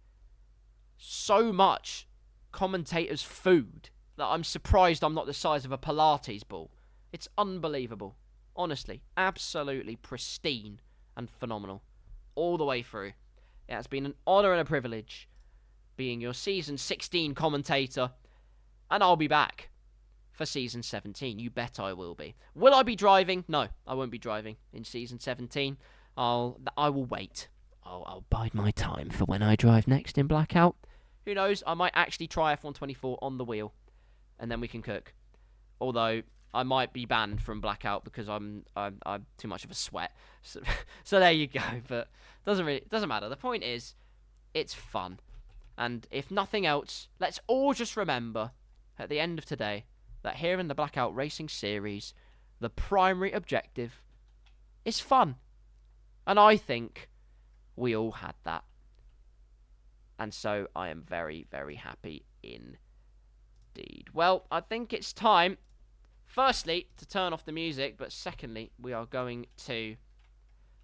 so much commentators' food that I'm surprised I'm not the size of a Pilates ball. It's unbelievable. Honestly, absolutely pristine and phenomenal. All the way through. It has been an honour and a privilege being your Season 16 commentator. And I'll be back for Season 17. You bet I will be. Will I be driving? No, I won't be driving in Season 17. I will wait. I'll bide my time for when I drive next in Blackout. Who knows? I might actually try F124 on the wheel. And then we can cook. Although I might be banned from Blackout because I'm too much of a sweat. So there you go. But doesn't matter. The point is, it's fun. And if nothing else, let's all just remember at the end of today that here in the Blackout Racing Series, the primary objective is fun. And I think we all had that. And so I am very, very happy indeed. Well, I think it's time, firstly, to turn off the music, but secondly, we are going to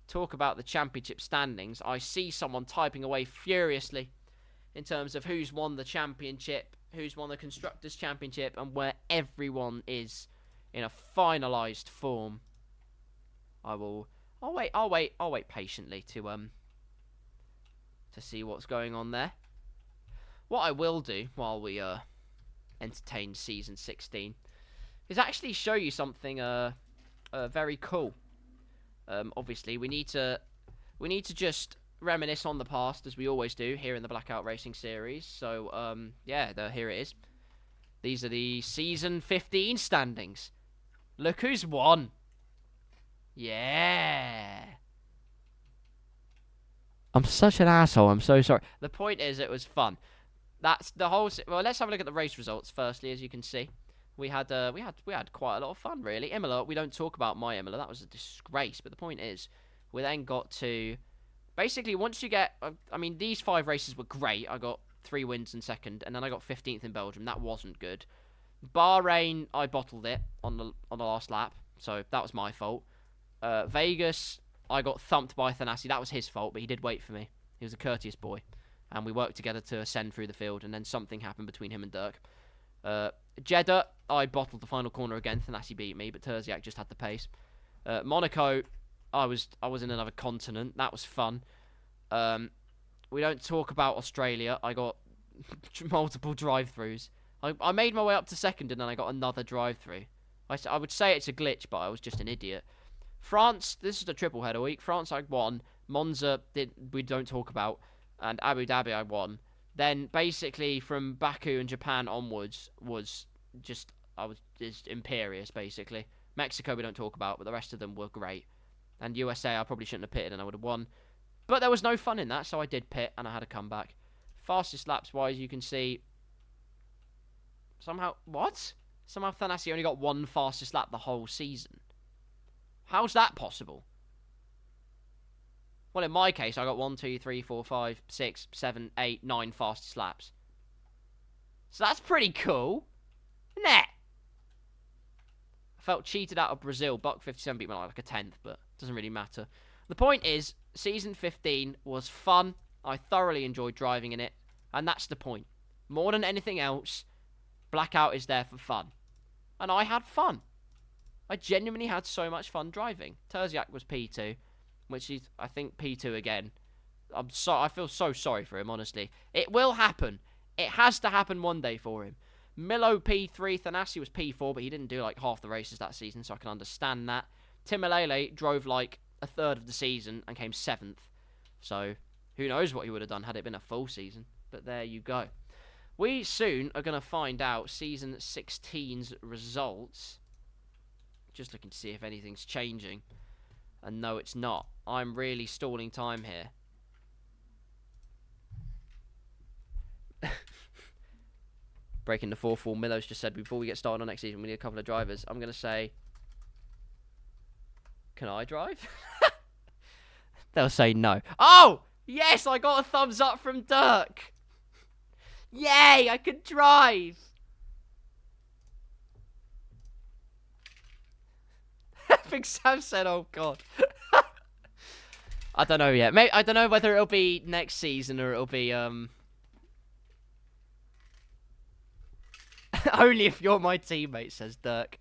talk about the championship standings. I see someone typing away furiously in terms of who's won the championship, who's won the Constructors' Championship, and where everyone is in a finalised form. I'll wait patiently to see what's going on there. What I will do while we entertain Season 16 is actually show you something very cool. Obviously, we need to just reminisce on the past, as we always do here in the Blackout Racing Series. So, here it is. These are the Season 15 standings. Look who's won. Yeah. I'm such an asshole. I'm so sorry. The point is, it was fun. That's the whole. Well, let's have a look at the race results firstly. As you can see, we had quite a lot of fun, really. Imola. We don't talk about my Imola. That was a disgrace. But the point is, we then got to basically, once you get... I mean, these 5 races were great. I got 3 wins in second, and then I got 15th in Belgium. That wasn't good. Bahrain, I bottled it on the last lap, so that was my fault. Vegas, I got thumped by Thanasi. That was his fault, but he did wait for me. He was a courteous boy. And we worked together to ascend through the field, and then something happened between him and Dirk. Jeddah, I bottled the final corner again. Thanasi beat me, but Terziak just had the pace. Monaco, I was in another continent. That was fun. We don't talk about Australia. I got multiple drive-throughs. I made my way up to second, and then I got another drive-through. I would say it's a glitch, but I was just an idiot. France, this is a triple header week. France, I won. Monza, we don't talk about. And Abu Dhabi, I won. Then, basically, from Baku and Japan onwards, I was just imperious, basically. Mexico, we don't talk about, but the rest of them were great. And USA, I probably shouldn't have pitted, and I would have won. But there was no fun in that, so I did pit, and I had a comeback. Fastest laps-wise, you can see... Somehow Thanasi only got 1 fastest lap the whole season. How's that possible? Well, in my case, I got 1, 2, 3, 4, 5, 6, 7, 8, 9 fastest laps. So that's pretty cool. Isn't it? I felt cheated out of Brazil. Buck 57 beat me like a 10th, but it doesn't really matter. The point is, Season 15 was fun. I thoroughly enjoyed driving in it. And that's the point. More than anything else, Blackout is there for fun. And I had fun. I genuinely had so much fun driving. Terziak was P2. Which is, I think, P2 again. I feel so sorry for him, honestly. It will happen. It has to happen one day for him. Milo P3, Thanasi was P4, but he didn't do like half the races that season, so I can understand that. Timmelele drove like a third of the season and came 7th. So, who knows what he would have done had it been a full season. But there you go. We soon are going to find out Season 16's results. Just looking to see if anything's changing. And no, it's not. I'm really stalling time here. Breaking the fourth wall. Milo's just said, before we get started on next season, we need a couple of drivers. I'm going to say, can I drive? They'll say no. Oh! Yes, I got a thumbs up from Dirk. Yay, I can drive. Big Sam said, oh god. I don't know yet. Maybe, I don't know whether it'll be next season or it'll be only if you're my teammate, says Dirk.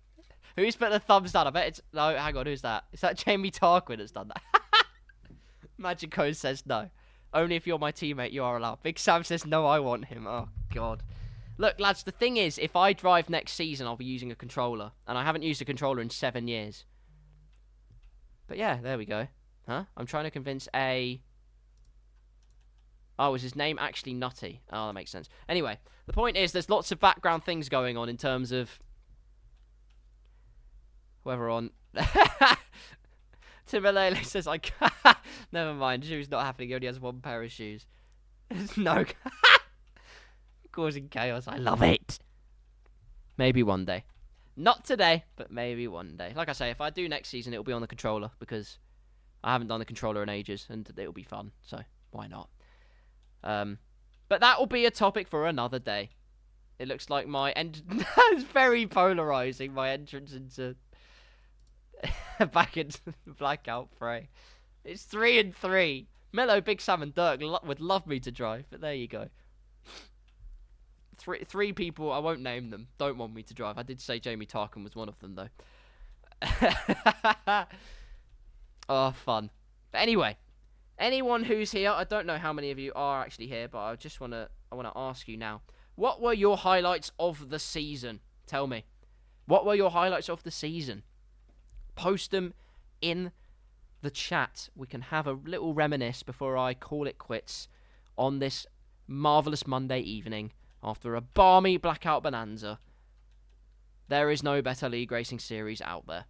Who's put the thumbs down? I bet it's... No, hang on, who's that? Is that Jamie Tarquin that's done that? Magico says no. Only if you're my teammate, you are allowed. Big Sam says no, I want him. Oh, God. Look, lads, the thing is, if I drive next season, I'll be using a controller. And I haven't used a controller in 7 years. But yeah, there we go. Huh? I'm trying to convince a... Oh, is his name actually Nutty? Oh, that makes sense. Anyway, the point is, there's lots of background things going on in terms of... Whoever on... Timmelele says, I can't... Never mind, shoes not happening. He only has 1 pair of shoes. No. Causing chaos. I love it. Maybe one day. Not today, but maybe one day. Like I say, if I do next season, it'll be on the controller, because I haven't done the controller in ages, and it'll be fun, so why not? But that will be a topic for another day. It looks like my It's very polarizing, my entrance into... back into the Blackout fray. It's 3-3. Melo, Big Sam, and Dirk would love me to drive, but there you go. Three people, I won't name them, don't want me to drive. I did say Jamie Tarkin was one of them, though. Oh, fun. But anyway, anyone who's here, I don't know how many of you are actually here, but I just want to ask you now. What were your highlights of the season? Tell me. What were your highlights of the season? Post them in the chat. We can have a little reminisce before I call it quits on this marvellous Monday evening after a balmy Blackout bonanza. There is no better league racing series out there.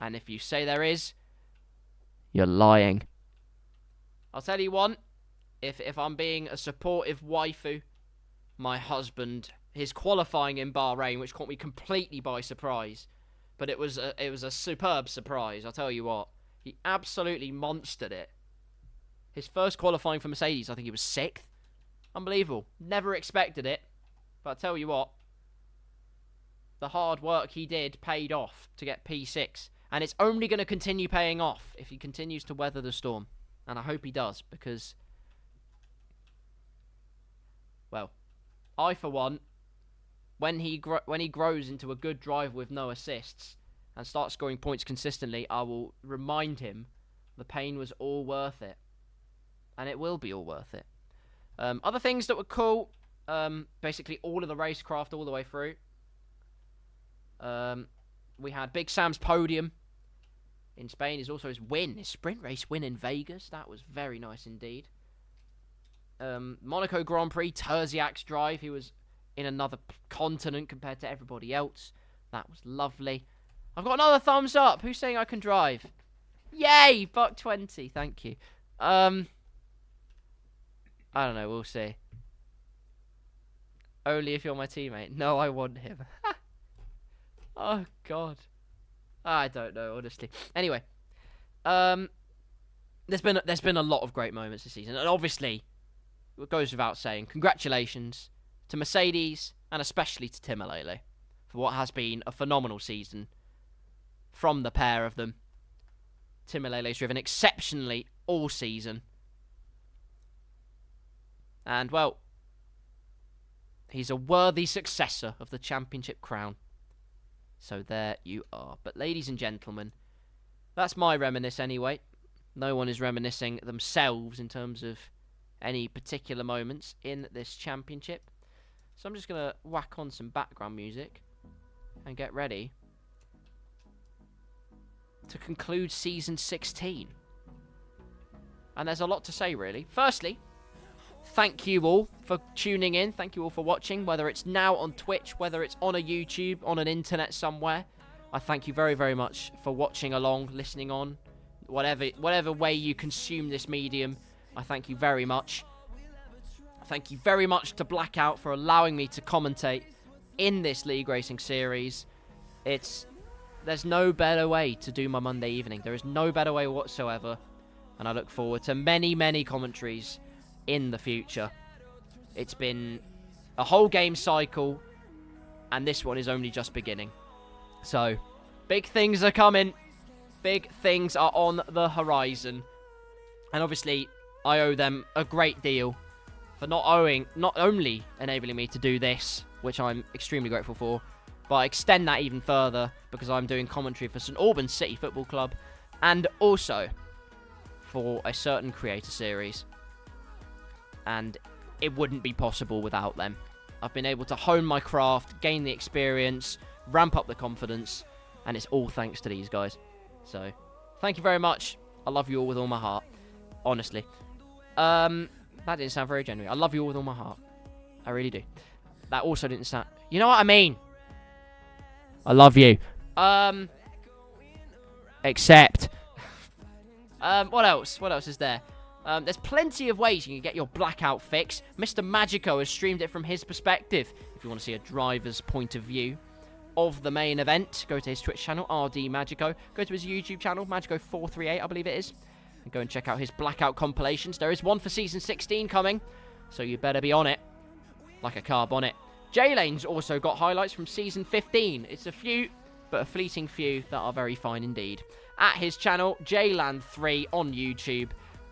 And if you say there is, you're lying. I'll tell you one. If I'm being a supportive waifu, my husband, his qualifying in Bahrain, which caught me completely by surprise, but it was a superb surprise, I'll tell you what. He absolutely monstered it. His first qualifying for Mercedes, I think he was 6th. Unbelievable. Never expected it. But I tell you what, the hard work he did paid off to get P6. And it's only going to continue paying off if he continues to weather the storm. And I hope he does, because, well, I, for one, when he grows into a good driver with no assists and starts scoring points consistently, I will remind him the pain was all worth it. And it will be all worth it. Other things that were cool, basically all of the racecraft all the way through. We had Big Sam's podium in Spain. Is also his sprint race win in Vegas. That was very nice indeed. Monaco Grand Prix, Terziak's drive. He was in another continent compared to everybody else. That was lovely. I've got another thumbs up. Who's saying I can drive? Yay! Buck 20. Thank you. I don't know. We'll see. Only if you're my teammate. No, I want him. Oh, God. I don't know, honestly. Anyway. There's been a lot of great moments this season. And obviously, it goes without saying, congratulations to Mercedes and especially to Timmelele for what has been a phenomenal season from the pair of them. Timmelele's driven exceptionally all season. And, well, he's a worthy successor of the championship crown. So there you are. But ladies and gentlemen, that's my reminisce anyway. No one is reminiscing themselves in terms of any particular moments in this championship. So I'm just going to whack on some background music and get ready to conclude Season 16. And there's a lot to say, really. Firstly, thank you all for tuning in. Thank you all for watching, whether it's now on Twitch, whether it's on a YouTube, on an internet somewhere. I thank you very, very much for watching along, listening on, whatever way you consume this medium. I thank you very much. Thank you very much to Blackout for allowing me to commentate in this League Racing series. There's no better way to do my Monday evening. There is no better way whatsoever. And I look forward to many, many commentaries in the future. It's been a whole game cycle, and this one is only just beginning. So, big things are coming. Big things are on the horizon. And obviously, I owe them a great deal for not only enabling me to do this, which I'm extremely grateful for, but I extend that even further because I'm doing commentary for St Albans City Football Club, and also for a certain creator series. And it wouldn't be possible without them. I've been able to hone my craft, gain the experience, ramp up the confidence, and it's all thanks to these guys. So, thank you very much. I love you all with all my heart. Honestly. That didn't sound very genuine. I love you all with all my heart. I really do. That also didn't sound... You know what I mean? I love you. Except... what else? What else is there? There's plenty of ways you can get your Blackout fix. Mr. Magico has streamed it from his perspective. If you want to see a driver's point of view of the main event, go to his Twitch channel, RD Magico. Go to his YouTube channel, Magico438, I believe it is. And go and check out his Blackout compilations. There is one for Season 16 coming, so you better be on it. Like a car bonnet. J-Lane's also got highlights from Season 15. It's a few, but a fleeting few that are very fine indeed. At his channel, JLand3 on YouTube.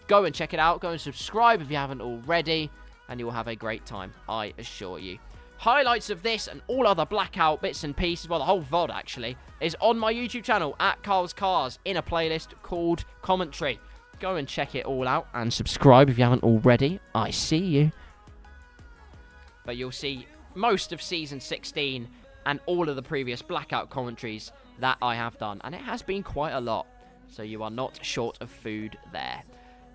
Go and check it out. Go and subscribe if you haven't already. And you will have a great time, I assure you. Highlights of this and all other Blackout bits and pieces, well, the whole VOD actually, is on my YouTube channel at KarlsCars in a playlist called Commentary. Go and check it all out and subscribe if you haven't already. I see you. But you'll see most of Season 16 and all of the previous Blackout commentaries that I have done. And it has been quite a lot. So you are not short of food there.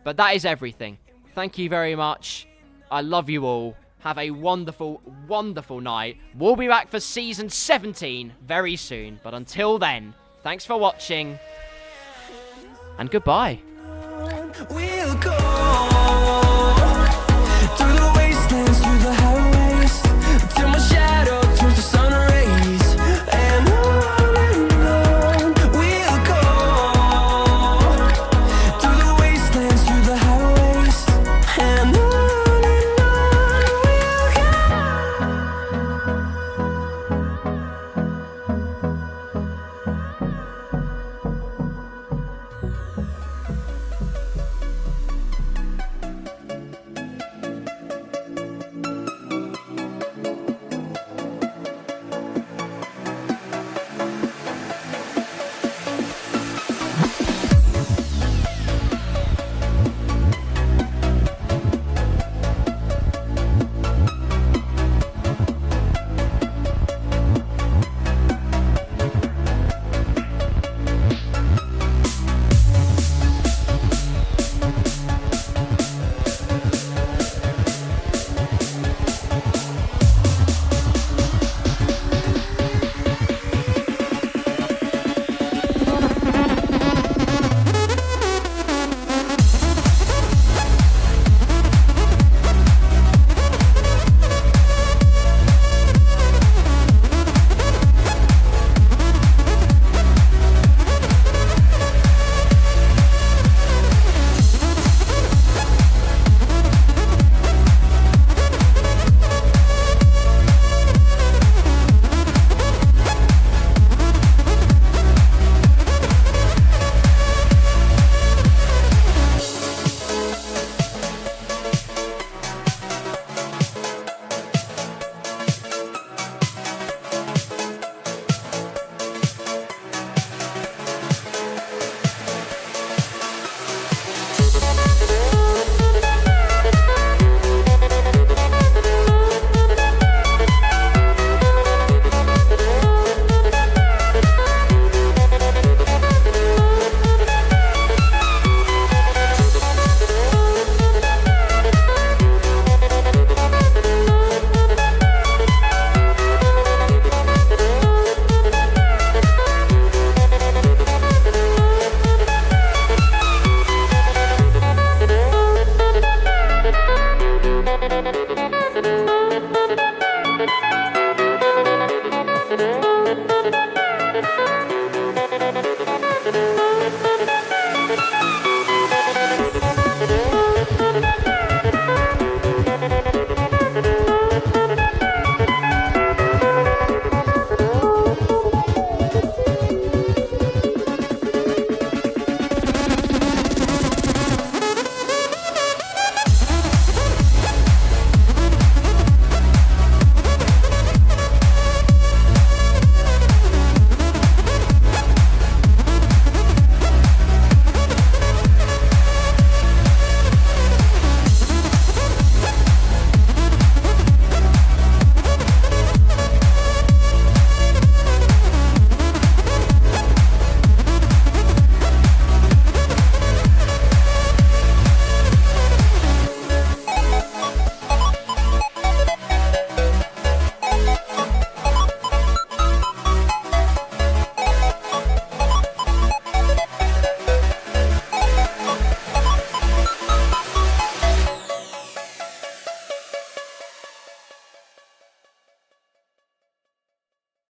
But that is everything. Thank you very much. I love you all. Have a wonderful, wonderful night. We'll be back for Season 17 very soon. But until then, thanks for watching. And goodbye. We'll go through the wastelands, through the highways, till my shadow turns to sun rays. And on we'll go through the wastelands, through the highways. Bye.